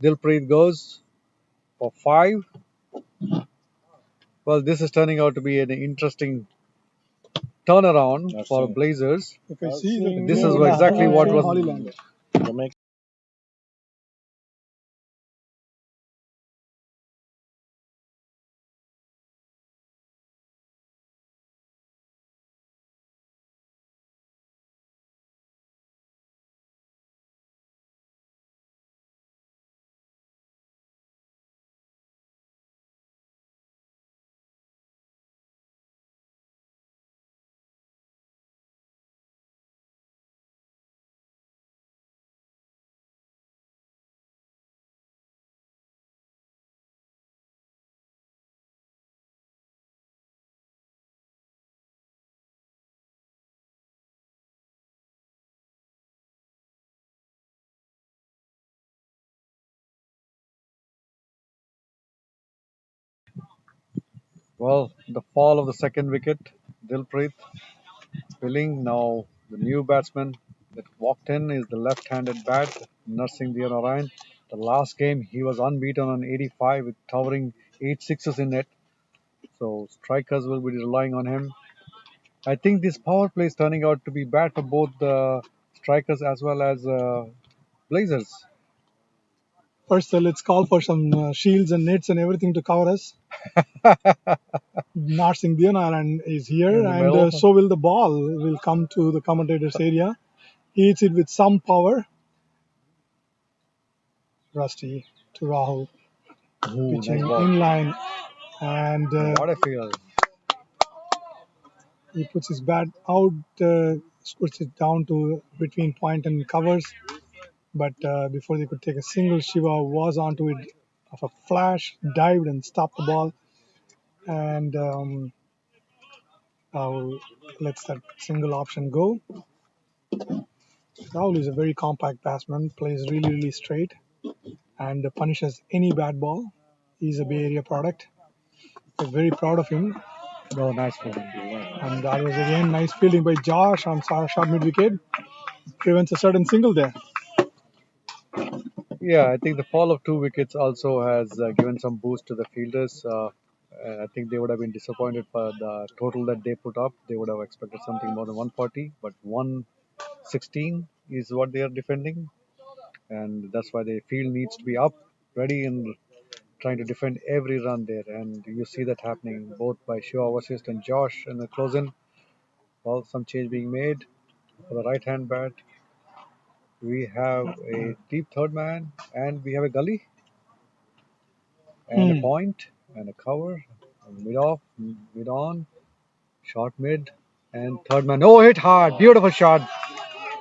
[SPEAKER 1] Dilpreet goes for 5. Well, this is turning out to be an interesting turnaround for Blazers. This is exactly what was Well, the fall of the second wicket, Dilpreet Billing, now the new batsman that walked in is the left-handed bat, nursing the Narayan. The last game he was unbeaten on 85 with towering 8 sixes in it. So strikers will be relying on him. I think this power play is turning out to be bad for both the strikers as well as Blazers.
[SPEAKER 2] First, let's call for some shields and nets and everything to cover us. Narsingh Dionaran is here,
[SPEAKER 1] In the
[SPEAKER 2] and
[SPEAKER 1] middle,
[SPEAKER 2] so will the ball. Will come to the commentator's area. He hits it with some power. Rusty to Rahul,
[SPEAKER 1] ooh,
[SPEAKER 2] pitching
[SPEAKER 1] nice ball.
[SPEAKER 2] in line, and
[SPEAKER 1] What a field.
[SPEAKER 2] he puts his bat out, puts it down to between point and covers. But before they could take a single, Shiva was onto it of a flash, dived and stopped the ball, and Rahul lets that single option go. Rahul is a very compact batsman, plays really, really straight, and punishes any bad ball. He's a Bay Area product. We're very proud of him.
[SPEAKER 1] No, nice fielding.
[SPEAKER 2] And that was again nice fielding by Josh on short mid wicket. Prevents a certain single there.
[SPEAKER 1] Yeah, I think the fall of 2 wickets also has given some boost to the fielders. I think they would have been disappointed for the total that they put up. They would have expected something more than 140, but 116 is what they are defending, and that's why the field needs to be up, ready, and trying to defend every run there. And you see that happening both by Shiva Vasist and Josh in the close-in. Well, some change being made for the right-hand bat. We have a deep third man, and we have a gully and a
[SPEAKER 2] Hmm.
[SPEAKER 1] point and a cover, mid off, mid on, short mid, and third man. Oh, hit hard, beautiful shot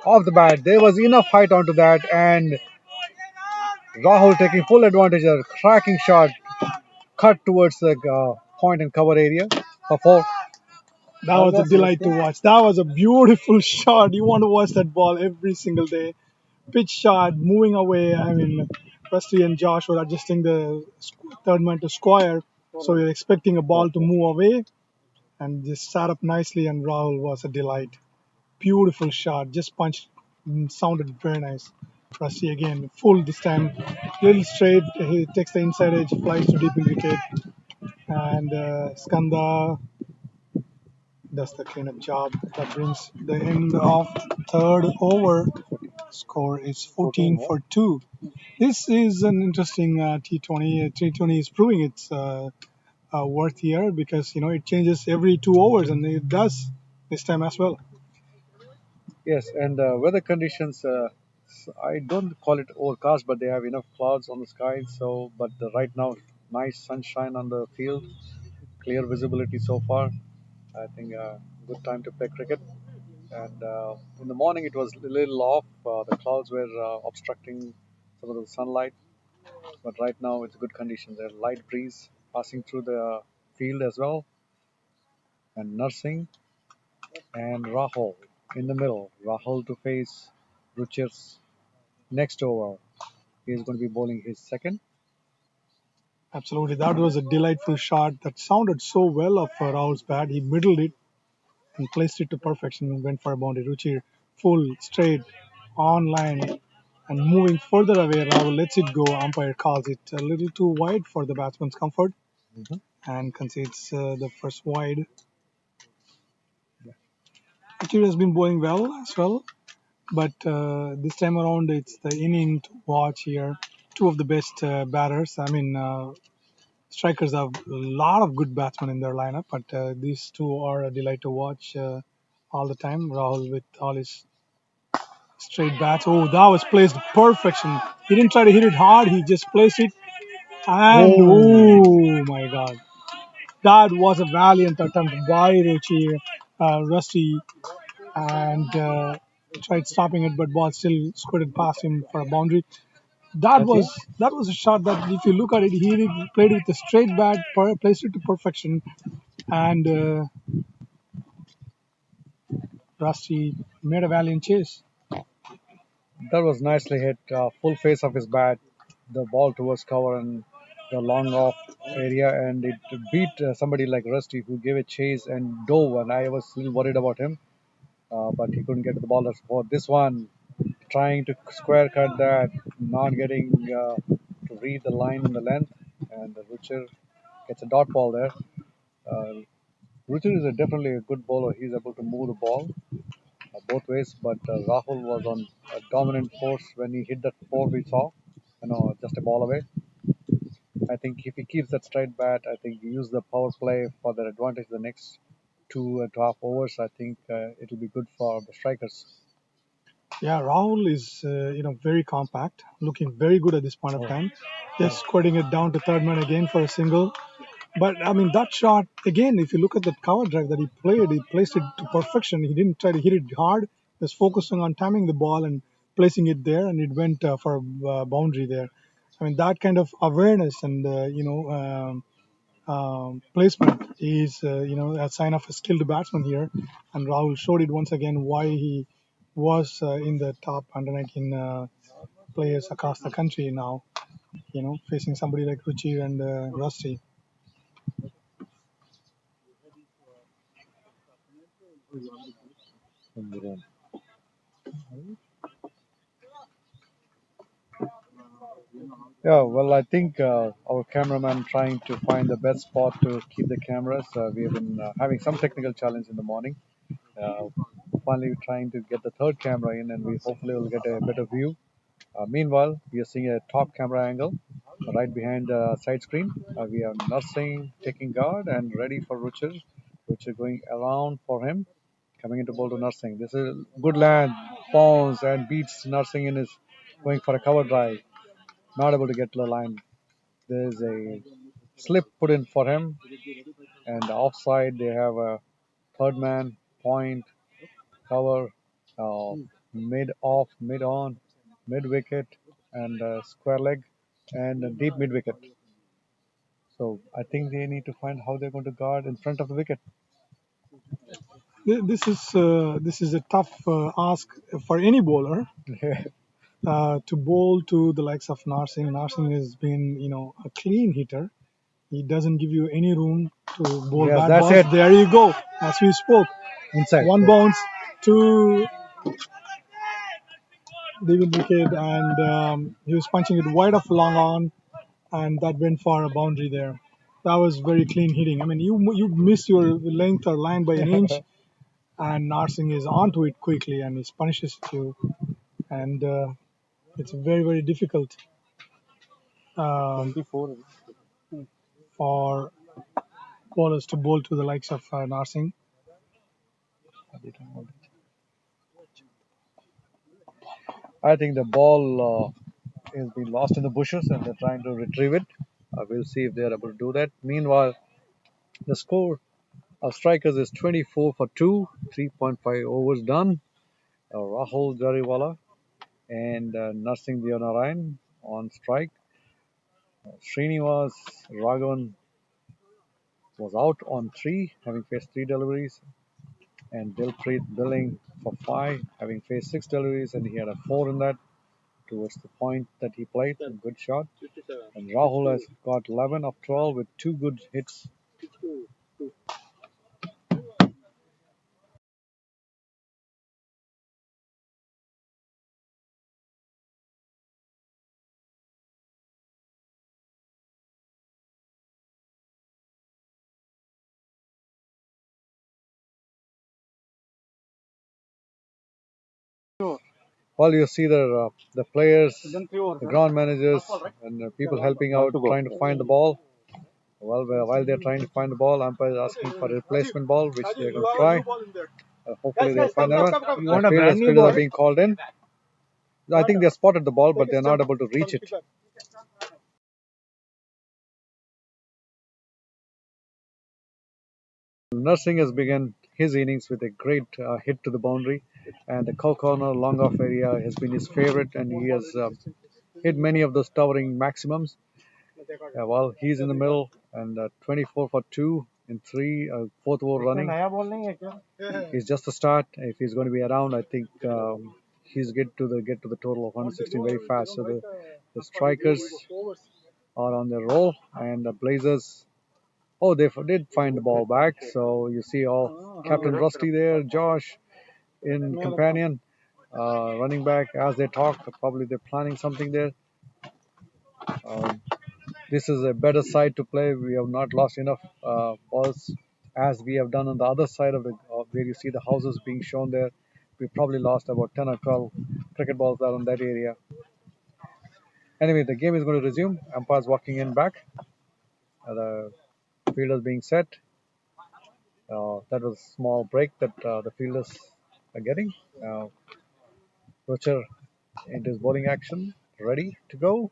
[SPEAKER 1] off the bat. There was enough height onto that, and Rahul taking full advantage of a cracking shot, cut towards the point and cover area for four.
[SPEAKER 2] That was a
[SPEAKER 1] Almost
[SPEAKER 2] delight to watch. That was a beautiful shot. You want to watch that ball every single day. Pitch shot, moving away. I mean, Rusty and Josh were adjusting the third man to square. So we are expecting a ball to move away and just sat up nicely. And Rahul was a delight. Beautiful shot. Just punched. Sounded very nice. Rusty again, full this time. Little straight. He takes the inside edge, flies to deep in wicket. And Skanda does the cleanup job. That brings the end of third over. Score is 14 for 2. This is an interesting T20. T20 is proving its worth here because it changes every 2 hours, and it does this time as well.
[SPEAKER 1] Yes, and weather conditions. I don't call it overcast, but they have enough clouds on the sky. So, but right now, nice sunshine on the field, clear visibility so far. I think good time to play cricket. And in the morning, it was a little off. The clouds were obstructing some of the sunlight, but right now it's good conditions. There's light breeze passing through the field as well, and nursing and Rahul in the middle. Rahul to face Ruchir's next over. He's going to be bowling his second.
[SPEAKER 2] Absolutely, that was a delightful shot that sounded so well of Rahul's bat. He middled it and placed it to perfection and went for a boundary. Ruchi full, straight, on line, and moving further away. Rahul lets it go. Umpire calls it a little too wide for the batsman's comfort
[SPEAKER 1] Mhm.
[SPEAKER 2] and concedes the first wide. Ruchi has been bowling well as well, but this time around it's the inning to watch here. Two of the best batters. I mean, strikers have a lot of good batsmen in their lineup, but these two are a delight to watch all the time. Rahul with all his straight bats. Oh, that was placed perfection. He didn't try to hit it hard. He just placed it. And
[SPEAKER 1] Oh,
[SPEAKER 2] oh my God, that was a valiant attempt by Ruchi, Rusty, and tried stopping it, but ball still squirted past him for a boundary. That
[SPEAKER 1] okay.
[SPEAKER 2] was that was a shot that, if you look at it, he played with a straight bat, placed it to perfection, and Rusty made a valiant chase.
[SPEAKER 1] That was nicely hit. Full face of his bat. The ball towards cover and the long off area, and it beat somebody like Rusty who gave a chase and dove, and I was still worried about him, but he couldn't get to the ball. For this one, trying to square cut that, not getting to read the line in the length, and Ruchir gets a dot ball there. Uh, Ruchir is definitely a good bowler. He's able to move the ball both ways, but Rahul was on a dominant force when he hit that four we saw, just a ball away. I think if he keeps that straight bat, I think use the power play for their advantage the next 2.5 overs. I think it'll be good for the strikers.
[SPEAKER 2] Yeah, Rahul is very compact, looking very good at this point of time. Just squirting it down to third man again for a single. But I mean that shot again. If you look at that cover drive that he played, he placed it to perfection. He didn't try to hit it hard. He was focusing on timing the ball and placing it there, and it went for a boundary there. I mean that kind of awareness and placement is a sign of a skilled batsman here, and Rahul showed it once again why he was in the top under 19 players across the country now. Facing somebody like Ruchi and Rusty.
[SPEAKER 1] Yeah, well, I think our cameraman trying to find the best spot to keep the cameras. We have been having some technical challenge in the morning. Uh, Finally, trying to get the third camera in, and we hopefully will get a better view. Meanwhile, we are seeing a top camera angle right behind the side screen. We are nursing, taking guard, and ready for Ruchir. Ruchir going around for him, coming into bowl to nursing. This is good land, bounce, and beats nursing in his going for a cover drive. Not able to get to the line. There's a slip put in for him, and offside they have a third man, point, cover, uh, mid off, mid on, mid wicket, and square leg, and a deep mid wicket. So I think they need to find how they're going to guard in front of the wicket.
[SPEAKER 2] This is a tough ask for any bowler to bowl to the likes of Narsingh. Narsingh has been, a clean hitter. He doesn't give you any room to bowl
[SPEAKER 1] Yes,
[SPEAKER 2] bad
[SPEAKER 1] that's
[SPEAKER 2] balls.
[SPEAKER 1] it.
[SPEAKER 2] There you go. As we spoke,
[SPEAKER 1] Inside.
[SPEAKER 2] one bounce to David wicket, and he was punching it wide of long on, and that went for a boundary there. That was very clean hitting. I mean, you missed your length or line by an inch, and Narsingh is onto it quickly and he punishes you. And it's very difficult uh,
[SPEAKER 3] 24.
[SPEAKER 2] for bowlers to bowl to the likes of Narsingh.
[SPEAKER 1] I think the ball has been lost in the bushes and they're trying to retrieve it. We'll see if they're able to do that. Meanwhile, the score of strikers is 24 for 2, 3.5 overs done. Rahul Jariwala and Narsingh Deonarayan on strike. Srinivas Raghavan was out on 3, having faced 3 deliveries, and Dilpreet Billing for 5, having faced 6 deliveries, and he had a 4 in that towards the point that he played. A good shot. And Rahul has got 11 of 12 with 2 good hits. While you see the players, the ground managers, and people helping out, trying to find the ball. While they're trying to find the ball, umpire is asking for a replacement ball, which they're going to try. Hopefully they'll find that one.
[SPEAKER 3] You want a
[SPEAKER 1] Fielders
[SPEAKER 3] brand new
[SPEAKER 1] are
[SPEAKER 3] ball?
[SPEAKER 1] being called in. I think they spotted the ball, but they're not able to reach it. Nursing has begun his innings with a great hit to the boundary, and the cow corner long off area has been his favorite, and he has hit many of those towering maximums. Well, he's in the middle, and 24 for 2 in 3, fourth over running. He's just the start. If he's going to be around, I think he's get to the total of 116 very fast. So the strikers are on their roll, and the Blazers. Oh, they did find the ball back. So you see all Captain Rusty there, Josh in companion, running back as they talk. Probably they're planning something there. Um, this is a better side to play. We have not lost enough balls as we have done on the other side of the where you see the houses being shown there. We probably lost about 10 or 12 cricket balls out in that area. Anyway, the game is going to resume. Umpires walking in back. The fielders being set. That was a small break that the fielders are getting. Rocher into his bowling action, ready to go.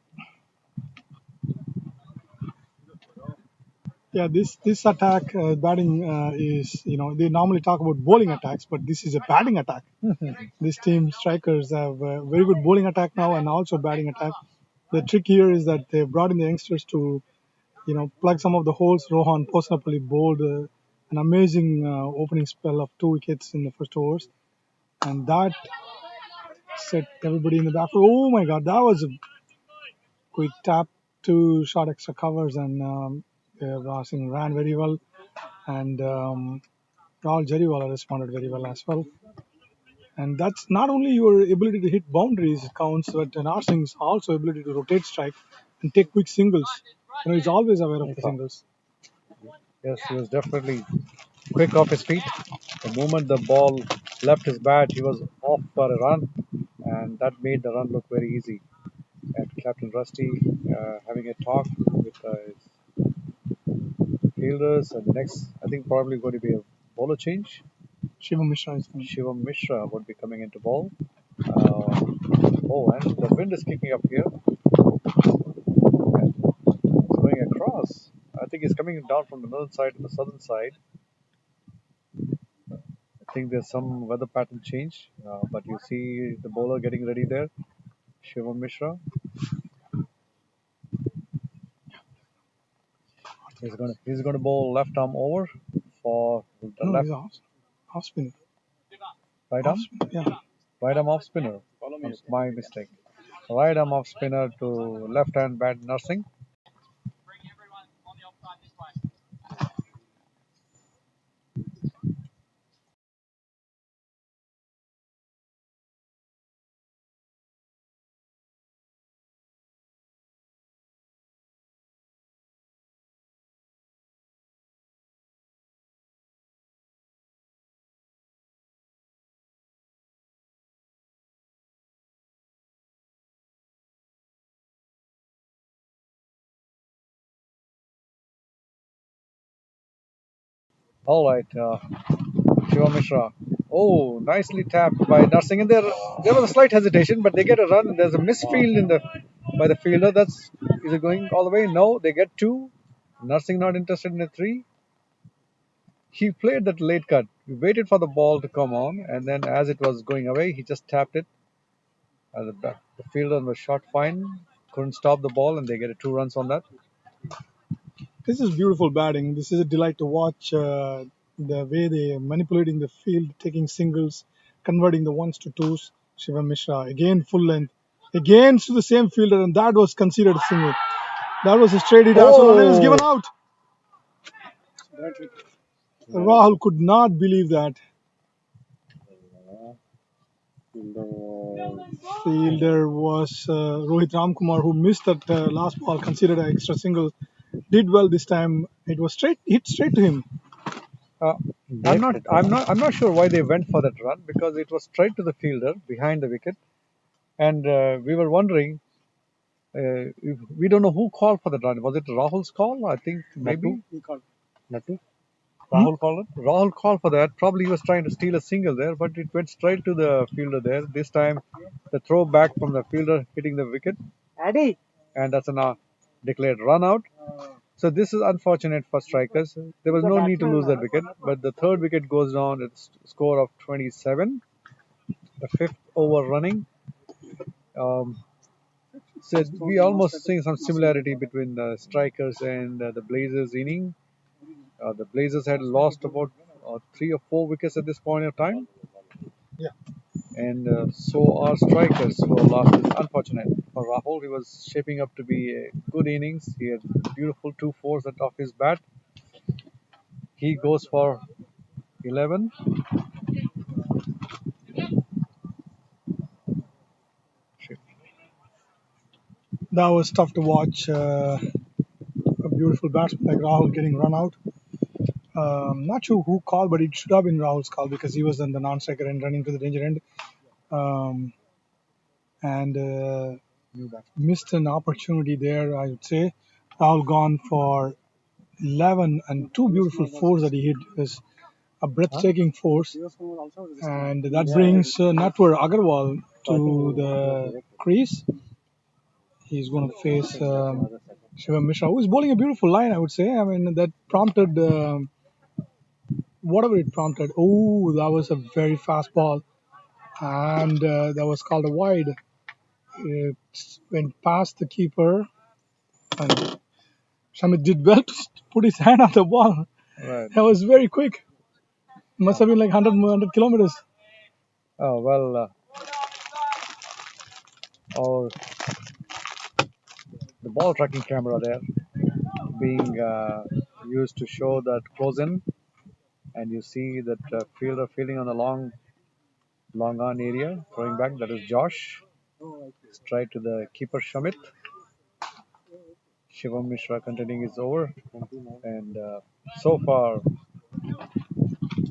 [SPEAKER 2] Yeah, this attack batting is, they normally talk about bowling attacks, but this is a batting attack. This team strikers have a very good bowling attack now and also batting attack. The trick here is that they brought in the youngsters to plug some of the holes. Rohan Posnapalli bowled an amazing opening spell of 2 wickets in the first overs, and that set everybody in the back. Oh my God, that was a quick tap, 2 short extra covers, and Racing ran very well, and Rahul Jariwala responded very well as well. And that's not only your ability to hit boundaries counts, but Narsing's also ability to rotate strike and take quick singles. He's always aware of the singles.
[SPEAKER 1] Yes, he was definitely quick off his feet. The moment the ball left his bat, he was off for a run, and that made the run look very easy. And Captain Rusty having a talk with his fielders, and next, I think probably going to be a bowler change.
[SPEAKER 2] Shivam Mishra is coming.
[SPEAKER 1] Shivam Mishra would be coming into ball. And the wind is kicking up here. And it's going across. I think it's coming down from the northern side to the southern side. I think there's some weather pattern change, but you see the bowler getting ready there, Shivam Mishra. He's gonna bowl left arm over for the
[SPEAKER 2] No,
[SPEAKER 1] left
[SPEAKER 2] he's off spinner.
[SPEAKER 1] right arm.
[SPEAKER 2] Yeah.
[SPEAKER 1] Right arm off spinner. That's my mistake. Right arm off spinner to left hand bat Nursing. All right, Shivam Mishra. Oh, nicely tapped by Nursing. And there was a slight hesitation, but they get a run. There's a misfield by the fielder. Is it going all the way? No, they get two. Nursing not interested in a three. He played that late cut. He waited for the ball to come on, and then as it was going away, he just tapped it. The fielder was shot fine, couldn't stop the ball, and they get 2 runs on that.
[SPEAKER 2] This is beautiful batting. This is a delight to watch. The way they manipulating the field, taking singles, converting the ones to twos. Shivam Mishra again full length, again to the same fielder, and that was considered a single. That was a straight hit as well, and it was given out. Rahul could not believe that. Fielder was Rohit Ramkumar, who missed that last ball, considered an extra single. Did well this time. It was hit straight to him.
[SPEAKER 1] I'm not sure why they went for that run because it was straight to the fielder behind the wicket, and we were wondering. We don't know who called for the run. Was it Rahul's call? I think maybe.
[SPEAKER 3] Nothing.
[SPEAKER 1] Rahul called it. Rahul called for that. Probably he was trying to steal a single there, but it went straight to the fielder there. This time, the throw back from the fielder hitting the wicket, and that's a now declared run out. So this is unfortunate for strikers. There was no need to lose that wicket, but the third wicket goes down at a score of 27. The fifth over running. So we almost see some similarity between the strikers and the Blazers inning. The Blazers had lost about 3 or 4 wickets at this point of time.
[SPEAKER 2] Yeah.
[SPEAKER 1] And so are strikers who are lost. It's unfortunate. for Rahul. He was shaping up to be a good innings. He had beautiful two fours off his bat. He goes for 11.
[SPEAKER 2] That was tough to watch. A beautiful batsman like Rahul getting run out. Not sure who called, but it should have been Rahul's call because he was in the non-striker and running to the danger end. Um, and missed an opportunity there, I would say. Rahul gone for 11 and two beautiful fours that he hit. It was a breathtaking force. And that brings Natwar Agarwal to the crease. He's going to face Shivam Mishra, who is bowling a beautiful line, I would say. I mean, that prompted whatever it prompted. Oh, that was a very fast ball. And that was called a wide. It went past the keeper. And Shamit did well to put his hand on the ball.
[SPEAKER 1] Right.
[SPEAKER 2] That was very quick. Must have been like 100 kilometers.
[SPEAKER 1] Oh, well, our the ball tracking camera there being used to show that close in, and you see that fielder fielding on the long on area, throwing back. That is Josh. Straight to the keeper Shamit. Shivam Mishra continuing his over, and so far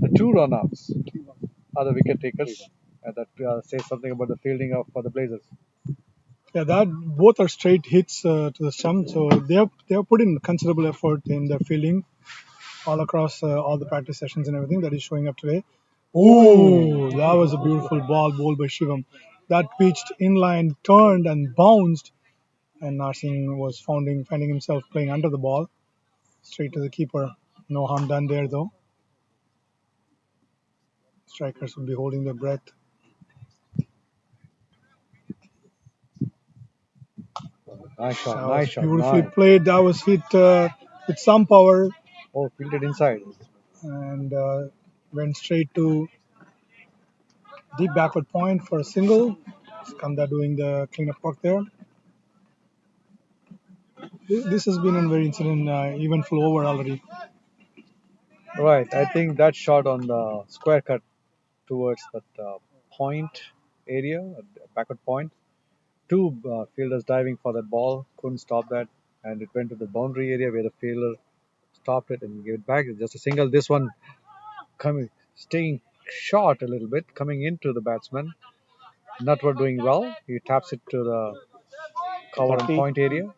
[SPEAKER 1] the two run-outs are the wicket takers. And that says something about the fielding of for the Blazers.
[SPEAKER 2] Yeah, that both are straight hits to the stump. So they have put in considerable effort in their fielding all across all the practice sessions and everything that is showing up today. Oh, that was a beautiful ball bowled by Shivam. That pitched inline, turned and bounced, and Narsingh was finding himself playing under the ball, straight to the keeper. No harm done there though. Strikers will be holding their breath.
[SPEAKER 1] Nice shot,
[SPEAKER 2] That
[SPEAKER 1] nice
[SPEAKER 2] was
[SPEAKER 1] shot,
[SPEAKER 2] beautifully
[SPEAKER 1] nice.
[SPEAKER 2] played. That was hit with some power
[SPEAKER 1] Oh, fielded inside.
[SPEAKER 2] and went straight to deep backward point for a single. Skanda doing the cleanup work there. This has been a very eventful over already.
[SPEAKER 1] Right, I think that shot on the square cut towards that point area, backward point. Two fielders diving for that ball, couldn't stop that, and it went to the boundary area where the fielder stopped it and gave it back. Just a single. This one coming, staying short a little bit, coming into the batsman. Nutwar doing well. He taps it to the cover and
[SPEAKER 3] 30.
[SPEAKER 1] point area.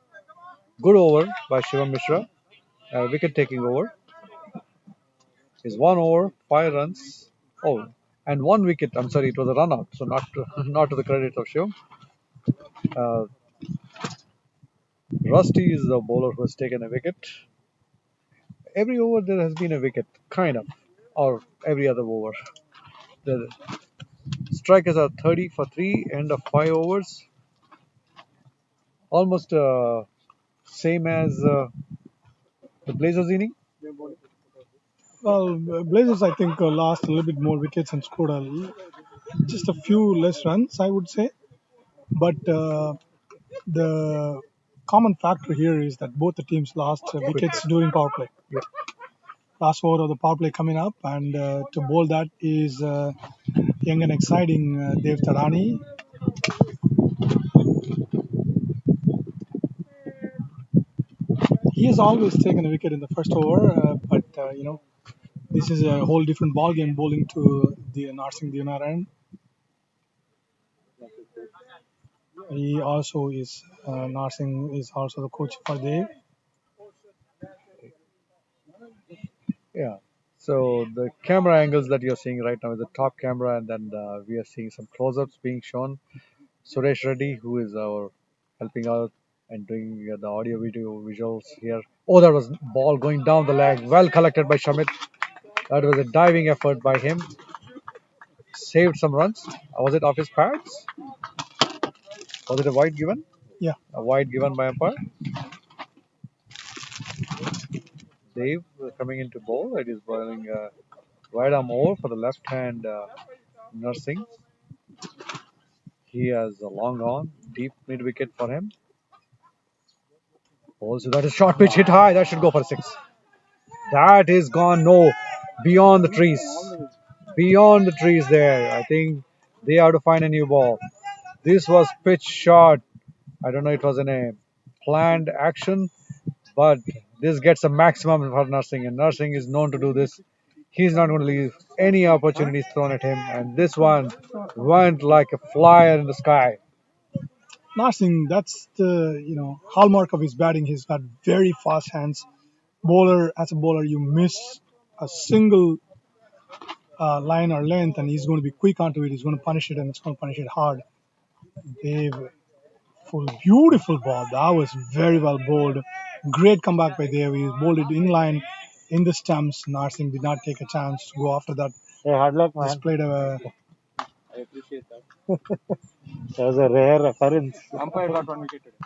[SPEAKER 1] Good over by Shivam Mishra. Wicket taking over. Is 1 over, 5 runs. Oh, and 1 wicket. I'm sorry, it was a run out. So not to, not to the credit of Shivam. Uh, Rusty is the bowler who has taken a wicket. Every over there has been a wicket, kind of, or every other over. The strikers are 30 for 3, end of 5 overs. Almost same as the Blazers inning.
[SPEAKER 2] Well, Blazers I think lost a little bit more wickets and scored just a few less runs, I would say. But the common factor here is that both the teams lost wickets during power play.
[SPEAKER 1] Yep.
[SPEAKER 2] Last over of the power play coming up, and to bowl that is young and exciting Dev Tarani. He has always taken a wicket in the first over, but this is a whole different ball game bowling to the Narsingh Dionaran. He also is Narsingh is also the coach for Dev.
[SPEAKER 1] Yeah. So the camera angles that you're seeing right now is the top camera, and then we are seeing some close-ups being shown. Suresh Reddy, who is our helping out and doing the audio video visuals here. Oh, that was ball going down the leg, well collected by Shamit. That was a diving effort by him. Saved some runs. Was it off his pads? Was it a wide given?
[SPEAKER 2] Yeah.
[SPEAKER 1] A wide given by umpire. Dave coming into bowl. It is bowling right arm over for the left hand nursing. He has a long on, deep mid wicket for him. Also, that is short pitch hit high. That should go for six. That is gone. No, beyond the trees. Beyond the trees there. I think they have to find a new ball. This was pitch short. I don't know. It was in a planned action, but this gets a maximum for Nursing, and Nursing is known to do this. He's not going to leave any opportunities thrown at him, and this one went like a flyer in the sky.
[SPEAKER 2] Narsingh, that's the hallmark of his batting. He's got very fast hands. Bowler as a bowler, you miss a single line or length, and he's going to be quick onto it. He's going to punish it, and it's going to punish it hard. Dave, full beautiful ball. That was very well bowled. Great comeback by Dave. He bowled it in line in the stumps. Narsingh did not take a chance to go after that.
[SPEAKER 3] Hey, hard luck, man.
[SPEAKER 2] Displayed a
[SPEAKER 3] I appreciate that. That was a rare occurrence. Umpire got 1 wicket today.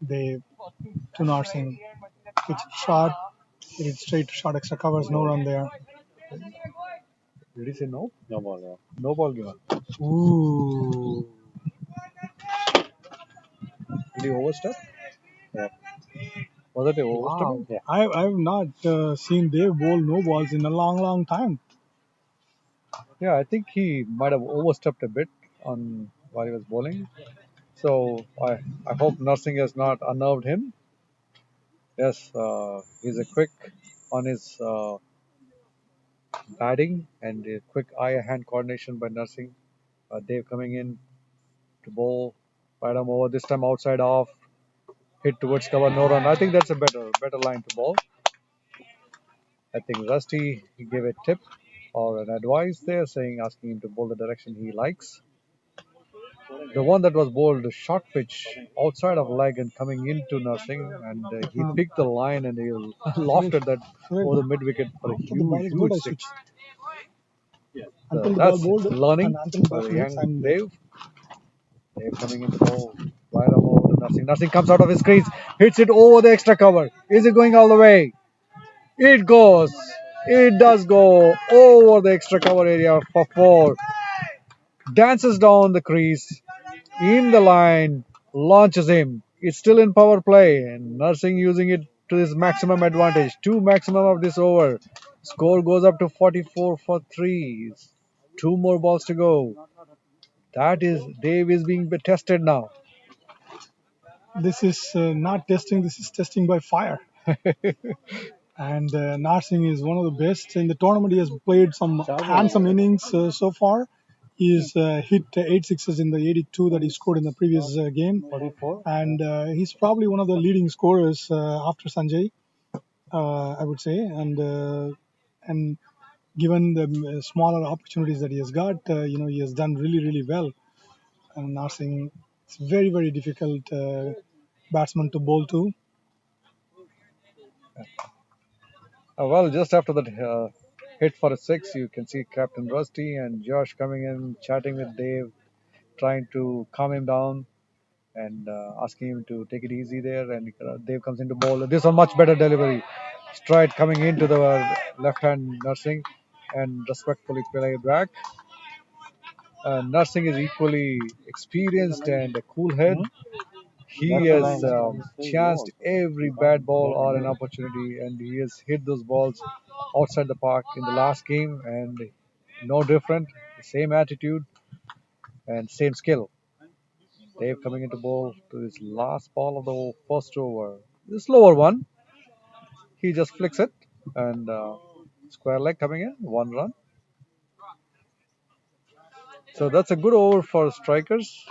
[SPEAKER 2] Dave to Narsingh. It's short. Hit it straight to short extra covers. No run there.
[SPEAKER 1] Did he say no?
[SPEAKER 3] No ball, yeah.
[SPEAKER 1] No ball given.
[SPEAKER 2] Ooh.
[SPEAKER 1] Did he overstep?
[SPEAKER 3] Yeah.
[SPEAKER 1] Was it a
[SPEAKER 2] Wow.
[SPEAKER 1] overstep?
[SPEAKER 3] Yeah.
[SPEAKER 2] I've not seen Dave bowl no balls in a long, long time.
[SPEAKER 1] Yeah, I think he might have overstepped a bit on while he was bowling. So I hope Nursing has not unnerved him. Yes, he's a quick on his batting and a quick eye-hand coordination by Nursing. Dave coming in to bowl right arm over, this time outside off, hit towards cover, no run. I think that's a better line to bowl. I think Rusty gave a tip or an advice there, saying asking him to bowl the direction he likes. The one that was bowled short pitch outside of leg and coming into Nursing, and he picked the line and he lofted that over the mid wicket for a huge six.
[SPEAKER 2] Until the ball
[SPEAKER 1] That's
[SPEAKER 2] bowled
[SPEAKER 1] learning
[SPEAKER 2] and until the
[SPEAKER 1] by
[SPEAKER 2] ball
[SPEAKER 1] the
[SPEAKER 2] makes,
[SPEAKER 1] young
[SPEAKER 2] I'm
[SPEAKER 1] Dave. Dave coming into the bowl, right arm over to Nursing. Nursing comes out of his crease, hits it over the extra cover. Is it going all the way? It goes. It does go over the extra cover area for four. Dances down the crease, in the line, launches him. It's still in power play, and Nursing using it to his maximum advantage. Two maximum of this over. Score goes up to 44 for 3. Two more balls to go. That is, Dave is being tested now.
[SPEAKER 2] this is not testing. This is testing by fire. And Narsingh is one of the best in the tournament. He has played some handsome innings so far. He's hit 8 sixes in the 82 that he scored in the previous game.
[SPEAKER 3] 44.
[SPEAKER 2] And he's probably one of the leading scorers after Sanjay, I would say. And given the smaller opportunities that he has got, he has done really, really well. And Narsingh, it's very, very difficult batsman to bowl to.
[SPEAKER 1] Well, just after that hit for a six, you can see Captain Rusty and Josh coming in, chatting with Dave, trying to calm him down and asking him to take it easy there. And Dave comes into bowl. This is a much better delivery. Stride coming into the left hand Nursing and respectfully playing it back. Nursing is equally experienced and a cool head. He has chanced every bad ball or an opportunity, and he has hit those balls outside the park in the last game, and no different, same attitude and same skill. Dave coming into bowl to his last ball of the first over. The slower one, he just flicks it, and square leg coming in, 1 run. So that's a good over for strikers.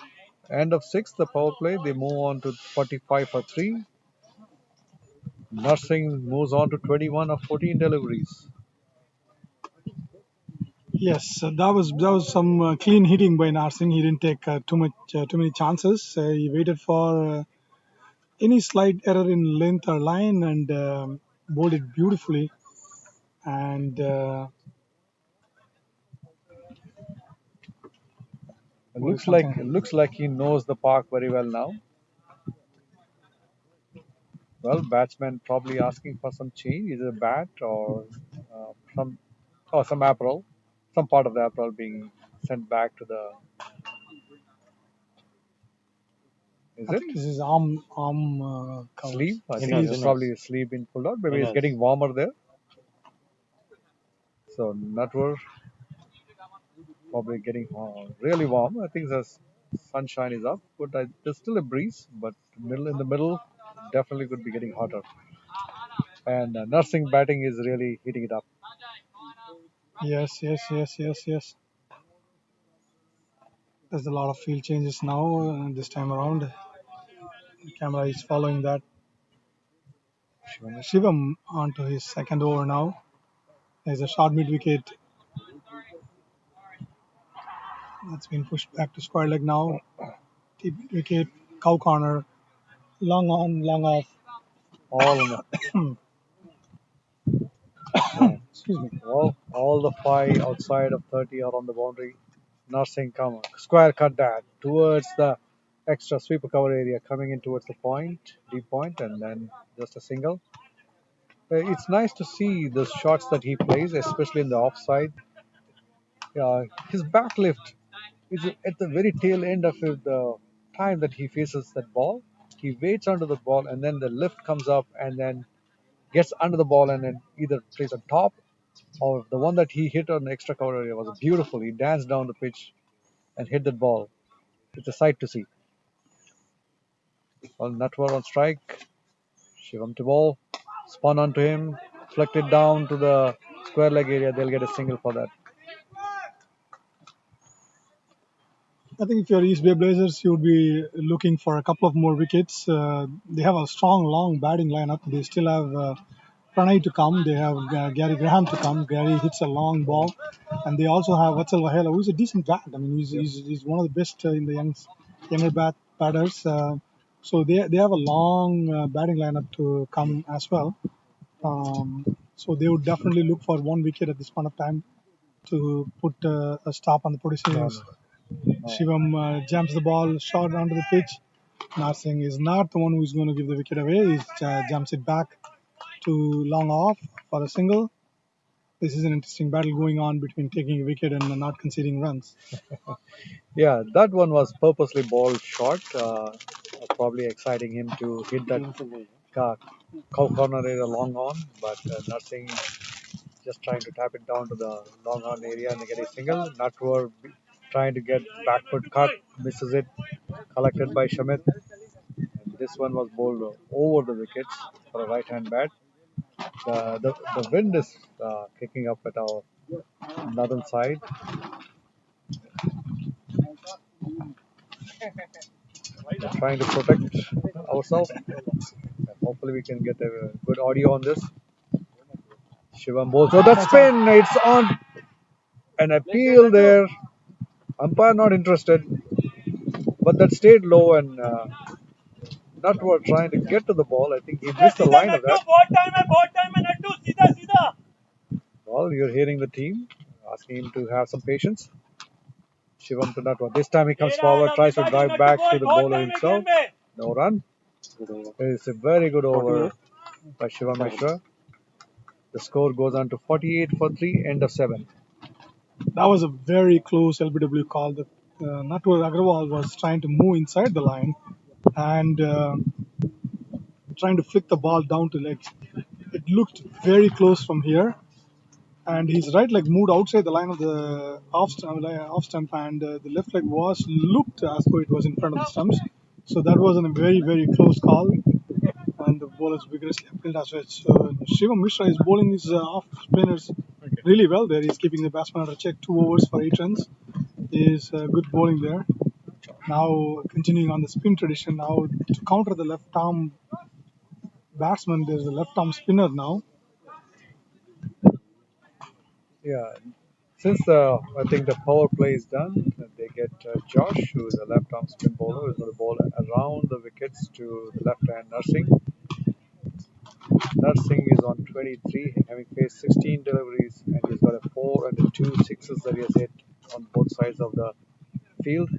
[SPEAKER 1] End of sixth, the power play. They move on to 45 for 3. Nursing moves on to 21 of 14 deliveries.
[SPEAKER 2] Yes, that was some clean hitting by Narsingh. He didn't take too many chances. He waited for any slight error in length or line and bowled it beautifully. And
[SPEAKER 1] It looks like he knows the park very well now. Well, batsman probably asking for some change, either bat or some some apparel, some part of the apparel being sent back to the. Is
[SPEAKER 2] I
[SPEAKER 1] it
[SPEAKER 2] think this is arm covers.
[SPEAKER 1] sleeve? I think
[SPEAKER 3] Inners,
[SPEAKER 1] he's
[SPEAKER 3] inners,
[SPEAKER 1] probably a sleeve being pulled out. Maybe it's
[SPEAKER 3] inners.
[SPEAKER 1] getting warmer there. So Natwar probably getting really warm. I think the sunshine is up, but there's still a breeze. But middle in the middle, definitely could be getting hotter. And nursing batting is really heating it up.
[SPEAKER 2] Yes, yes, yes, yes, yes. There's a lot of field changes now this time around. The camera is following that. Shivam onto his second over now. There's a short mid wicket that's been pushed back to square leg now. Deep mid wicket, cow corner, long on, long off.
[SPEAKER 1] All in the,
[SPEAKER 2] Excuse me.
[SPEAKER 1] well, all the five outside of 30 are on the boundary. Nursing come square cut that towards the extra sweeper cover area, coming in towards the point, deep point, and then just a single. It's nice to see the shots that he plays, especially in the offside. His back lift is at the very tail end of the time that he faces that ball. He waits under the ball, and then the lift comes up, and then gets under the ball, and then either plays on top, or the one that he hit on the extra cover area was beautiful. He danced down the pitch and hit that ball. It's a sight to see. Well, Natwar on strike. Shivam to ball. Spun onto him. Flected down to the square leg area. They'll get a single for that.
[SPEAKER 2] I think if you're East Bay Blazers, you would be looking for a couple of more wickets. They have a strong, long batting lineup. They still have Pranay to come. They have Gary Graham to come. Gary hits a long ball. And they also have Vatsal Vahela, who's a decent bat. I mean, he's one of the best in the younger batters. So they have a long batting lineup to come as well. So they would definitely look for one wicket at this point of time to put a stop on the proceedings. Shivam jumps the ball short onto the pitch. Narsingh is not the one who's going to give the wicket away. He jumps it back to long off for a single. This is an interesting battle going on between taking a wicket and not conceding runs.
[SPEAKER 1] Yeah, that one was purposely ball short, probably exciting him to hit that cow corner area long on, but Nursing just trying to tap it down to the long on area and get a single. Natwar trying to get backward cut, misses it, collected by Shamit. And this one was bowled over the wickets for a right hand bat. The wind is kicking up at our northern side. We're trying to protect ourselves. And hopefully, we can get a good audio on this. Shivam bowls. So that spin, it's on an appeal there. Umpire not interested, but that stayed low and Natwar trying to get to the ball. I think he missed the line of that. Well, you're hearing the team asking him to have some patience. Shivam to Natwar. This time he comes forward, tries to drive back to the bowler himself. No run. It's a very good over by Shivam Mishra. The score goes on to 48 for 3, end of 7.
[SPEAKER 2] That was a very close LBW call. The Natwar Agrawal was trying to move inside the line and trying to flick the ball down to legs. It looked very close from here, and his right leg moved outside the line of the off stump, and the left leg looked as though it was in front of the stumps. So that was a very, very close call, and the bowlers vigorously appealed as well. So Shivam Mishra is bowling his off spinners really well there. He's keeping the batsman under check. 2 overs for 8 runs. Is good bowling there. Now continuing on the spin tradition. Now to counter the left arm batsman, there's a left arm spinner now.
[SPEAKER 1] Yeah, since I think the power play is done, they get Josh, who is a left arm spin bowler, who's going to bowl around the wickets to the left hand Nursing. Nursing is on 23, having faced 16 deliveries, and he's got a 4 and a 2 sixes that he has hit on both sides of the field.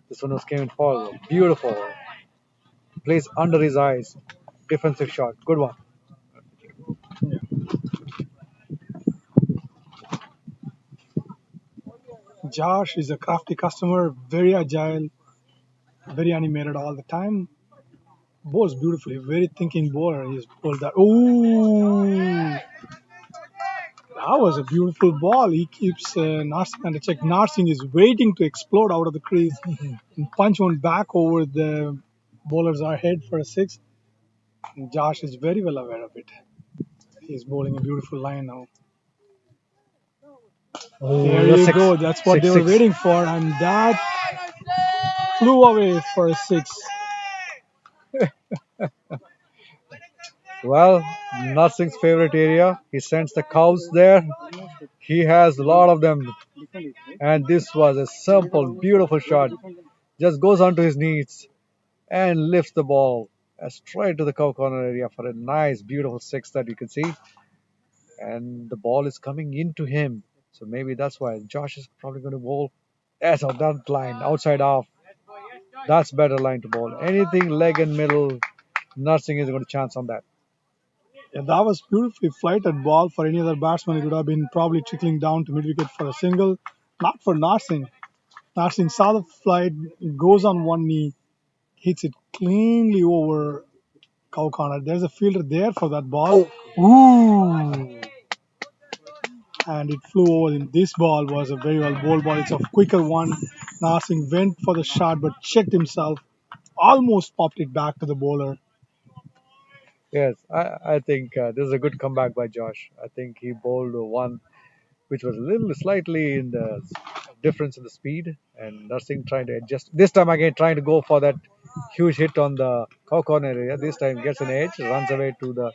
[SPEAKER 1] This one was came in forward. Beautiful. Plays under his eyes. defensive shot. Good one.
[SPEAKER 2] Yeah. Josh is a crafty customer, very agile, very animated all the time. Bowls beautifully, very thinking bowler. He's bowled that. Ooh, that was a beautiful ball. He keeps Narsing under check. Narsing is waiting to explode out of the crease and punch one back over the bowler's head for a six. And Josh is very well aware of it. He's bowling a beautiful line now.
[SPEAKER 1] Oh,
[SPEAKER 2] There
[SPEAKER 1] that's
[SPEAKER 2] you
[SPEAKER 1] six.
[SPEAKER 2] go. That's what
[SPEAKER 1] Six,
[SPEAKER 2] they were
[SPEAKER 1] six.
[SPEAKER 2] waiting for, and that flew away for a six.
[SPEAKER 1] Well, Narsing's favorite area. He sends the cows there. He has a lot of them. And this was a simple, beautiful shot. Just goes onto his knees and lifts the ball straight to the cow corner area for a nice, beautiful six that you can see. And the ball is coming into him. So maybe that's why Josh is probably going to bowl. That's on that line, outside off. That's better line to bowl. Anything leg and middle, Nursing is going to chance on that.
[SPEAKER 2] Yeah, that was beautifully flighted ball. For any other batsman, it would have been probably trickling down to mid wicket for a single. Not for Narsing. Narsing saw the flight, goes on one knee, hits it cleanly over cow corner. There's a fielder there for that ball. Ooh! And it flew over him. This ball was a very well bowled ball. It's a quicker one. Narsing went for the shot but checked himself. Almost popped it back to the bowler.
[SPEAKER 1] Yes, I think this is a good comeback by Josh. I think he bowled one which was a little slightly in the difference in the speed, and Nursing trying to adjust. This time again, trying to go for that huge hit on the cow corner area. This time gets an edge, runs away to the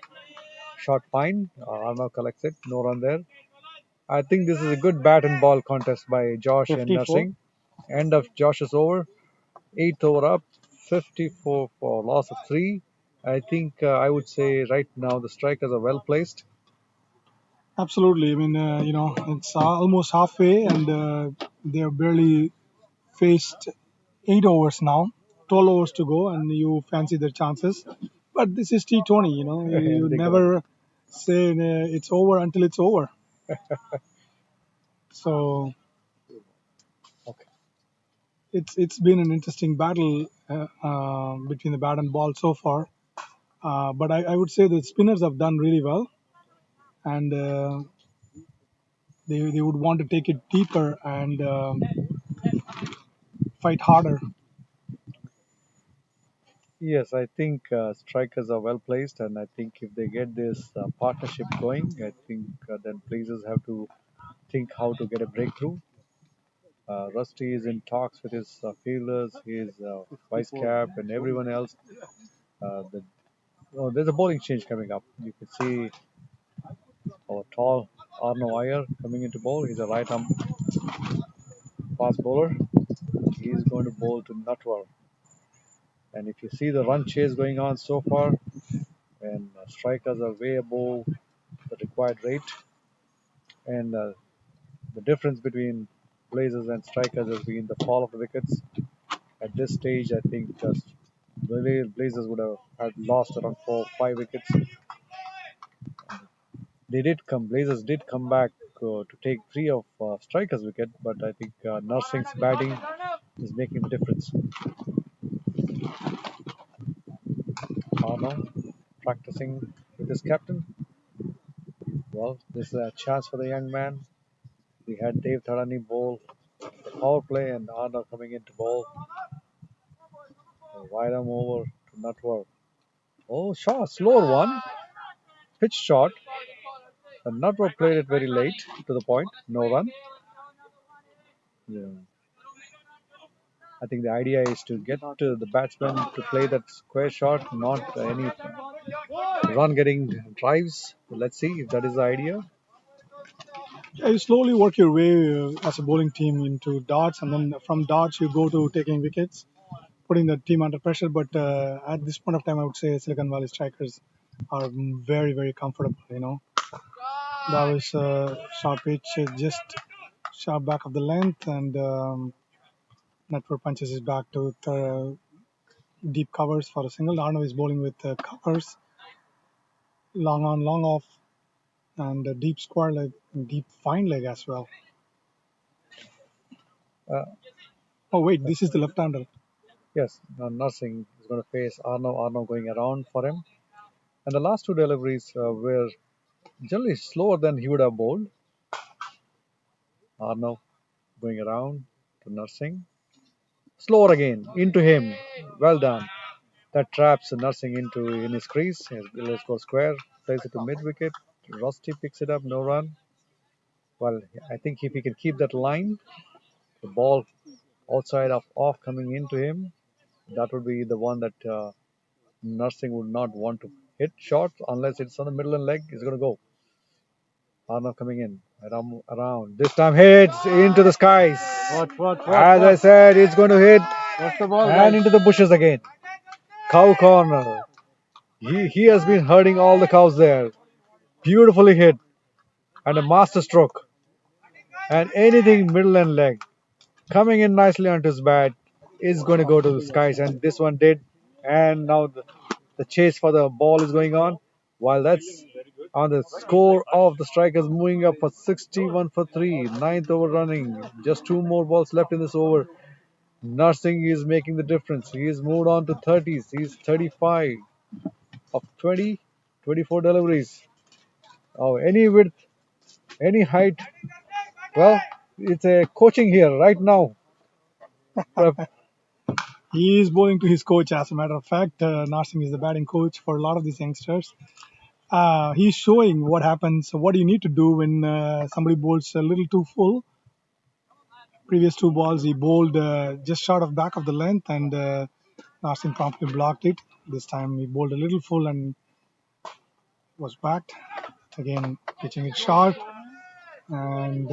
[SPEAKER 1] short pine. Arnav collects it, no run there. I think this is a good bat and ball contest by Josh and
[SPEAKER 3] 54.
[SPEAKER 1] Nursing. End of Josh's over, 8th over up, 54 for loss of 3. I think I would say right now the strikers are well placed.
[SPEAKER 2] Absolutely. I mean, it's almost halfway, and they have barely faced 8 overs now. 12 overs to go, and you fancy their chances. But this is T20. You
[SPEAKER 1] Anything can happen.
[SPEAKER 2] never say it's over until it's over. So
[SPEAKER 1] Okay.
[SPEAKER 2] it's been an interesting battle between the bat and ball so far. But I would say the spinners have done really well, and they would want to take it deeper and fight harder.
[SPEAKER 1] Yes, I think strikers are well placed, and I think if they get this partnership going, I think then Blazers have to think how to get a breakthrough. Rusty is in talks with his fielders, his vice cap, and everyone else. There's a bowling change coming up. You can see our tall Arno Iyer coming into bowl. He's a right arm fast bowler. He's going to bowl to Nutwell. And if you see the run chase going on so far, and strikers are way above the required rate, and the difference between Blazers and strikers has been the fall of the wickets. At this stage, I think the Blazers would have had lost around 4 5 wickets. Blazers did come back to take 3 of strikers' wicket, but I think Nursing's batting is making the difference. Arno practicing with his captain. Well, this is a chance for the young man. We had Dave Tharani bowl the power play and Arno coming into bowl. Wide arm over to Nutwell. Oh, shot, slower one. Pitch shot. And Nutwell played it very late to the point. No run. Yeah. I think the idea is to get the batsman to play that square shot, not any run getting drives. Let's see if that is the idea.
[SPEAKER 2] Yeah, you slowly work your way as a bowling team into darts, and then from darts you go to taking wickets, putting the team under pressure. But at this point of time, I would say Silicon Valley strikers are very, very comfortable. That was a short pitch, just sharp back of the length, and Network punches it back to deep covers for a single. Arnav is bowling with covers. long on, long off, and a deep square leg, deep fine leg as well.
[SPEAKER 1] Uh,
[SPEAKER 2] Oh wait, this is the left-hander.
[SPEAKER 1] yes, Nursing is going to face Arnav. Arnav going around for him. And the last two deliveries were generally slower than he would have bowled. Arnav going around to Nursing. Slower again into him. Well done. That traps Nursing into in his crease. Let's go square. Plays it to mid wicket. Rusty picks it up. No run. Well, I think if he can keep that line, the ball outside of off coming into him, that would be the one that Nursing would not want to hit short unless it's on the middle and leg. It's going to go. Arnav coming in around. This time hits into the skies. As I said, it's going to hit
[SPEAKER 3] What's the ball,
[SPEAKER 1] and
[SPEAKER 3] guys?
[SPEAKER 1] into the bushes again. Cow corner. He has been herding all the cows there. Beautifully hit and a master stroke. And anything middle and leg coming in nicely onto his bat is going to go to the skies. And this one did. And now the chase for the ball is going on. While that's on the score of the strikers moving up for 61 for 3. Ninth over running. Just two more balls left in this over. Nursing is making the difference. He has moved on to 30s. He's 35 of 20, 24 deliveries. Oh, any width, any height. Well, it's a coaching here right now.
[SPEAKER 2] He is bowling to his coach, as a matter of fact. Narsingh is the batting coach for a lot of these youngsters. He's showing what happens, what do you need to do when somebody bowls a little too full. Previous two balls, he bowled just short of back of the length, and Narsingh promptly blocked it. This time, he bowled a little full and was backed. Again, pitching it short, and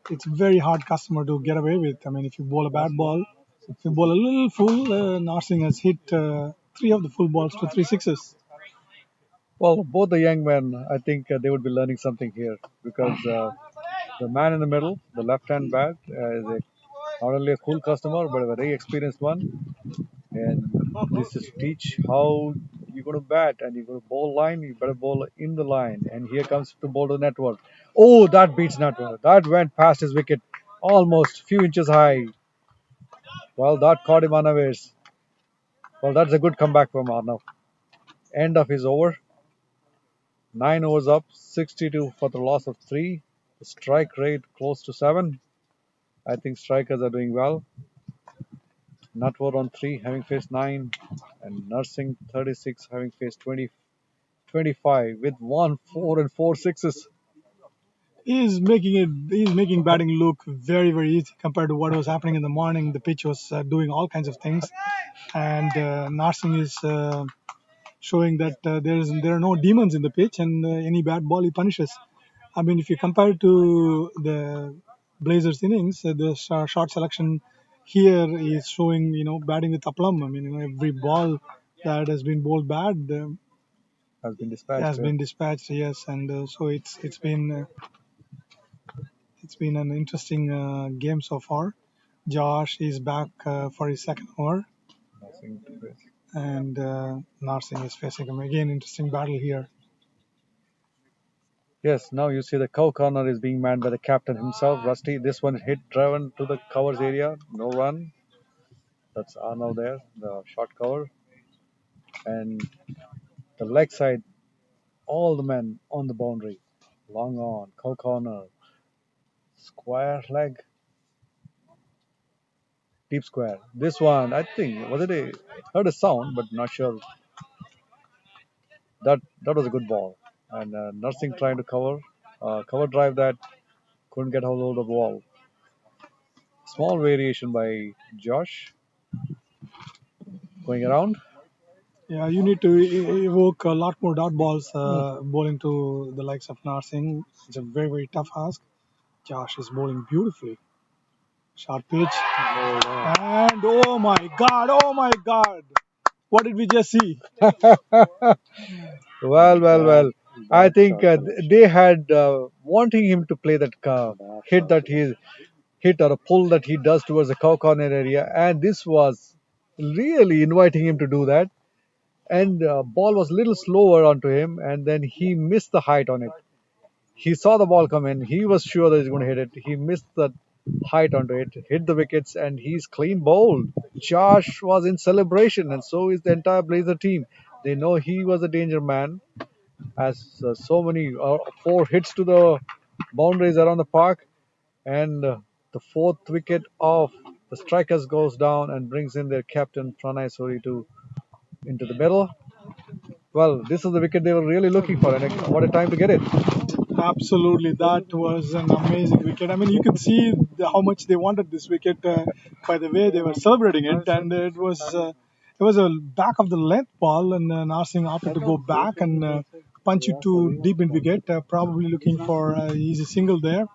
[SPEAKER 2] it's a very hard customer to get away with. I mean, if you bowl a bad ball, if you bowl a little full, Narsingh has hit three of the full balls to three sixes.
[SPEAKER 1] Well, both the young men, I think they would be learning something here because the man in the middle, the left-hand bat, not only a cool customer but a very experienced one. And this is to teach how you're going to bat and you're going to bowl line. You better bowl in the line. And here comes to bowl to network. Oh, that beats network. That went past his wicket, almost few inches high. Well, that caught him unawares. Well, that's a good comeback from Arnav. End of his over. 9 overs up, 62 for the loss of 3. The strike rate close to 7. I think strikers are doing well. Nutwar on 3, having faced 9. And Nursing 36, having faced 25 with 1, 4, and 4 sixes.
[SPEAKER 2] He's making batting look very, very easy compared to what was happening in the morning. The pitch was doing all kinds of things, and Narsingh is showing that there are no demons in the pitch, and any bad ball he punishes. I mean, if you compare it to the Blazers innings, the short selection here is showing, batting with aplomb. I mean, every ball that has been bowled bad
[SPEAKER 1] Has been dispatched.
[SPEAKER 2] has been dispatched. Yes, and so it's been an interesting game so far. Josh is back for his second over, and Narsingh is facing him again. Interesting battle here.
[SPEAKER 1] Yes, now you see the cow corner is being manned by the captain himself, Rusty. This one hit driven to the covers area, no run. That's Arnav there, the short cover. And the leg side, all the men on the boundary. Long on, cow corner, square leg, deep square. This one, I think, was it a heard a sound, but not sure. That was a good ball. And Nursing trying to cover drive that couldn't get hold of the ball. Small variation by Josh going around.
[SPEAKER 2] Yeah, you need to evoke a lot more dot balls bowling to the likes of Narsingh. It's a very, very tough ask. Josh is bowling beautifully. Short pitch. And oh my God. What did we just see?
[SPEAKER 1] Well. I think they had wanting him to play that hit that he hit or a pull that he does towards the cow corner area, and this was really inviting him to do that. and ball was a little slower onto him, and then he missed the height on it. He saw the ball come in. He was sure that he's going to hit it. He missed the height onto it, hit the wickets, and he's clean bowled. Josh was in celebration, and so is the entire Blazer team. They know he was a danger man, as so many four hits to the boundaries around the park, and the fourth wicket of the strikers goes down and brings in their captain Pranay Suri to into the middle. Well, this is the wicket they were really looking for, and what a time to get it.
[SPEAKER 2] Absolutely, that was an amazing wicket. I mean, you could see how much they wanted this wicket by the way they were celebrating it, and it was a back of the length ball, and Narsingh opted to go back and punch it to deep in wicket, probably looking for an easy single there.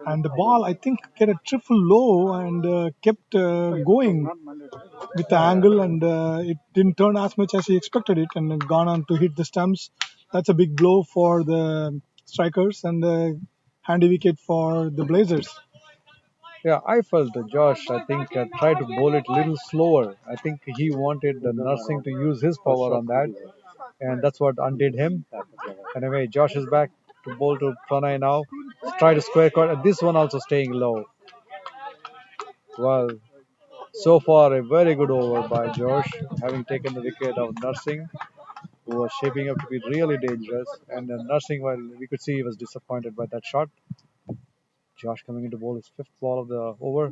[SPEAKER 2] And the ball, I think, get a triple low and kept going with the angle, and it didn't turn as much as he expected it, and gone on to hit the stumps. That's a big blow for the strikers and a handy wicket for the Blazers.
[SPEAKER 1] Yeah, I felt Josh, I think, tried to bowl it a little slower. I think he wanted the Nursing to use his power on that, and that's what undid him. Anyway, Josh is back to bowl to Pranay now. Try to square cut. This one also staying low. Well, so far a very good over by Josh, having taken the wicket of Nursing, who was shaping up to be really dangerous. And Nursing, well, we could see he was disappointed by that shot. Josh coming into bowl his fifth ball of the over.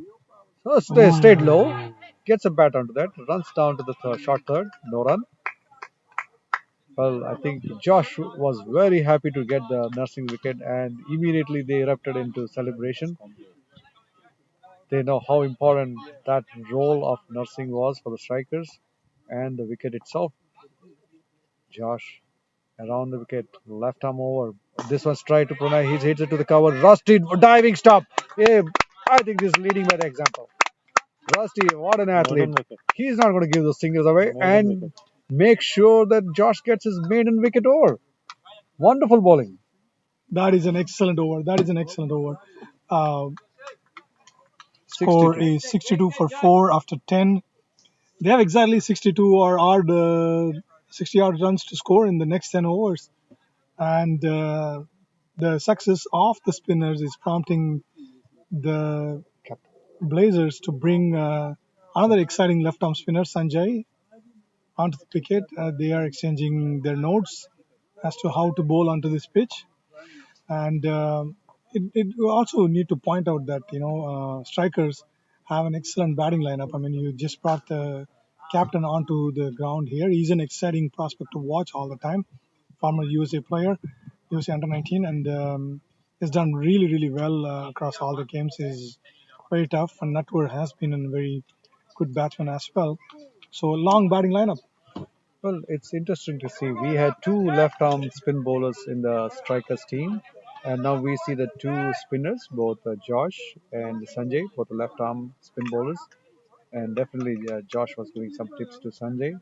[SPEAKER 1] So stayed low, gets a bat onto that, runs down to the short third, no run. Well, I think Josh was very happy to get the Nursing wicket, and immediately they erupted into celebration. They know how important that role of Nursing was for the strikers and the wicket itself. Josh around the wicket, left arm over. This one's tried to Pranay. He hits it to the cover. Rusty diving stop. Yeah, I think this is leading by the example. Rusty, what an athlete. He's not going to give those singles away and make sure that Josh gets his maiden wicket over. Wonderful bowling.
[SPEAKER 2] That is an excellent over. That is an excellent over. Uh, Score
[SPEAKER 1] 62.
[SPEAKER 2] is 62 for 4 after 10. They have exactly 62 or odd 60 odd runs to score in the next 10 overs, and the success of the spinners is prompting the Blazers to bring another exciting left arm spinner, Sanjay, onto the wicket. They are exchanging their notes as to how to bowl onto this pitch, and it also need to point out that strikers have an excellent batting lineup. I mean, you just brought the captain onto the ground here. He's an exciting prospect to watch all the time. Former USA player, USA under 19, and has done really really well across all the games. Is very tough, and Natwar has been a very good batsman as well. So long batting lineup.
[SPEAKER 1] Well, it's interesting to see. We had two left arm spin bowlers in the strikers team, and now we see the two spinners, both Josh and Sanjay, both the left arm spin bowlers. And definitely, Josh was giving some tips to Sanjay.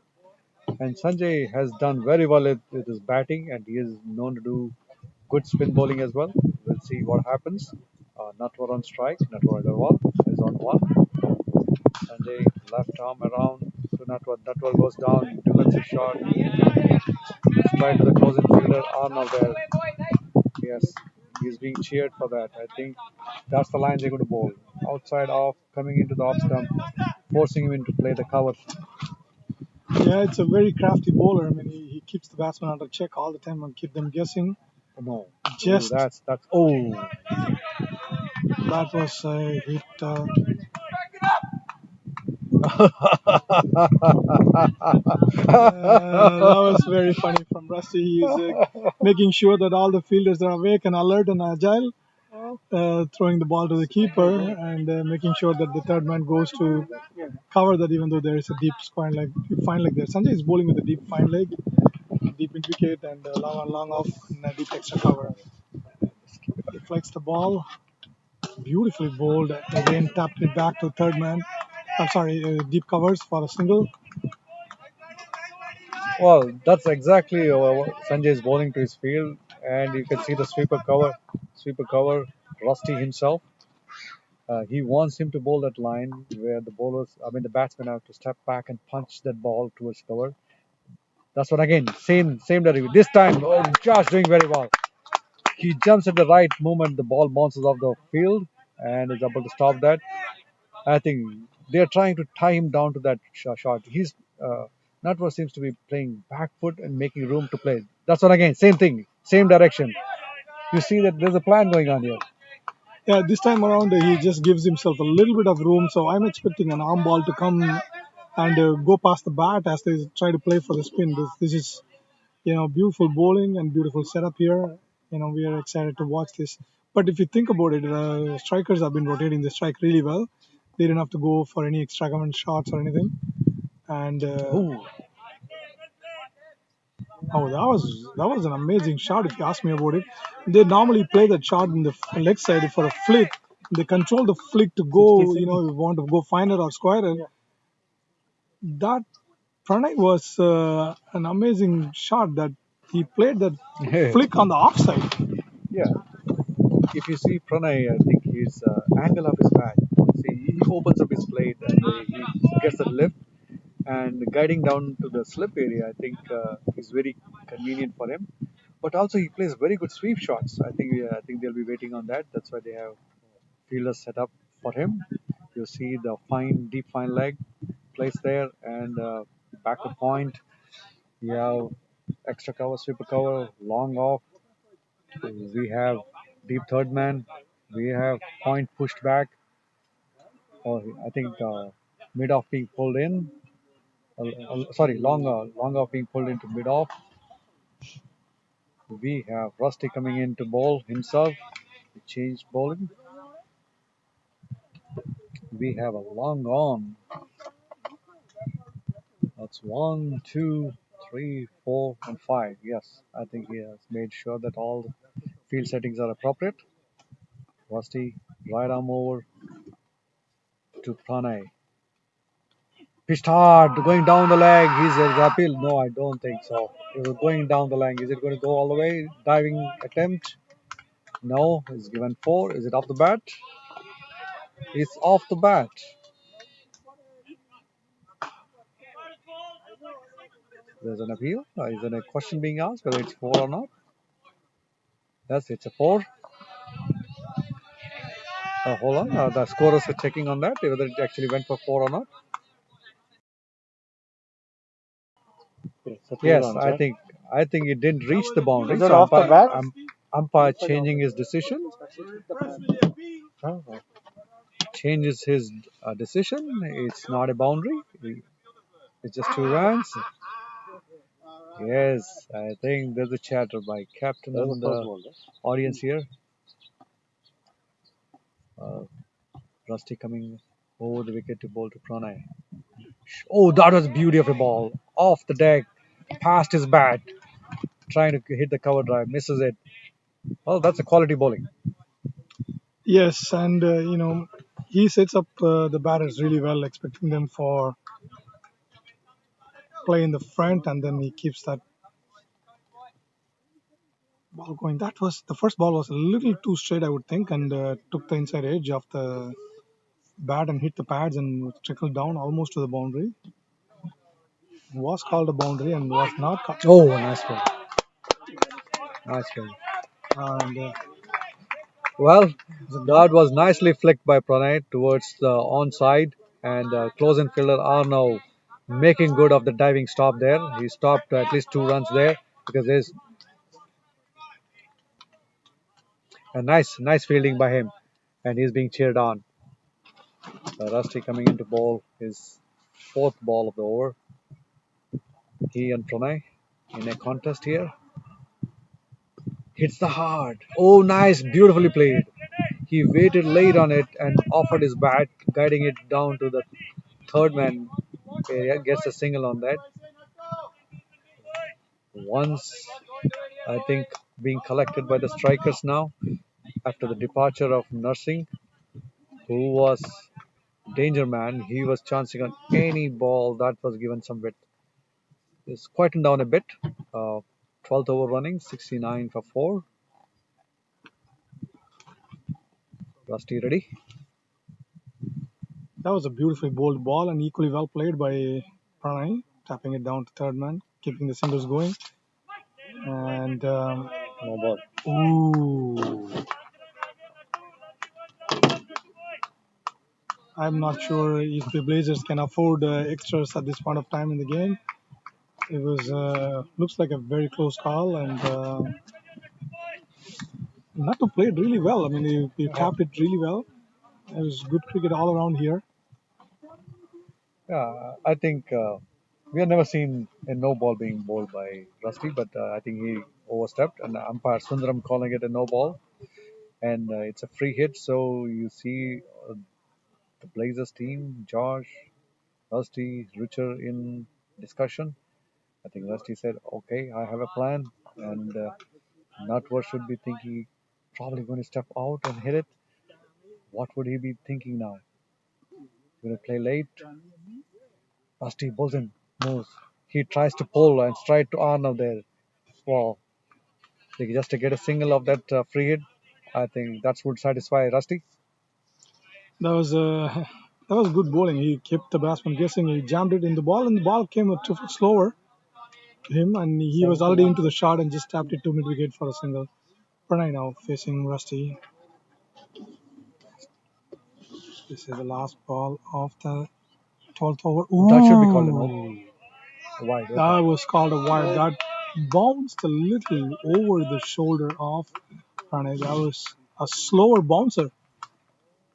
[SPEAKER 1] And Sanjay has done very well with his batting, and he is known to do good spin bowling as well. We'll see what happens. Natwar on strike. Natwar Agarwal is on one. Sanjay left arm around to Natwar. Natwar goes down, defensive shot. Strike to the closing fielder. Arnav there. Yes, he's being cheered for that. I think that's the line they're going to bowl. Outside off, coming into the off stump, forcing him into play the cover.
[SPEAKER 2] Yeah, it's a very crafty bowler. I mean, he keeps the batsman under check all the time and keep them guessing.
[SPEAKER 1] No,
[SPEAKER 2] Just
[SPEAKER 1] that's oh.
[SPEAKER 2] that was a hit. That was very funny from Rusty. He is making sure that all the fielders are awake and alert and agile, throwing the ball to the keeper and making sure that the third man goes to cover that, even though there is a deep fine leg there. Sanjay is bowling with a deep fine leg, deep in wicket, and long on, long off, and a deep extra cover. Deflects the ball, beautifully bowled. Again, tapped it back to third man. I'm sorry, deep covers for a single.
[SPEAKER 1] Well, that's exactly what Sanjay is bowling to his field, and you can see the sweeper cover, Rusty himself. He wants him to bowl that line where the bowlers, I mean the batsmen have to step back and punch that ball towards cover. That's what again, same delivery. This time, oh, Josh doing very well. He jumps at the right moment, the ball bounces off the field and is able to stop that. I think they're trying to tie him down to that shot. He's Natwar seems to be playing back foot and making room to play. That's what again, same thing, same direction. You see that there's a plan going on here.
[SPEAKER 2] Yeah, this time around he just gives himself a little bit of room. So I'm expecting an arm ball to come and go past the bat as they try to play for the spin. This is, beautiful bowling and beautiful setup here. We are excited to watch this. But if you think about it, strikers have been rotating the strike really well. They didn't have to go for any extravagant shots or anything. And
[SPEAKER 1] Ooh,
[SPEAKER 2] oh, that was an amazing shot if you ask me about it. They normally play that shot in the leg side for a flick. They control the flick to go, you want to go finer or squarer. That Pranay was an amazing shot that he played that flick on the offside.
[SPEAKER 1] yeah. If you see Pranay, I think his angle of his bat. See, he opens up his plate and he gets the lift and guiding down to the slip area. I think is very convenient for him. But also he plays very good sweep shots. I think they'll be waiting on that. That's why they have fielders set up for him. You see the deep fine leg placed there and backward point. You have extra cover, sweeper cover, long off. We have deep third man. We have point pushed back. Or I think mid off being pulled in. Sorry, long off being pulled into mid off. We have Rusty coming in to bowl himself. He changed bowling. We have a long on. That's 1, 2, 3, 4, and 5. Yes, I think he has made sure that all the field settings are appropriate. Rusty, right arm over to Pranay. Pitched hard, going down the leg. He's a appeal. No, I don't think so. It was going down the leg. Is it going to go all the way? Diving attempt? No, it's given 4. Is it off the bat? It's off the bat. There's an appeal. Is there a question being asked whether it's 4 or not? Yes, it's a 4. Hold on. The scorers are checking on that, whether it actually went for 4 or not. Yes, I think it didn't reach the boundary.
[SPEAKER 3] Is it
[SPEAKER 1] So
[SPEAKER 3] off the bat?
[SPEAKER 1] umpire changing his decision. Changes his decision. It's not a boundary. It's just 2 runs. Yes, I think there's a chatter by captain and the audience here. Rusty coming over the wicket to bowl to Pranay. Oh, that was beauty of a ball. Off the deck, past his bat, trying to hit the cover drive, misses it. Well, that's a quality bowling.
[SPEAKER 2] Yes, and he sets up the batters really well, expecting them for play in the front, and then he keeps that ball going. That was the first ball was a little too straight, I would think, and took the inside edge of the bat and hit the pads and trickled down almost to the boundary. Was called a boundary and was not called.
[SPEAKER 1] Oh, nice one. Nice one.
[SPEAKER 2] And
[SPEAKER 1] Well, that was nicely flicked by Pranay towards the onside, and close and fielder are now making good of the diving stop there. He stopped at least 2 runs there because there's a nice fielding by him, and he's being cheered on. Rusty coming into bowl his 4th ball of the over. He and Pranay in a contest here. Hits the hard. Oh, nice, beautifully played. He waited late on it and offered his bat, guiding it down to the third man area. Gets a single on that. Once, I think, being collected by the strikers now after the departure of Nursing, who was danger man. He was chancing on any ball that was given some width. It's quietened down a bit. 12th over running, 69 for 4. Rusty ready?
[SPEAKER 2] that was a beautifully bowled ball and equally well played by Pranay. tapping it down to third man, keeping the singles going. And
[SPEAKER 3] No ball.
[SPEAKER 2] ooh, I'm not sure if the Blazers can afford extras at this point of time in the game. It was looks like a very close call, and Nattu played really well. I mean, he tapped it really well. It was good cricket all around here.
[SPEAKER 1] Yeah, I think we have never seen a no ball being bowled by Rusty, but I think he overstepped, and umpire Sundaram calling it a no ball, and it's a free hit. So you see the Blazers team, Josh, Rusty, Richard in discussion. I think Rusty said, "Okay, I have a plan," and Nutwer should be thinking probably going to step out and hit it. What would he be thinking now? Going to play late? Rusty Bolton moves. He tries to pull and straight to Arnav there. Wow. Just to get a single of that free hit, I think that would satisfy Rusty.
[SPEAKER 2] That was that was good bowling. He kept the batsman guessing. He jammed it in the ball, and the ball came a 2 foot slower to him, and he was already into the shot and just tapped it to mid wicket for a single. Pranay now facing Rusty. This is the last ball of the 12th over.
[SPEAKER 1] That should be called a no.
[SPEAKER 2] Ooh,
[SPEAKER 1] Wide open.
[SPEAKER 2] that was called a wide. That bounced a little over the shoulder of Pranay. That was a slower bouncer.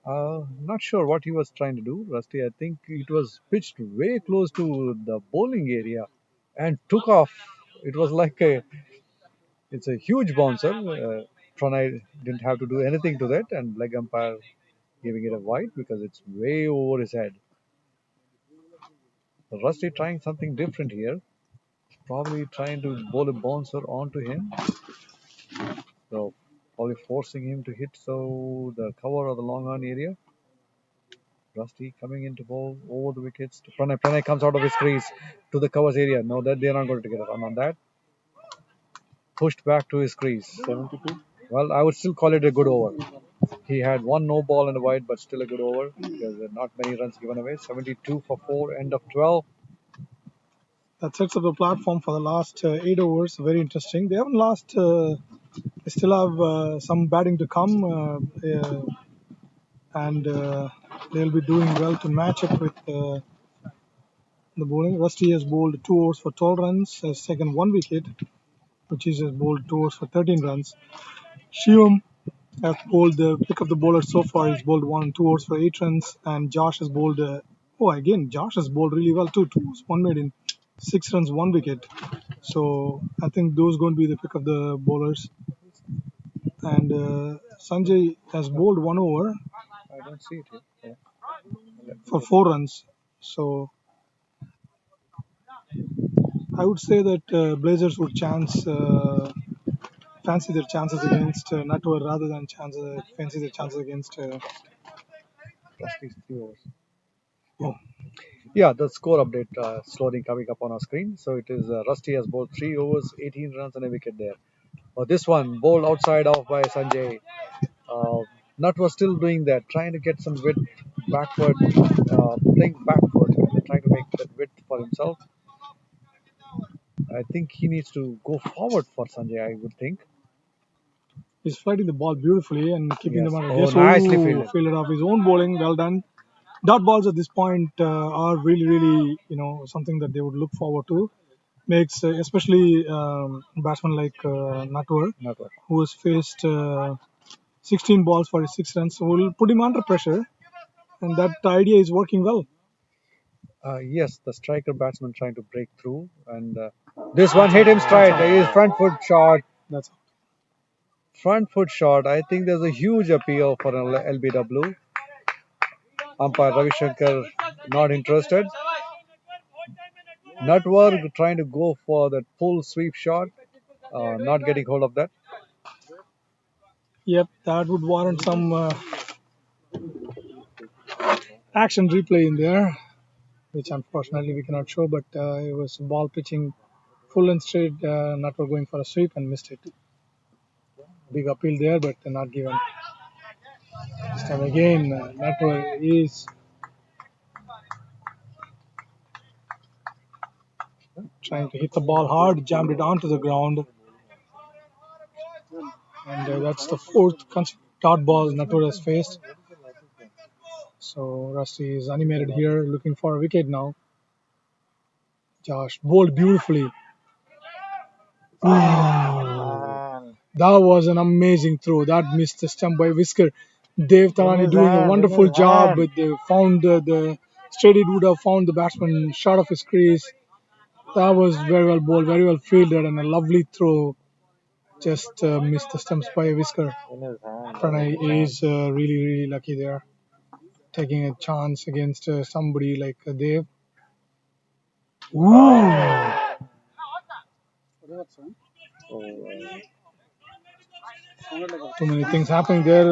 [SPEAKER 1] Not sure what he was trying to do, Rusty. I think it was pitched way close to the bowling area and took off. It was like it's a huge bouncer. Pranay didn't have to do anything to that, and leg umpire giving it a wide because it's way over his head. Rusty trying something different here. Probably trying to bowl a bouncer onto him. So probably forcing him to hit so the cover of the long on area. Rusty coming into bowl over the wickets. Pranay. Pranay comes out of his crease to the covers area. No, that they're not going to get a run on that. Pushed back to his crease.
[SPEAKER 3] 72.
[SPEAKER 1] Well, I would still call it a good over. He had one no ball and a wide, but still a good over because there are not many runs given away. 72 for 4, end of 12.
[SPEAKER 2] That sets up the platform for the last 8 overs. Very interesting. They haven't lost. They still have some batting to come, and they'll be doing well to match up with the bowling. Rusty has bowled 2 overs for 12 runs, has taken 1 wicket, which is has bowled 2 overs for 13 runs. Shivam has bowled the pick of the bowler so far. He's bowled 2 overs for 8 runs, and Josh has bowled. Josh has bowled really well too. 2 overs, 1 maiden, 6 runs, 1 wicket. So I think those are going to be the pick of the bowlers. And Sanjay has bowled 1 over
[SPEAKER 1] I don't see it here.
[SPEAKER 2] for 4 runs. So I would say that Blazers would fancy their chances against Natwar rather than fancy their chances against.
[SPEAKER 1] Rusty's 3 overs.
[SPEAKER 2] Oh,
[SPEAKER 1] Yeah, the score update slowly coming up on our screen. So it is Rusty has bowled 3 overs, 18 runs, and a wicket there. This one bowled outside off by Sanjay. Nut was still doing that, trying to get some width backward, playing backward, and trying to make that width for himself. I think he needs to go forward for Sanjay, I would think.
[SPEAKER 2] he's flighting the ball beautifully and keeping
[SPEAKER 1] Yes.
[SPEAKER 2] them under.
[SPEAKER 1] Oh,
[SPEAKER 2] Yes,
[SPEAKER 1] nicely fielded.
[SPEAKER 2] fielded off his own bowling. Well done. Dot balls at this point are really, really, something that they would look forward to. Makes especially batsmen like Natwar,
[SPEAKER 1] Not well.
[SPEAKER 2] who has faced 16 balls for his 6 runs, so will put him under pressure, and that idea is working well.
[SPEAKER 1] Yes, the striker batsman trying to break through, and this one hit him straight. His front foot shot.
[SPEAKER 2] That's
[SPEAKER 1] Front foot shot. I think there's a huge appeal for an LBW. Umpire Ravi Shankar not interested. Nutwork trying to go for that full sweep shot, not getting hold of that.
[SPEAKER 2] Yep, that would warrant some action replay in there, which unfortunately we cannot show. But it was ball pitching full and straight. Natwar going for a sweep and missed it. Big appeal there, but not given. This time again, Natwar is trying to hit the ball hard, jammed it onto the ground. And that's the fourth dot ball Natur has faced. So Rusty is animated here, looking for a wicket now. Josh bowled beautifully.
[SPEAKER 3] Man.
[SPEAKER 2] That was an amazing throw. That missed the stump by Whisker. Dev
[SPEAKER 3] In
[SPEAKER 2] Tarani
[SPEAKER 3] his
[SPEAKER 2] doing a
[SPEAKER 3] hand, in
[SPEAKER 2] wonderful
[SPEAKER 3] his
[SPEAKER 2] job.
[SPEAKER 3] hand.
[SPEAKER 2] They found the straight it would have found the batsman short of his crease. That was very well bowled, very well fielded, and a lovely throw. Just missed the stumps by Whisker.
[SPEAKER 3] In his hand.
[SPEAKER 2] Pranay is really, really lucky there, taking a chance against somebody like Dev. Ooh. Too many things happening there.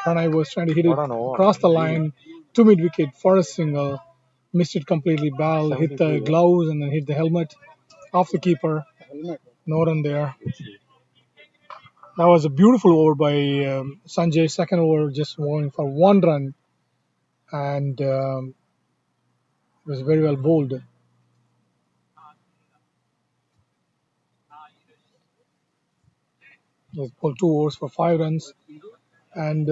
[SPEAKER 2] Pranay was trying to hit it
[SPEAKER 3] What an over.
[SPEAKER 2] across the line to mid wicket for a single. Missed it completely. Ball hit the
[SPEAKER 3] 73,
[SPEAKER 2] gloves and then hit the helmet off the keeper. No run there. That was a beautiful over by Sanjay. Second over just going for one run, and it was very well bowled. Just bowled 2 overs for 5 runs, and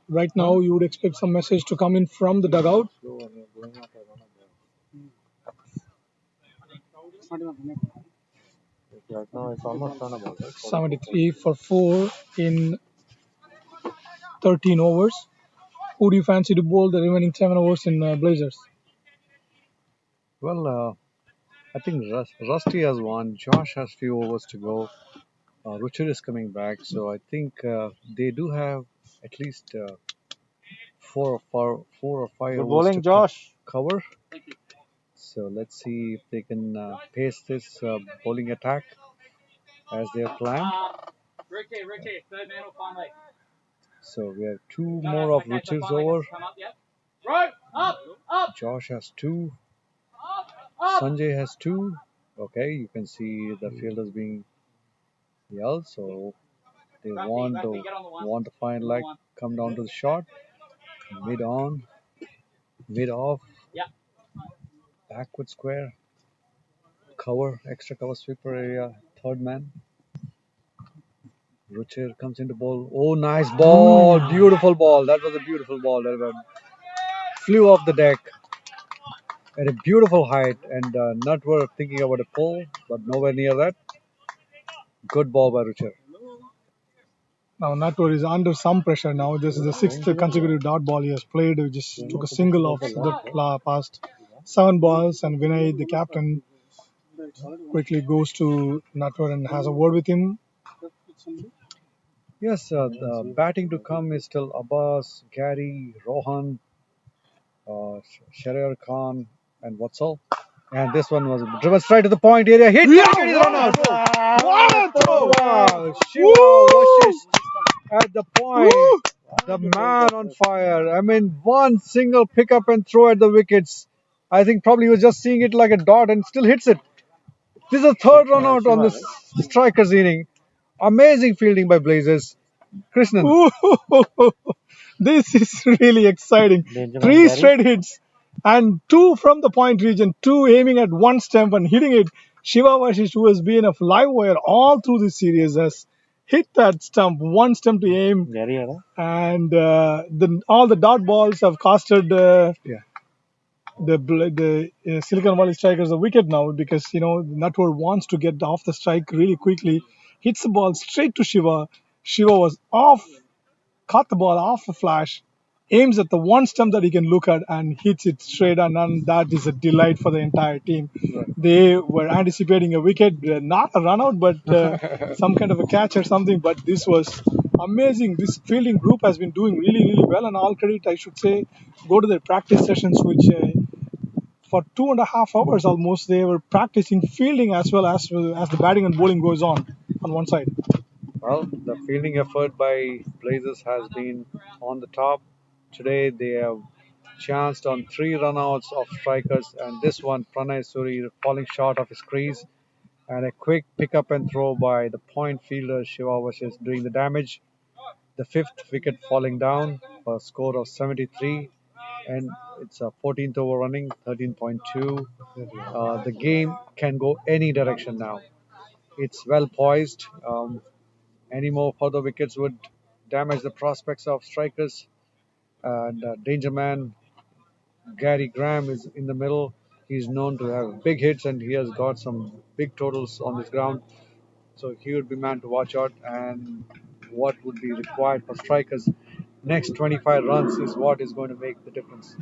[SPEAKER 2] right now you would expect some message to come in from the dugout.
[SPEAKER 3] Right now it's almost runnable.
[SPEAKER 2] 73 for 4 in 13 overs. Who do you fancy to bowl the remaining 7 overs in Blazers?
[SPEAKER 1] Well, I think Rusty has won. Josh has few overs to go. Ruchir is coming back, so I think they do have at least 4 or 5
[SPEAKER 3] Good
[SPEAKER 1] overs
[SPEAKER 3] bowling,
[SPEAKER 1] to
[SPEAKER 3] Josh.
[SPEAKER 1] cover. So let's see if they can pace this bowling attack as they have planned. So we have 2 more of Ruchir's over. Josh has 2. Sanjay has 2. Okay, you can see the fielders being yelled. So they want the fine leg come down to the shot. Mid on, mid off, backward square, cover, extra cover sweeper area, third man. Ruchir comes into bowl. Oh, nice ball, beautiful ball. That was a beautiful ball. That flew off the deck at a beautiful height, and not worth thinking about a pull, but nowhere near that. Good ball by Ruchir.
[SPEAKER 2] Now Natur is under some pressure now. This is the 6th consecutive dot ball he has played. He just took a single off the past 7 balls, and Vinay, the captain, quickly goes to Natur and has a word with him.
[SPEAKER 1] Yes, the batting to come is still Abbas, Gary, Rohan, Sharir Khan, and Watsal. And this one was driven straight to the point area. Hit!
[SPEAKER 2] Yeah,
[SPEAKER 1] Wicket is run out.
[SPEAKER 2] what a throw!
[SPEAKER 1] Wow! Shiva washes at the point. The man on fire. I mean, one single pick up and throw at the wickets. I think probably he was just seeing it like a dot and still hits it. This is a third run out on this striker's inning. Amazing fielding by Blazers. Krishnan.
[SPEAKER 2] Ooh, this is really exciting.
[SPEAKER 3] Danger man,
[SPEAKER 2] 3
[SPEAKER 3] Gary.
[SPEAKER 2] straight hits and 2 from the point region, 2 aiming at one stump and hitting it. Shiva Vashish, who has been a live wire all through this series, has hit that stump, one stump to aim,
[SPEAKER 3] Gary, है ना?
[SPEAKER 2] and all the dot balls have costed
[SPEAKER 1] Yeah.
[SPEAKER 2] the Silicon Valley Strikers a wicket now, because Natur wants to get off the strike really quickly. Hits the ball straight to Shiva. Shiva was off, caught the ball off a flash, aims at the one stump that he can look at and hits it straight, and that is a delight for the entire team.
[SPEAKER 1] Right.
[SPEAKER 2] They were anticipating a wicket, not a run out, but some kind of a catch or something. But this was amazing. This fielding group has been doing really, really well, and all credit, I should say, go to their practice sessions, which for 2.5 hours almost they were practicing fielding as well as the batting and bowling goes on one side.
[SPEAKER 1] Well, the fielding effort by Blazers has been on the top. Today they have chanced on 3 runouts of strikers, and this one, Pranay Suri, falling short of his crease, and a quick pick up and throw by the point fielder Shiva Vashish doing the damage. The 5th wicket falling down for a score of 73, and it's a 14th over running, 13.2. The game can go any direction now. It's well poised. Any more further wickets would damage the prospects of strikers. And Danger Man Gary Graham is in the middle. He's known to have big hits and he has got some big totals on this ground. So he would be man to watch out. And what would be required for strikers next 25 runs is what is going to make the difference.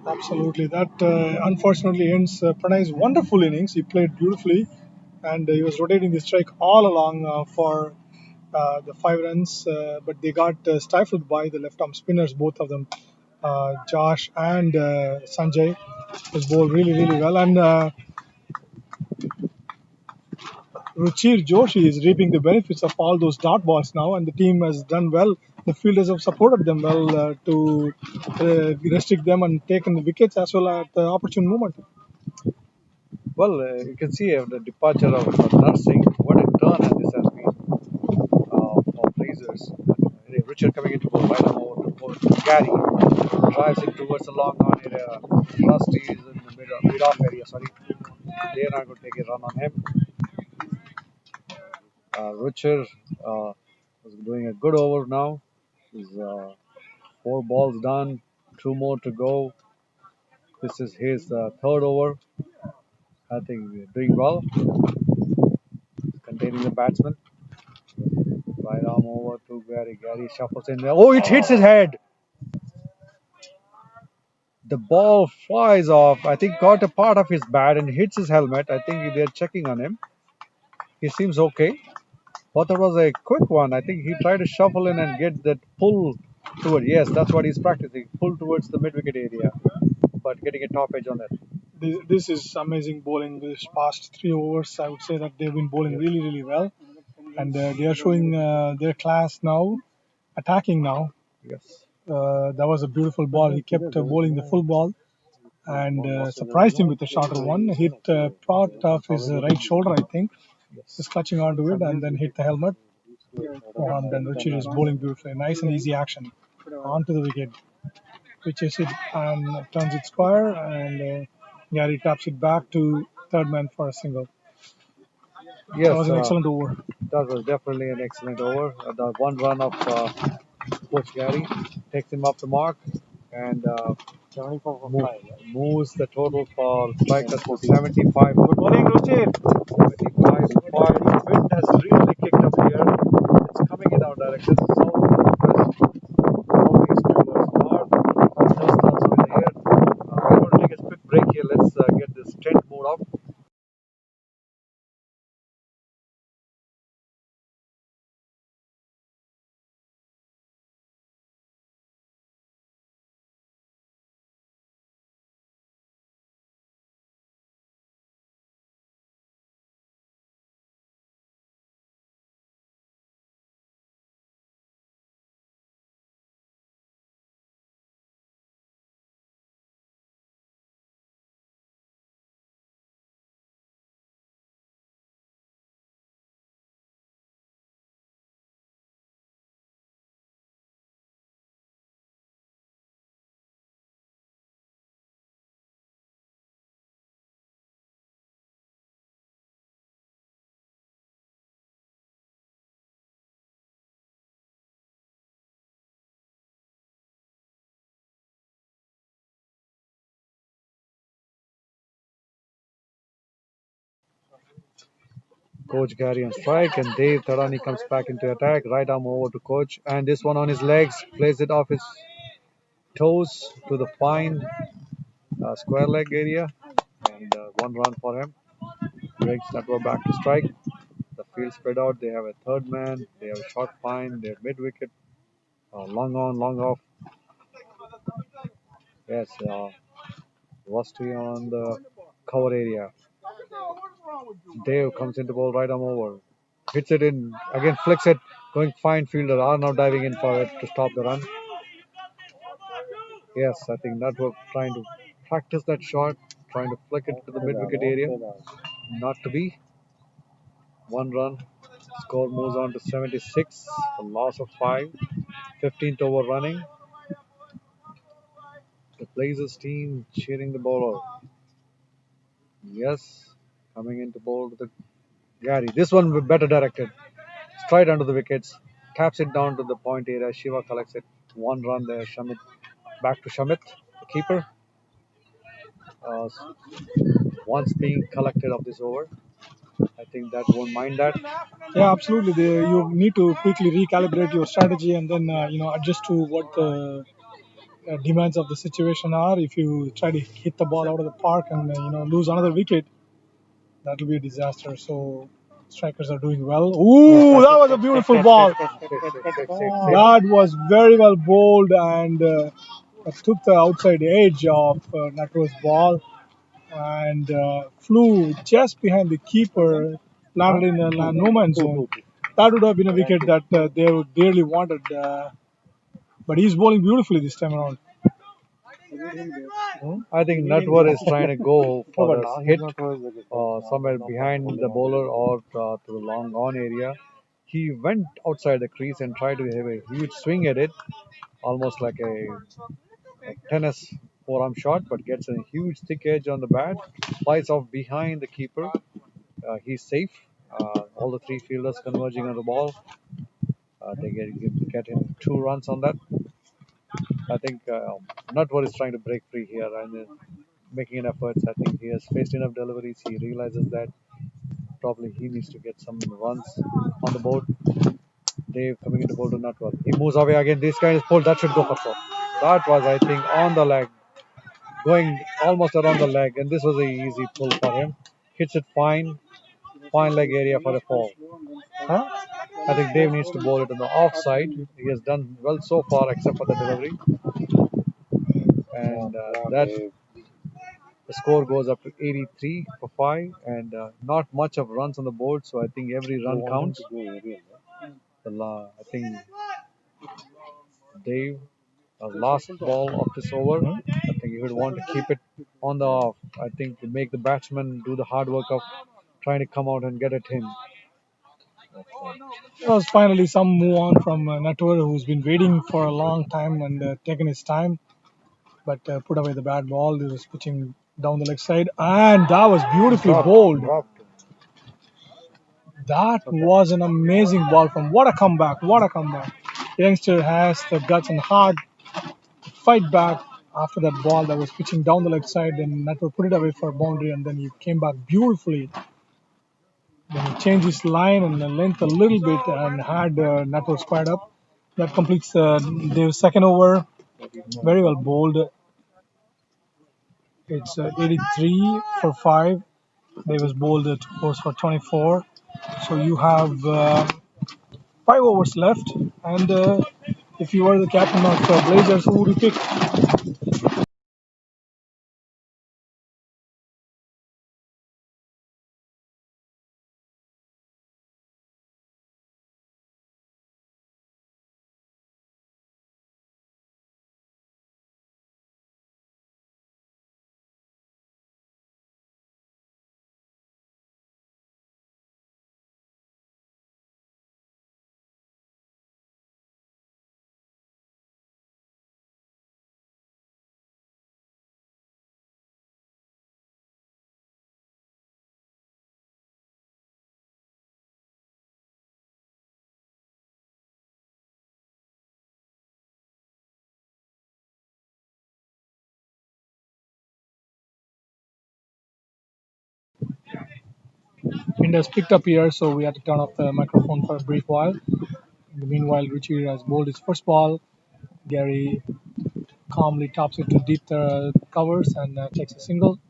[SPEAKER 2] Absolutely. That unfortunately ends Pranay's wonderful innings. He played beautifully and he was rotating the strike all along for the 5 runs, but they got stifled by the left arm spinners, both of them. Josh and Sanjay was bowled really, really well. And Ruchir Joshi is reaping the benefits of all those dot balls now, and the team has done well. The fielders have supported them well to restrict them and taken the wickets as well at the opportune moment.
[SPEAKER 1] Well, you can see the departure of Nursing. What a turn this has been for Blazers. Richard coming into bowl right now over to Gary. Drives it towards the long on area. Rusty is in the mid-off area. Sorry, they're not going to take a run on him. Richard is doing a good over now. He's 4 balls done, 2 more to go. This is his third over. I think we're doing well, containing the batsman. Right arm over to Gary. Gary shuffles in there. Oh, it hits his head. The ball flies off. I think caught a part of his bat and hits his helmet. I think they're checking on him. He seems okay. But that was a quick one. I think he tried to shuffle in and get that pull toward. Yes, that's what he's practicing. Pull towards the mid wicket area, but getting a top edge on that.
[SPEAKER 2] This is amazing bowling. This past 3 overs, I would say that they've been bowling really, really well, and they are showing their class now, attacking now.
[SPEAKER 1] Yes.
[SPEAKER 2] That was a beautiful ball. He kept bowling the full ball and surprised him with a shorter one. Hit part of his right shoulder, I think. Just clutching onto it and then hit the helmet. And then Richard is bowling beautifully. Nice and easy action. Onto the wicket. Pitches it and turns it square, and Gary taps it back to third man for a single.
[SPEAKER 1] Yes,
[SPEAKER 2] That was an excellent over.
[SPEAKER 1] That was definitely an excellent over. The one run of Coach Gary takes him up the mark and moves the total for strikers to 75. Good morning, Ruchir. 75. The wind has really kicked up here. It's coming in our direction. Southeast towards north. Dust also in the air. We're going to take a quick break here. Let's get this tent moved up. Coach Gary on strike, and Dave Tarani comes back into attack. Right arm over to Coach, and this one on his legs, plays it off his toes to the fine square leg area, and 1 run for him. Breaks that were back to strike. The field spread out. They have a third man. They have a short fine. They have mid wicket. Long on, long off. Yes, Rusty on the cover area. Dave comes into ball right arm over. Hits it in again, flicks it, going fine. Fielder are now diving in for it to stop the run. Yes, I think that was trying to practice that shot, trying to flick it to the mid wicket area. Not to be. 1 run. Score moves on to 76. A loss of 5. 15th over running. The Blazers team cheering the bowler. Yes, coming into bowl with the Gary. This one better directed. Straight under the wickets. Taps it down to the point area. Shiva collects it. One run there. Shamit back to Shamit, the keeper. Uh, once being collected of this over. I think that won't mind that.
[SPEAKER 2] Yeah, absolutely. You need to quickly recalibrate your strategy and then adjust to what the demands of the situation are. If you try to hit the ball out of the park and lose another wicket, that will be a disaster. So strikers are doing well. Ooh, that was a beautiful ball. That was very well bowled and took the outside edge of Natwar's ball and flew just behind the keeper, landed in a no man's zone. That would have been a wicket that they would dearly wanted. But he's bowling beautifully this time around.
[SPEAKER 1] I think Natwar is trying to go for the hit somewhere behind the bowler or to the long on area. He went outside the crease and tried to have a huge swing at it, almost like a tennis forearm shot, but gets a huge thick edge on the bat, flies off behind the keeper. He's safe. All the three fielders converging on the ball. They get him 2 runs on that. I think Nutwar is trying to break free here and making an effort. I think he has faced enough deliveries. He realizes that probably he needs to get some runs on the board. Dave coming into bowl to Nutwar. He moves away again. This guy is pulled. That should go for four. That was, I think, on the leg, going almost around the leg, and this was an easy pull for him. Hits it fine, fine leg area for a fall. Huh? I think Dave needs to bowl it on the offside. He has done well so far, except for the delivery, and that the score goes up to 83 for 5, and not much of runs on the board. So I think every run counts. I think Dave, last ball of this over, I think he would want to keep it on the off. I think to make the batsman do the hard work of trying to come out and get at him.
[SPEAKER 2] There was finally some move on from Natwar, who's been waiting for a long time and taken his time, but put away the bad ball. He was pitching down the leg side, and that was beautifully bowled. That was an amazing ball from what a comeback! What a comeback! Youngster has the guts and heart to fight back after that ball that was pitching down the left side. Then Natwar put it away for a boundary, and then he came back beautifully. Then he changed his line and the length a little bit and had Natwar squared up. That completes the second over. Very well bowled. It's 83 for 5. They was bowled 2 overs for 24. So you have 5 overs left. And if you were the captain of Blazers, who would you pick? Wind has picked up here, so we had to turn off the microphone for a brief while. In the meanwhile, Richie has bowled his first ball. Gary calmly tops it to deep the covers and takes a single.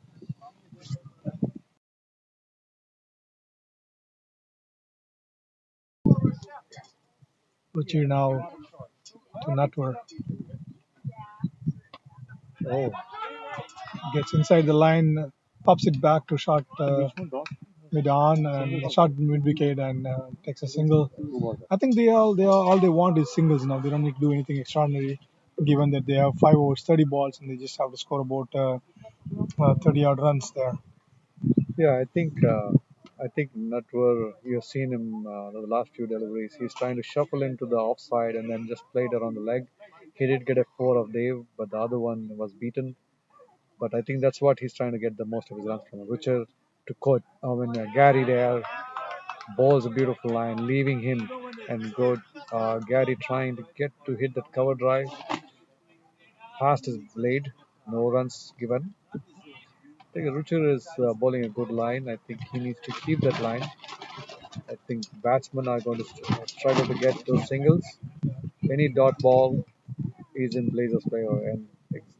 [SPEAKER 2] Richie now to Natwar. Oh, gets inside the line, pops it back to short mid on and short mid wicket and takes a single. I think all they want is singles now. They don't need to do anything extraordinary, given that they have 5 overs, 30 balls, and they just have to score about 30 odd runs there.
[SPEAKER 1] Yeah, I think Natwar, you've seen him the last few deliveries. He's trying to shuffle into the offside and then just play it around the leg. He did get a four of Dave, but the other one was beaten. But I think that's what he's trying to get the most of his runs from. Richard to coach. Gary there bowls a beautiful line, leaving him and good. Gary trying to get to hit that cover drive past his blade. No runs given. I think Ruchir is bowling a good line. I think he needs to keep that line. I think batsmen are going to struggle to get those singles. Any dot ball is in Blazers' favor, and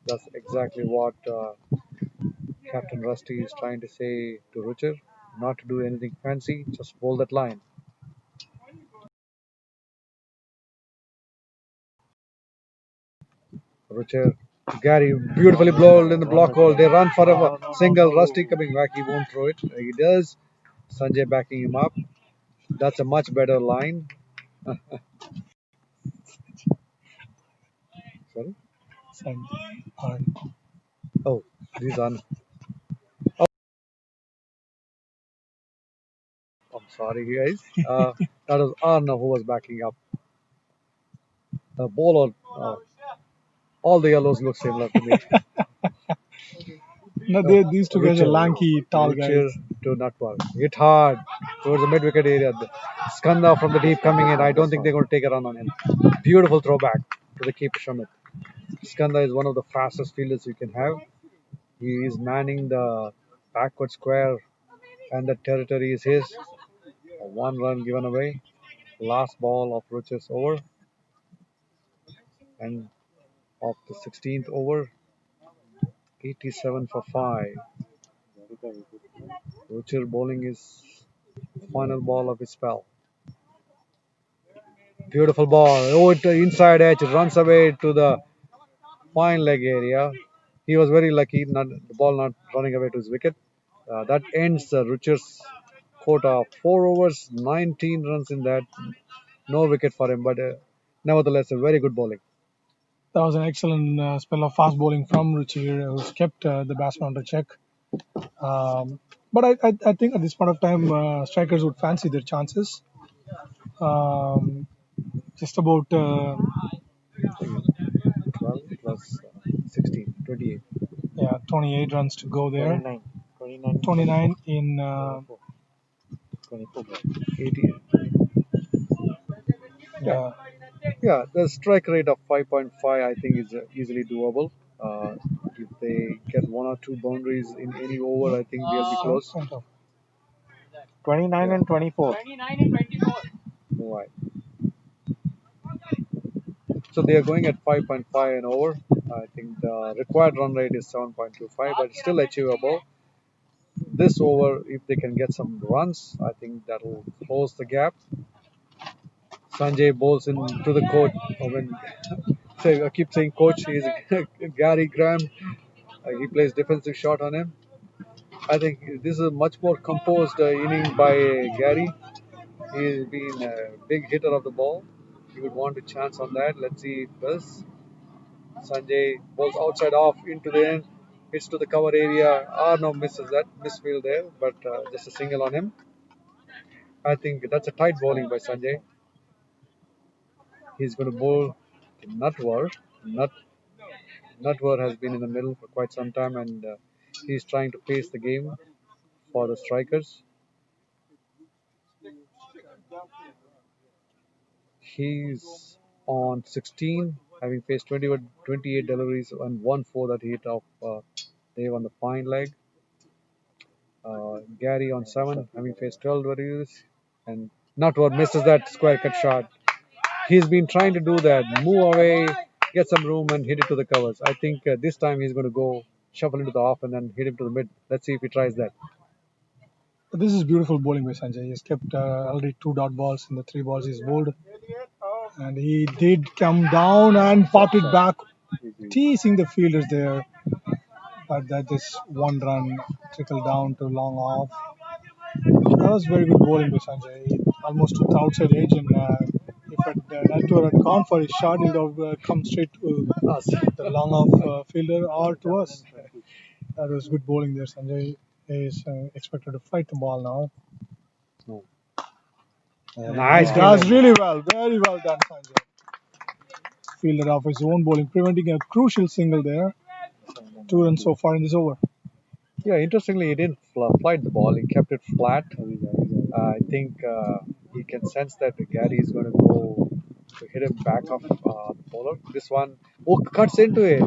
[SPEAKER 1] that's exactly what Captain Rusty is trying to say to Ruchir. Not to do anything fancy, just bowl that line. Ruchir, Gary, beautifully bowled in the block hole. They run for a single. Rusty coming back, he won't throw it. He does. Sanjay backing him up. That's a much better line. Sorry. Oh, these are. I'm sorry, guys. That was Arna who was backing up. The bowler. All the yellows look similar to me.
[SPEAKER 2] No, these two guys are
[SPEAKER 1] Richard,
[SPEAKER 2] lanky, tall
[SPEAKER 1] Richard
[SPEAKER 2] guys.
[SPEAKER 1] to Natwar. Hit hard towards the mid wicket area. Skanda from the deep coming in. I don't think they're going to take a run on him. Beautiful throwback to the keeper Shamit. Skanda is one of the fastest fielders you can have. He is manning the backward square, and the territory is his. One run given away. Last ball of Richard's over, and of the 16th over, 87 for 5. Richard bowling his final ball of his spell. Beautiful ball. Oh, it inside edge runs away to the fine leg area. He was very lucky, not the ball not running away to his wicket. That ends Richard's quota. 4 overs, 19 runs in that. No wicket for him, but nevertheless a very good bowling.
[SPEAKER 2] That was an excellent spell of fast bowling from Ruchir, who's kept the batsman under check. But I think at this point of time, strikers would fancy their chances. Um, just about
[SPEAKER 1] 12 plus 16, 28.
[SPEAKER 2] 28 runs to go there.
[SPEAKER 3] 29. 29.
[SPEAKER 2] 29 in
[SPEAKER 3] 24.
[SPEAKER 1] 18.
[SPEAKER 2] yeah.
[SPEAKER 1] Yeah, the strike rate of 5.5 I think is easily doable. If they get one or two boundaries in any over, I think they'll be close.
[SPEAKER 3] 29 and 24.
[SPEAKER 1] Right. So they are going at 5.5 and over. I think the required run rate is 7.25, but it's still achievable. This over, if they can get some runs, I think that will close the gap. Sanjay bowls into the coach. I keep saying coach, he's Gary Graham. He plays defensive shot on him. I think this is a much more composed inning by Gary. He's been a big hitter of the ball. He would want a chance on that. Let's see if it does. Sanjay bowls outside off into the end, hits to the cover area. No, misses that misfield there, but just a single on him. I think that's a tight bowling by Sanjay. He's going to bowl to Natwar. Natwar has been in the middle for quite some time, and he's trying to pace the game for the strikers. He's on 16, having faced 28 deliveries and 1 4 that he hit off Dave on the fine leg. Gary on 7, having faced 12 deliveries, and Natwar misses that square cut shot. He's been trying to do that, move away, get some room, and hit it to the covers. I think this time he's going to go shuffle into the off and then hit him to the mid. Let's see if he tries that.
[SPEAKER 2] This is beautiful bowling by Sanjay. He's kept already 2 dot balls in the 3 balls he's bowled. And he did come down and popped it back, teasing the fielders there. But that just 1 run trickled down to long off. That was very good bowling by Sanjay. He almost took the outside edge, and if Natwar had gone for his shot, he would have come straight to us, the long off fielder, or to us. That was good bowling there. Sanjay is expected to fight the ball now.
[SPEAKER 1] No.
[SPEAKER 2] Nice. He does really well. Very well done, Sanjay. fielded off his own bowling, preventing a crucial single there. 2 runs so far in this over.
[SPEAKER 1] Yeah, interestingly, he didn't flight the ball. He kept it flat. I think he can sense that Gary is going to go to hit him back off the bowler. This one, oh, cuts into it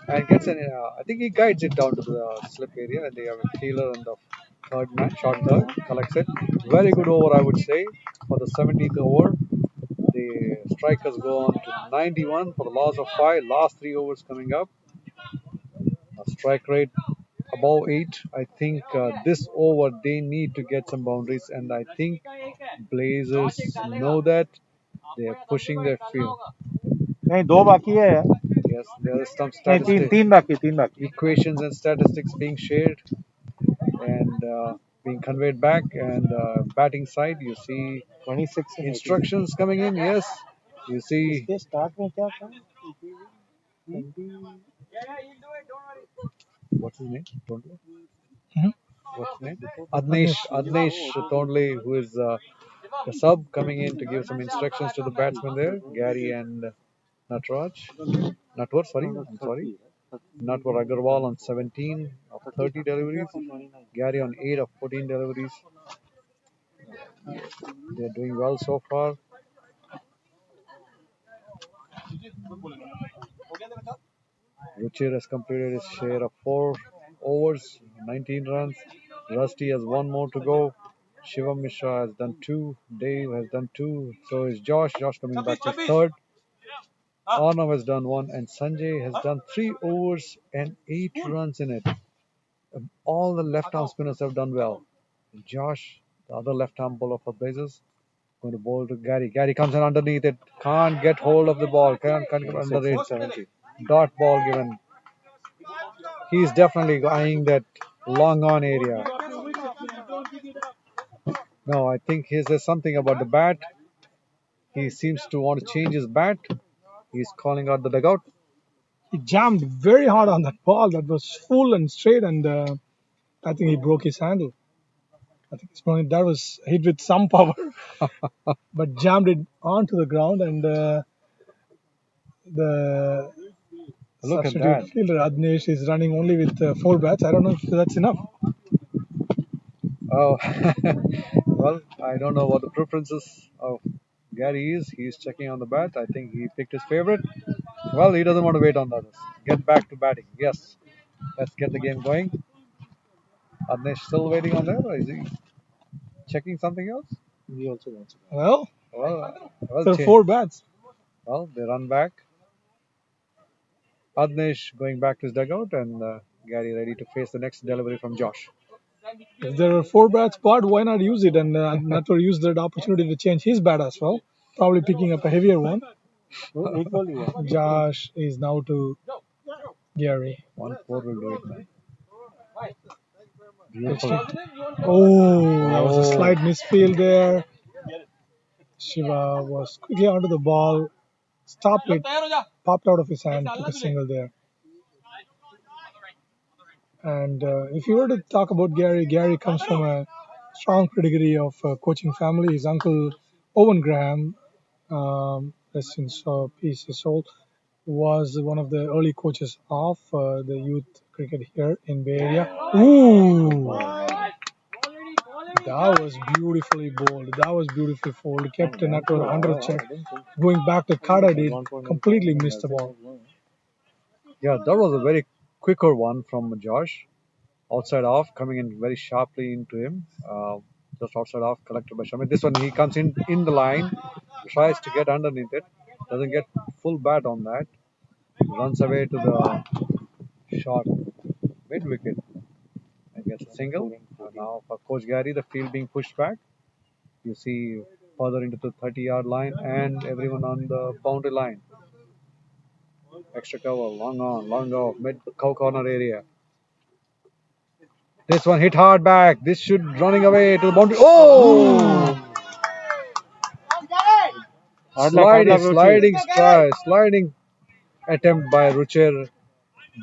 [SPEAKER 1] and gets an. I think he guides it down to the slip area, and they have a fielder on the third man, short third, collects it. Very good over, I would say, for the 17th over. The strikers go on to 91 for the loss of 5. Last 3 overs coming up. A strike rate above 8. I think this over they need to get some boundaries, and I think Blazers know that they are pushing their field.
[SPEAKER 3] नहीं दो बाकी है यार
[SPEAKER 1] Yes, there is some
[SPEAKER 3] नहीं तीन
[SPEAKER 1] statistics,
[SPEAKER 3] तीन बाकी
[SPEAKER 1] equations and statistics being shared and being conveyed back. And batting side, you see
[SPEAKER 3] 26 and 18
[SPEAKER 1] instructions coming in. Yes, you see.
[SPEAKER 3] इसके स्टार्ट में क्या था 20
[SPEAKER 1] What's his name? Tondle?
[SPEAKER 2] Mhm.
[SPEAKER 1] What's his name? Adnesh Tondle, who is the sub coming in to give some instructions to the batsmen there. Gary and Natwar, sorry, I'm sorry. Natwar Agarwal on 17 of 30 deliveries. Gary on 8 of 14 deliveries. They're doing well so far. Ruchir has completed his share of 4 overs, 19 runs. Rusty has 1 more to go. Shivam Mishra has done 2. Dave has done 2. So is Josh. Josh coming back to third. Arnav has done 1. And Sanjay has done 3 overs and 8 runs in it. All the left arm spinners have done well. Josh, the other left arm bowler for Blazers, going to bowl to Gary. Gary comes in underneath it. Can't get hold of the ball. Can't get under it. Dot ball given. He's definitely eyeing that long on area. No, I think there's something about the bat. He seems to want to change his bat. He's calling out the dugout.
[SPEAKER 2] He jammed very hard on that ball that was full and straight, and I think he broke his handle. I think that was hit with some power, but jammed it onto the ground, and the
[SPEAKER 1] Look at
[SPEAKER 2] substitute
[SPEAKER 1] that.
[SPEAKER 2] fielder Adnesh is running only with 4 bats. I don't know if that's enough.
[SPEAKER 1] Oh, well, I don't know what the preferences of Gary is. He's checking on the bat. I think he picked his favorite. Well, he doesn't want to wait on the others. Get back to batting. Yes. Let's get the game going. Adnesh still waiting on there, or is he checking something else?
[SPEAKER 3] he also wants
[SPEAKER 2] Well,
[SPEAKER 1] Well,
[SPEAKER 2] there are
[SPEAKER 1] change.
[SPEAKER 2] 4 bats.
[SPEAKER 1] Well, they run back. Adnesh going back to his dugout, and Gary ready to face the next delivery from Josh.
[SPEAKER 2] If there are 4 bats part, why not use it? And Natwar used that opportunity to change his bat as well, probably picking up a heavier one.
[SPEAKER 3] एक ball ही हुआ
[SPEAKER 2] Josh is now to Gary.
[SPEAKER 1] 1-4 will do it, man.
[SPEAKER 2] Pitched
[SPEAKER 1] Beautiful.
[SPEAKER 2] it. Oh, that was a slight misfield there. Shiva was quickly onto the ball, stopped it, popped out of his hand, took a single there. And if you were to talk about Gary, Gary comes from a strong pedigree of coaching family. His uncle Owen Graham, rest in peace, his soul, was one of the early coaches of the youth cricket here in Bay Area. Ooh, that was beautifully bowled. That was beautifully folded. Kept Natwar under check. Going back to Kada did completely missed the ball.
[SPEAKER 1] Yeah, that was a very quicker one from Josh. Outside off, coming in very sharply into him. Just outside off, collected by Shamit. This one, he comes in the line, tries to get underneath it, doesn't get full bat on that. Runs away to the short mid wicket and gets a single. Now for Coach Gary, the field being pushed back. You see further into the 30-yard line and everyone on the boundary line. Extra cover, long on, long off, mid cow corner area. This one hit hard back. This should running away to the boundary. Oh! Sliding attempt by Ruchir.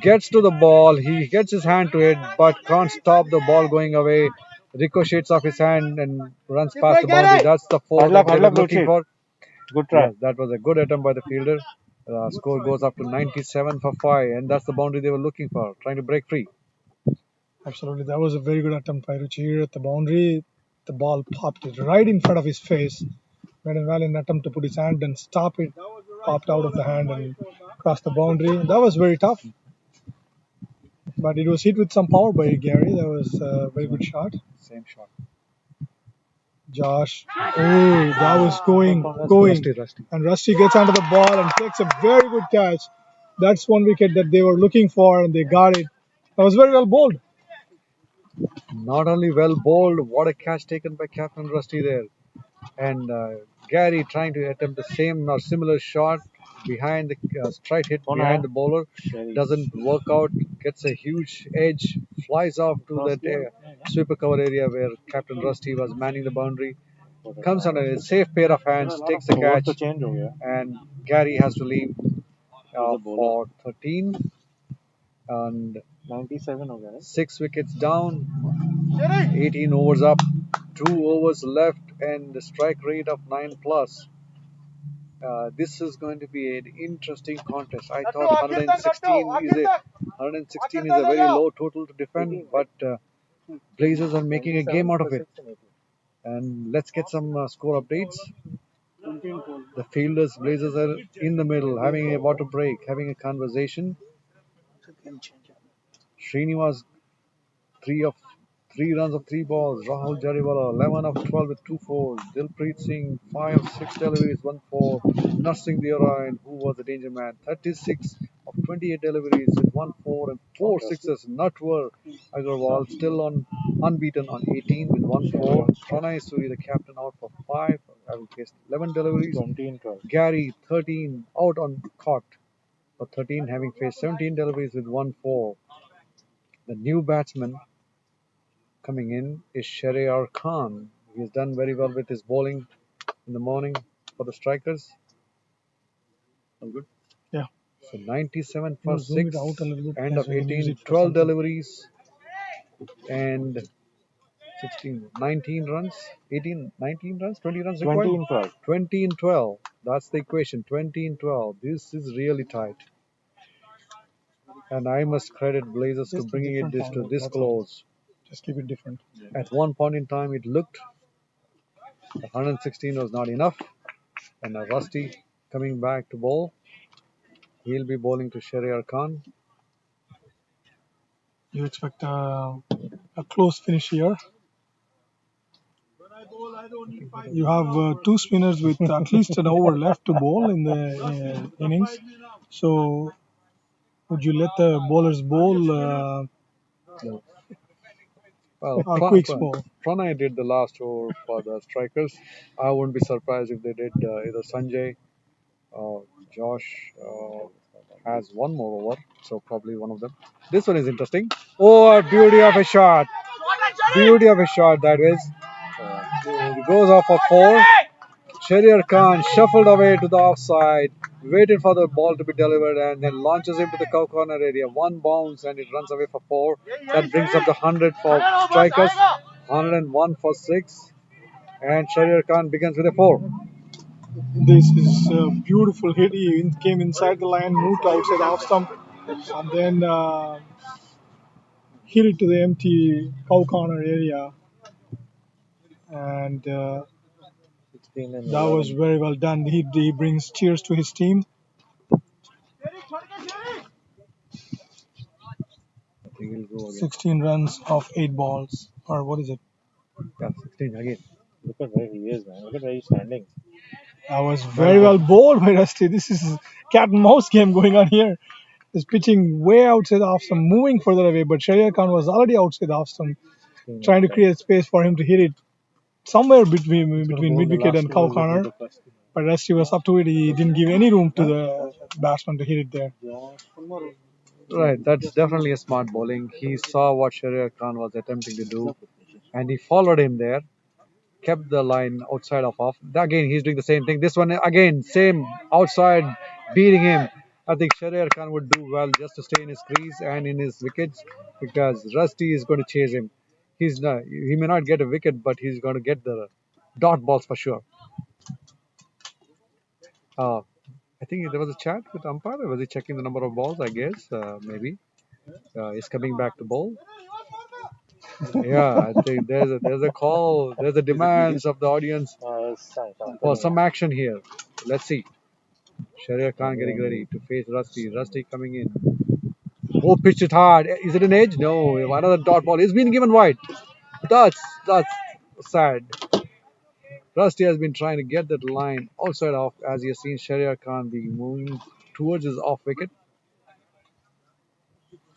[SPEAKER 1] Gets to the ball. He gets his hand to it, but can't stop the ball going away. Ricochets off his hand and runs past the boundary. That's the 4 that they were looking for.
[SPEAKER 3] Good try.
[SPEAKER 1] Yes, that was a good attempt by the fielder. The score goes up to 97 for 5, and that's the boundary they were looking for, trying to break free.
[SPEAKER 2] Absolutely, that was a very good attempt by Ruchi here at the boundary. The ball popped it right in front of his face. Made a valiant attempt to put his hand and stop it. Popped out of the hand and crossed the boundary. That was very tough, but it was hit with some power by Gary. That was a very good shot.
[SPEAKER 1] Same shot.
[SPEAKER 2] Josh, oh, that was going.
[SPEAKER 1] Rusty.
[SPEAKER 2] And Rusty gets onto the ball and takes a very good catch. That's one wicket that they were looking for, and they got it. That was very well bowled.
[SPEAKER 1] Not only well bowled, what a catch taken by Captain Rusty there. And Gary trying to attempt the same or similar shot behind the straight hit behind the bowler. Doesn't work out, gets a huge edge, flies off to that sweeper cover area where Captain Rusty was manning the boundary. Comes on a safe pair of hands, takes the catch, and Gary has to leave for 13 and 6 wickets down, 18 overs up, 2 overs left, and the strike rate of 9 plus. This is going to be an interesting contest. I thought 116 is a very low total to defend, but Blazers are making a game out of it. And let's get some score updates. The fielders, Blazers are in the middle, having a water break, having a conversation. Srinivas 3 runs of 3 balls. Rahul Jariwala 11 of 12 with 2 fours. Dilpreet Singh 5 of 6 deliveries, 1 4. Narsingh Deora, who was the danger man, 36 of 28 deliveries with 1 4 and 4 sixes. Natwar Agarwal still on unbeaten on 18 with 1 4. Pranay Suri, the captain, out for 5, having faced 11 deliveries. Gary 13 out on caught for 13, having faced 17 deliveries with 1 4. The new batsman coming in is Shahryar Khan. He's done very well with his bowling in the morning for the strikers. All good?
[SPEAKER 2] Yeah.
[SPEAKER 1] So 97 for 6,
[SPEAKER 2] out a little bit
[SPEAKER 1] end of
[SPEAKER 2] as we use
[SPEAKER 1] 18,
[SPEAKER 2] it for
[SPEAKER 1] 12
[SPEAKER 2] something.
[SPEAKER 1] deliveries, and 16, 19 runs, 18, 19 runs, 20 runs required?
[SPEAKER 3] 20 in 12.
[SPEAKER 1] 20 in 12. That's the equation, 20 in 12. This is really tight. And I must credit Blazers to
[SPEAKER 2] Just a
[SPEAKER 1] bringing it
[SPEAKER 2] different
[SPEAKER 1] to
[SPEAKER 2] angle,
[SPEAKER 1] this
[SPEAKER 2] that's all.
[SPEAKER 1] close.
[SPEAKER 2] Just keep it different.
[SPEAKER 1] At one point in time, it looked 116 was not enough. And Rusty coming back to bowl. He'll be bowling to Shahryar Khan.
[SPEAKER 2] You expect a close finish here. You have 2 spinners with at least an over left to bowl in the innings. So, would you let the bowlers bowl
[SPEAKER 1] No. Well,
[SPEAKER 2] quick bowl?
[SPEAKER 1] Pranay did the last over for the strikers. I wouldn't be surprised if they did either Sanjay or Josh has one more over, so probably one of them. This one is interesting. Oh, a beauty of a shot! Beauty of a shot that is. It goes off for 4. Shahryar Khan shuffled away to the offside, waited for the ball to be delivered, and then launches him to the cow corner area. One bounce and it runs away for 4. That brings up the 100 for strikers, 101 for 6, and Shahryar Khan begins with a 4.
[SPEAKER 2] This is a beautiful hit. He came inside the line, moved outside the off stump, and then hit it to the empty cow corner area. And that was very well done. He brings cheers to his team.
[SPEAKER 1] I think he'll go again.
[SPEAKER 2] 16 runs off 8 balls. Or what is it?
[SPEAKER 1] Yeah, 16 again.
[SPEAKER 3] Look at where he is, man. Look at where he's standing.
[SPEAKER 2] That was very well bowled by Rusty. This is cat and mouse game going on here. He's pitching way outside the off stump, moving further away, but Shahryar Khan was already outside the off stump, trying to create space for him to hit it somewhere between mid wicket and cow corner. But Rusty was up to it. He didn't give any room to the batsman to hit it there.
[SPEAKER 1] Right, that's definitely a smart bowling. He saw what Shahryar Khan was attempting to do, and he followed him there. Kept the line outside of off. Again, he's doing the same thing. This one again, same outside, beating him. I think Shahryar Khan would do well just to stay in his crease and in his wickets because Rusty is going to chase him. He may not get a wicket, but he's going to get the dot balls for sure. I think there was a chat with umpire. Was he checking the number of balls? I guess maybe he's coming back to bowl. Yeah, I think there's a call. There's a demands of the audience for some action here. Let's see. Sharia Khan getting ready to face Rusty. Rusty coming in. Oh, pitched it hard. Is it an edge? No. Another dot ball. It's been given wide. That's sad. Rusty has been trying to get that line outside off as you've seen Sharia Khan being moving towards his off wicket.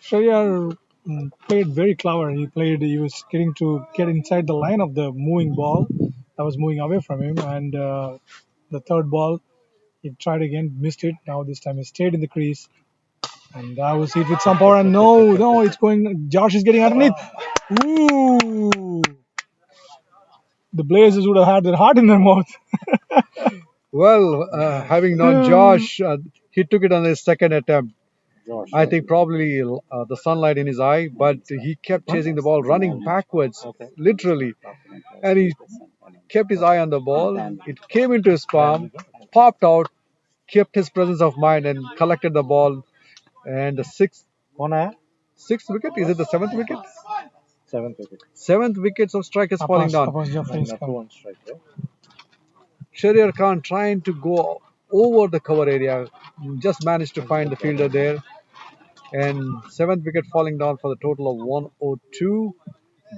[SPEAKER 2] Shayar played very clever. He was getting to get inside the line of the moving ball that was moving away from him. And the third ball, he tried again, missed it. Now this time he stayed in the crease. And that was hit with some power. And no, it's going. Josh is getting underneath. Ooh. The Blazers would have had their heart in their mouth.
[SPEAKER 1] Well, having known Josh, he took it on his second attempt. I think probably the sunlight in his eye, but he kept chasing the ball, running backwards, literally. And he kept his eye on the ball. It came into his palm, popped out, kept his presence of mind, and collected the ball. And the sixth wicket, is it the seventh wicket? Seventh wickets of strikers falling down. Sharir Khan trying to go over the cover area, just managed to find the fielder there. And seventh wicket falling down for the total of 102.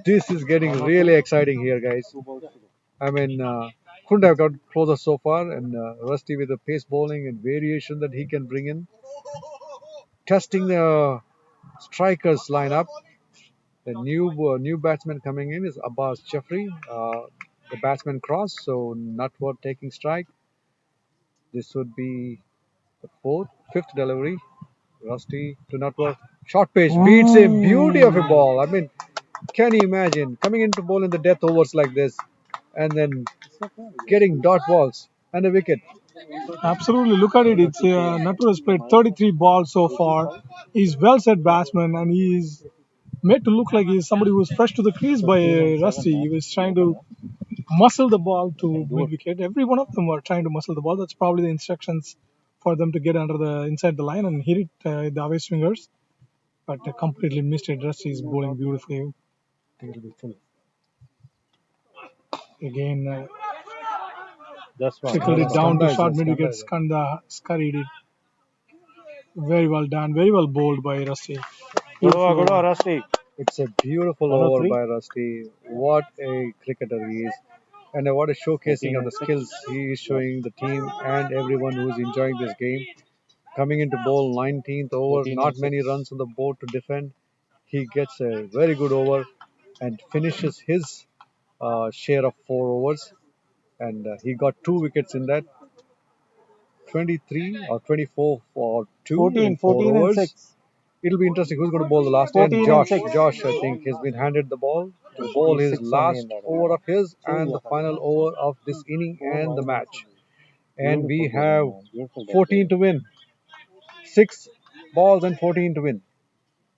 [SPEAKER 1] This is getting really exciting here, guys. I mean, couldn't have got closer so far. And Rusty with the pace bowling and variation that he can bring in. Testing the strikers lineup. The new batsman coming in is Abbas Jeffrey. The batsman cross, so Nutworth taking strike. This would be the fifth delivery. Rusty to Nutworth. Short pitch beats him. Beauty of a ball. I mean, can you imagine coming into bowl in the death overs like this and then getting dot balls and a wicket?
[SPEAKER 2] Absolutely. Look at it. It's Nutworth has played 33 balls so far. He's well set batsman and he's made to look like he's somebody who was fresh to the crease by Rusty. He was trying to muscle the ball to mid wicket. Every one of them were trying to muscle the ball. That's probably the instructions for them to get under the inside the line and hit it the away swingers. But completely missed it. Rusty is bowling beautifully. Again, trickled it down to short mid wicket. Scurried it. Very well done. Very well bowled by Rusty.
[SPEAKER 3] Rusty.
[SPEAKER 1] It's a beautiful over by Rusty. What a cricketer he is. And what a showcasing of the skills he is showing the team and everyone who is enjoying this game. Coming into bowl 19th over, not many runs on the board to defend. He gets a very good over and finishes his share of 4 overs. And he got 2 wickets in that. 23 or 24 for 2
[SPEAKER 3] 14
[SPEAKER 1] overs.
[SPEAKER 3] and 6.
[SPEAKER 1] It'll be interesting who's going to bowl the last
[SPEAKER 3] 14
[SPEAKER 1] end.
[SPEAKER 3] and
[SPEAKER 1] Josh.
[SPEAKER 3] 6.
[SPEAKER 1] Josh, I think, has been handed the ball to bowl his last over of his and the final over of this inning and the match. And we have 14 to win. 6 balls and 14 to win.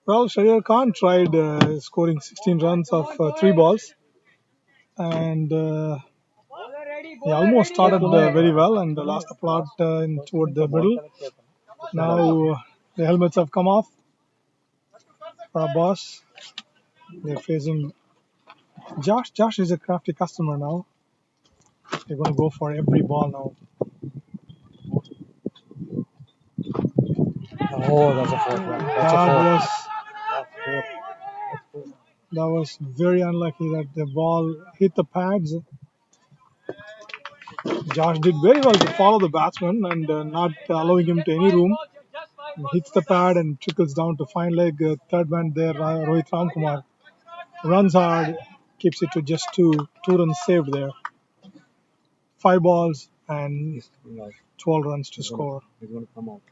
[SPEAKER 2] Well, Shahir Khan tried scoring 16 runs of 3 balls. And he almost started very well and lost the plot toward the middle. Now the helmets have come off for Abbas. They're facing Josh. Josh is a crafty customer now. They're going to go for every ball now.
[SPEAKER 1] Oh, that's a fourth one.
[SPEAKER 2] That was very unlucky that the ball hit the pads. Josh did very well to follow the batsman and not allowing him to any room. He hits the pad and trickles down to fine leg. Third man there, Rohit Ramkumar. Runs hard, keeps it to just 2 runs saved there. 5 balls and 12 runs to score.
[SPEAKER 1] He's going to come out.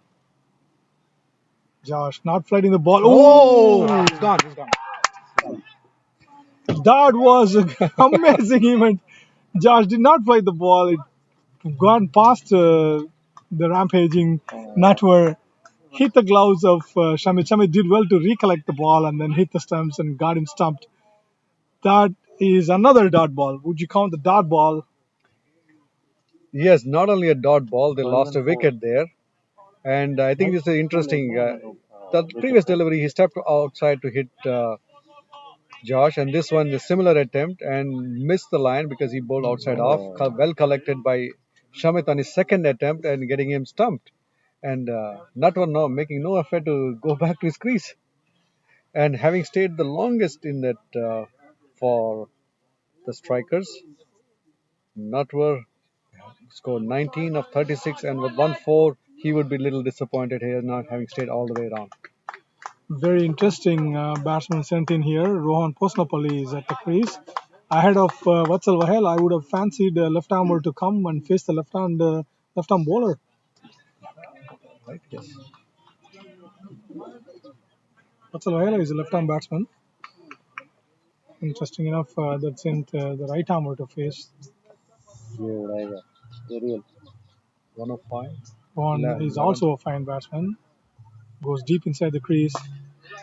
[SPEAKER 2] Josh not flighting the ball.
[SPEAKER 1] Oh, it's gone. It's gone.
[SPEAKER 2] That was an amazing event. Josh did not flight the ball. It gone past the rampaging Nutworth. Hit the gloves of Shamit. Shamit did well to recollect the ball and then hit the stumps and got him stumped. That is another dot ball. Would you count the dot ball?
[SPEAKER 1] Yes, not only a dot ball, they lost a wicket there. And I think this is interesting. The previous delivery, he stepped outside to hit Josh, and this one is similar attempt and missed the line because he bowled outside off. Well collected by Shamit on his second attempt and getting him stumped. And Natwar no making no effort to go back to his crease. And having stayed the longest in that for the strikers, Natwar scored 19 of 36, and with 1-4, he would be a little disappointed here not having stayed all the way around.
[SPEAKER 2] Very interesting batsman sent in here. Rohan Posnapalli is at the crease. Ahead of Vatsal Vahel, I would have fancied left armer to come and face the left arm bowler.
[SPEAKER 1] Right? Yes.
[SPEAKER 2] Vatsal Vahel is a left arm batsman. Interesting enough, that sent the right armer to face.
[SPEAKER 3] Aerial.
[SPEAKER 1] 105.
[SPEAKER 2] Rohan is also a fine batsman. Goes deep inside the crease,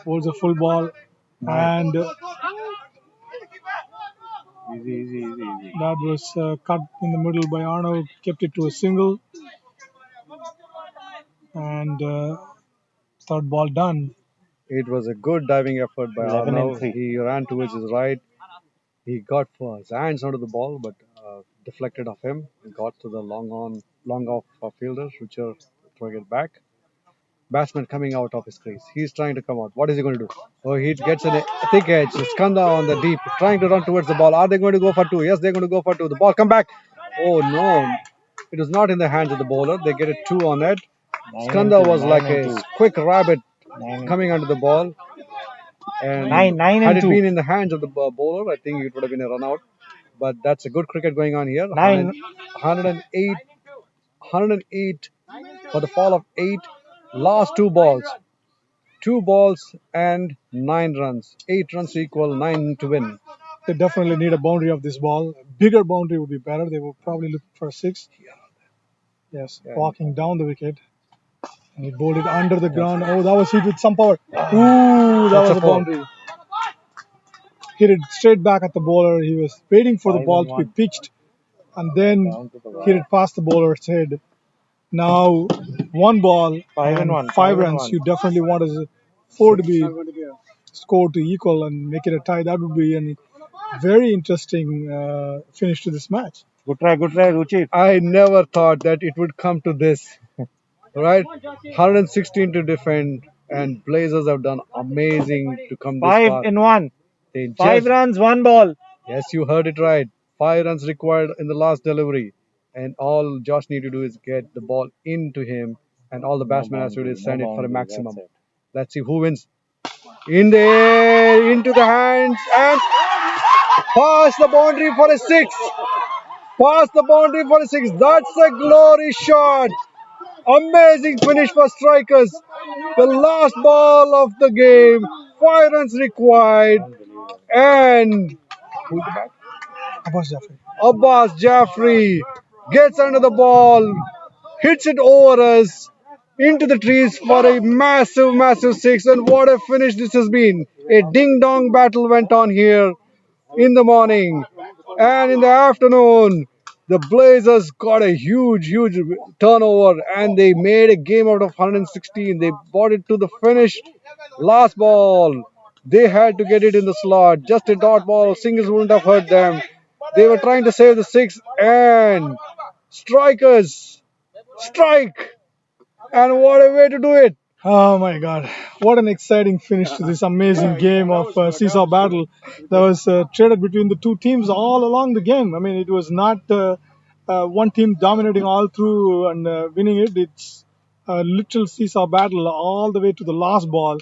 [SPEAKER 2] holds a full ball, and
[SPEAKER 3] Easy.
[SPEAKER 2] that was cut in the middle by Arnold, kept it to a single, and third ball done.
[SPEAKER 1] It was a good diving effort by
[SPEAKER 3] 11 and
[SPEAKER 1] Arnav.
[SPEAKER 3] 3.
[SPEAKER 1] He ran towards his right. He got his hands onto the ball, but deflected off him. He got to the long off fielder, Richard throwing it back. Batsman coming out of his crease. He's trying to come out. What is he going to do? Oh, he gets in a thick edge. Skanda on the deep, trying to run towards the ball. Are they going to go for two? Yes, they're going to go for two. The ball come back. Oh no, it was not in the hands of the bowler. They get a two on it. Skanda was like a quick rabbit coming under the ball. And had it been in the hands of the bowler, I think it would have been a run out. But that's a good cricket going on here. 108 for the fall of 8. Last two balls. 2 balls and 9 runs. 8 runs to equal 9 to win.
[SPEAKER 2] They definitely need a boundary of this ball. A bigger boundary would be better. They were probably looking for a 6. Yes, walking down the wicket. And he bowled it under the ground. Oh, that was hit with some power. Ooh, that was a boundary. Hit it straight back at the bowler. He was waiting for the ball to be pitched and then hit it past the bowler's head. Now, 1 ball and 5 runs. You definitely want a 4 to be scored to equal and make it a tie. That would be a very interesting finish to this match.
[SPEAKER 3] Good try, Ruchi.
[SPEAKER 1] I never thought that it would come to this. Right? 116 to defend, and Blazers have done amazing to come this far.
[SPEAKER 3] 5 in 1. 5 runs, 1 ball.
[SPEAKER 1] Yes, you heard it right. 5 runs required in the last delivery. And all Josh need to do is get the ball into him, and all the batsmen has to do is send it for a maximum. Let's see who wins. In the air, into the hands, and pass the boundary for a 6. Pass the boundary for a 6. That's a glory shot. Amazing finish for strikers. The last ball of the game. 5 runs required. And who's the back? Abbas Jaffrey gets under the ball, hits it over us into the trees for a massive 6. And what a finish this has been. A ding-dong battle went on here in the morning. And in the afternoon, the Blazers got a huge turnover, and they made a game out of 116. They brought it to the finish. Last ball, they had to get it in the slot. Just a dot ball, singles wouldn't have hurt them. They were trying to save the 6, and strikers strike. And what a way to do it.
[SPEAKER 2] Oh my God. What an exciting finish to this amazing game of seesaw battle that was traded between the two teams all along the game. I mean, it was not one team dominating all through and winning it. It's a literal seesaw battle all the way to the last ball.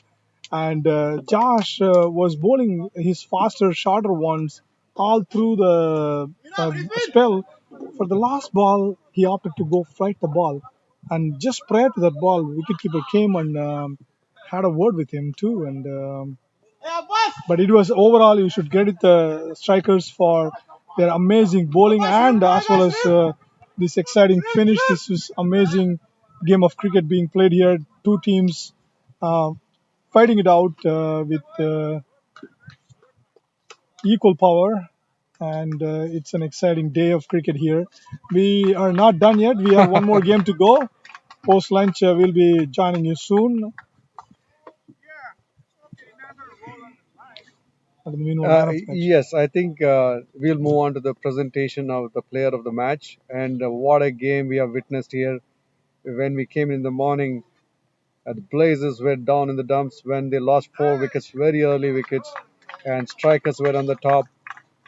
[SPEAKER 2] And Josh was bowling his faster, shorter ones all through the spell. For the last ball, he opted to go flight the ball. And just prior to that ball, wicketkeeper came and had a word with him too. And but it was overall, you should credit the strikers for their amazing bowling and as well as this exciting finish. This was amazing game of cricket being played here. Two teams fighting it out with equal power. And it's an exciting day of cricket here. We are not done yet. We have one more game to go. Post lunch, we'll be joining you soon. But in the meanwhile, man of the match.
[SPEAKER 1] Yes, I think we'll move on to the presentation of the player of the match. And what a game we have witnessed here. When we came in the morning, the Blazers were down in the dumps when they lost 4 wickets, very early wickets, and strikers were on the top,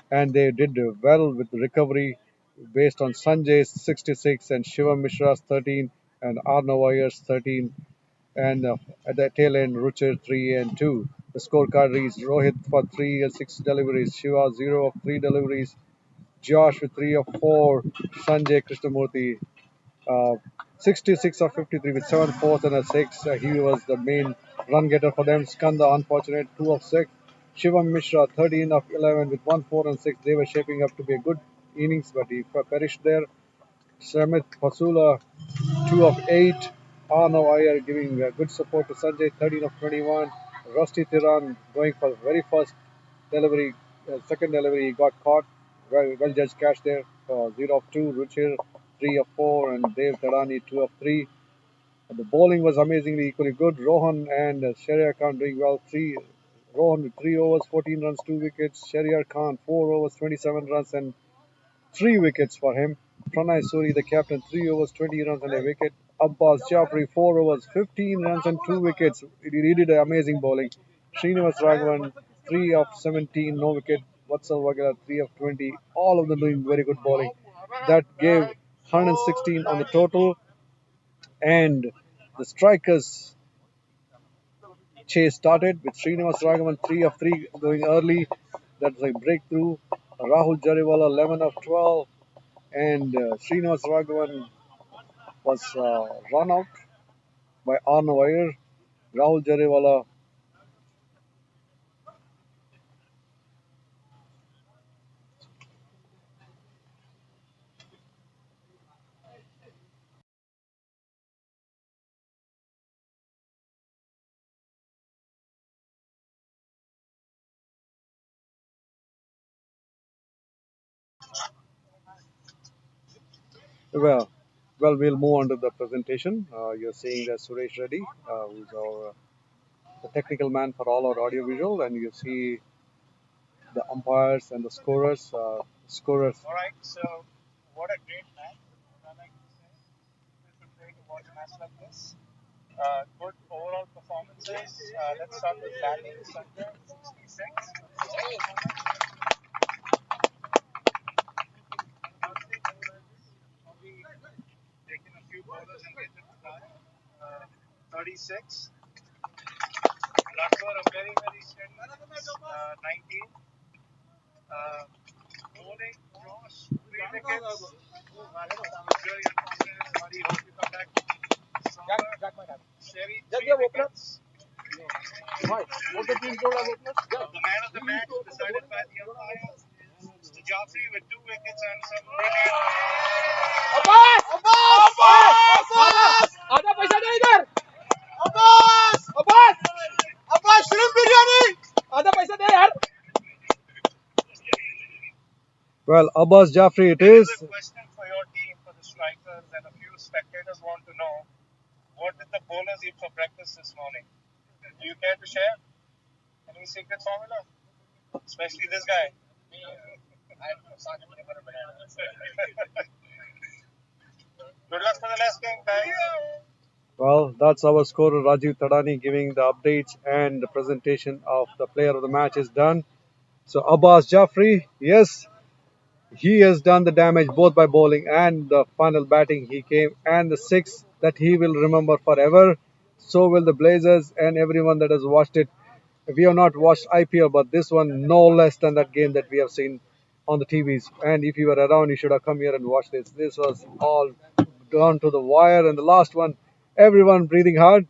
[SPEAKER 1] and they did well with the recovery based on Sanjay's 66 and Shivam Mishra's 13 and Arnav Iyer's 13, and at the tail end, Ruchir 3 and 2. The scorecard reads Rohit for 3 and 6 deliveries, Shiva 0 of 3 deliveries, Josh with 3 of 4, Sanjay Krishnamurthy 66 of 53 with 7 fours and a 6. He was the main run getter for them. Skanda, unfortunate, 2 of 6. Shivam Mishra, 13 of 11 with 1 4 and 6. They were shaping up to be a good innings, but he perished there. Shamit Fasula, 2 of 8. Arnav Iyer giving good support to Sanjay, 13 of 21. Rusty Tiran going for the very first delivery, second delivery, he got caught. Well judged catch there. 0 of 2. Ruchir, 3 of 4. And Dev Tarani, 2 of 3. And the bowling was amazingly equally good. Rohan and Shahryar Khan doing well. Rohan with 3 overs, 14 runs, 2 wickets. Shahryar Khan, 4 overs, 27 runs, and 3 wickets for him. Pranay Suri, the captain, 3 overs, 20 runs and a wicket. Abbas Jafri, 4 overs, 15 runs and 2 wickets. He did amazing bowling. Srinivas Raghavan, 3 of 17, no wicket. Vatsal Wagera, 3 of 20. All of them doing very good bowling. That gave 116 on the total. And the strikers chase started with Srinivas Raghavan 3 of 3 going early. That's a breakthrough. Rahul Jariwala 11 of 12, and Srinivas Raghavan was run out by Arnav Iyer. Rahul Jariwala, well, we'll move on to the presentation. You're seeing that Suresh Reddy, who's our the technical man for all our audio visual, and you see the umpires and the scorers. Scorers. All right, so what a great match. I like to say it's a great to watch a match like this. Good overall performances. Let's start with batting. Sanjay, 66. Taken a few bowlers and hit it down. 36. Lakshwar, a very, very steady. 19. Bowling, Josh, 3 wickets. Really unfortunate. Sorry, hope you come back stronger. Sherry, 3 wickets. The man of the match decided by the umpires is Mr. Joffrey with 2 wickets and some brilliant. Abbas! Abbas! Abbas! आधा पैसा दे इधर Abbas Abbas Abbas shrimp biryani आधा पैसा दे यार Well, Abbas Jafri it is. A question for your team, for the strikers, and a few spectators want to know, what did the bowlers eat for breakfast this morning? Do you care to share? Any secret formula? Especially this guy. Good luck for the last game, guys. Well, that's our scorer Rajiv Tadani giving the updates, and the presentation of the player of the match is done. So Abbas Jafri, yes, he has done the damage both by bowling and the final batting. He came and the 6 that he will remember forever. So will the Blazers and everyone that has watched it. We have not watched IPL, but this one no less than that game that we have seen on the TVs. And if you were around, you should have come here and watched this. This was all down to the wire. And the last one, everyone breathing hard,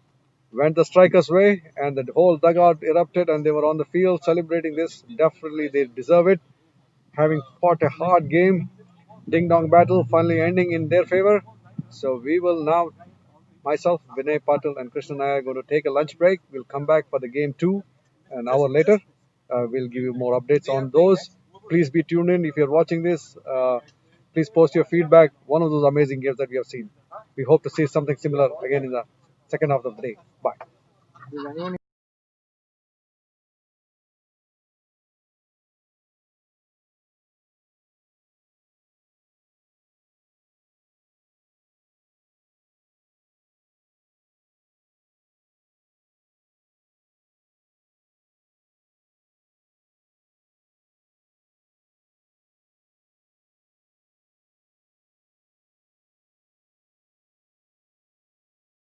[SPEAKER 1] went the strikers' way, and the whole dugout erupted, and they were on the field celebrating this. Definitely, they deserve it. Having fought a hard game, ding dong battle finally ending in their favor. So we will now, myself, Vinay Patil, and Krishna and I are going to take a lunch break. We'll come back for the game 2 an hour later. We'll give you more updates on those. Please be tuned in if you're watching this. Please post your feedback. One of those amazing games that we have seen. We hope to see something similar again in the second half of the day. Bye.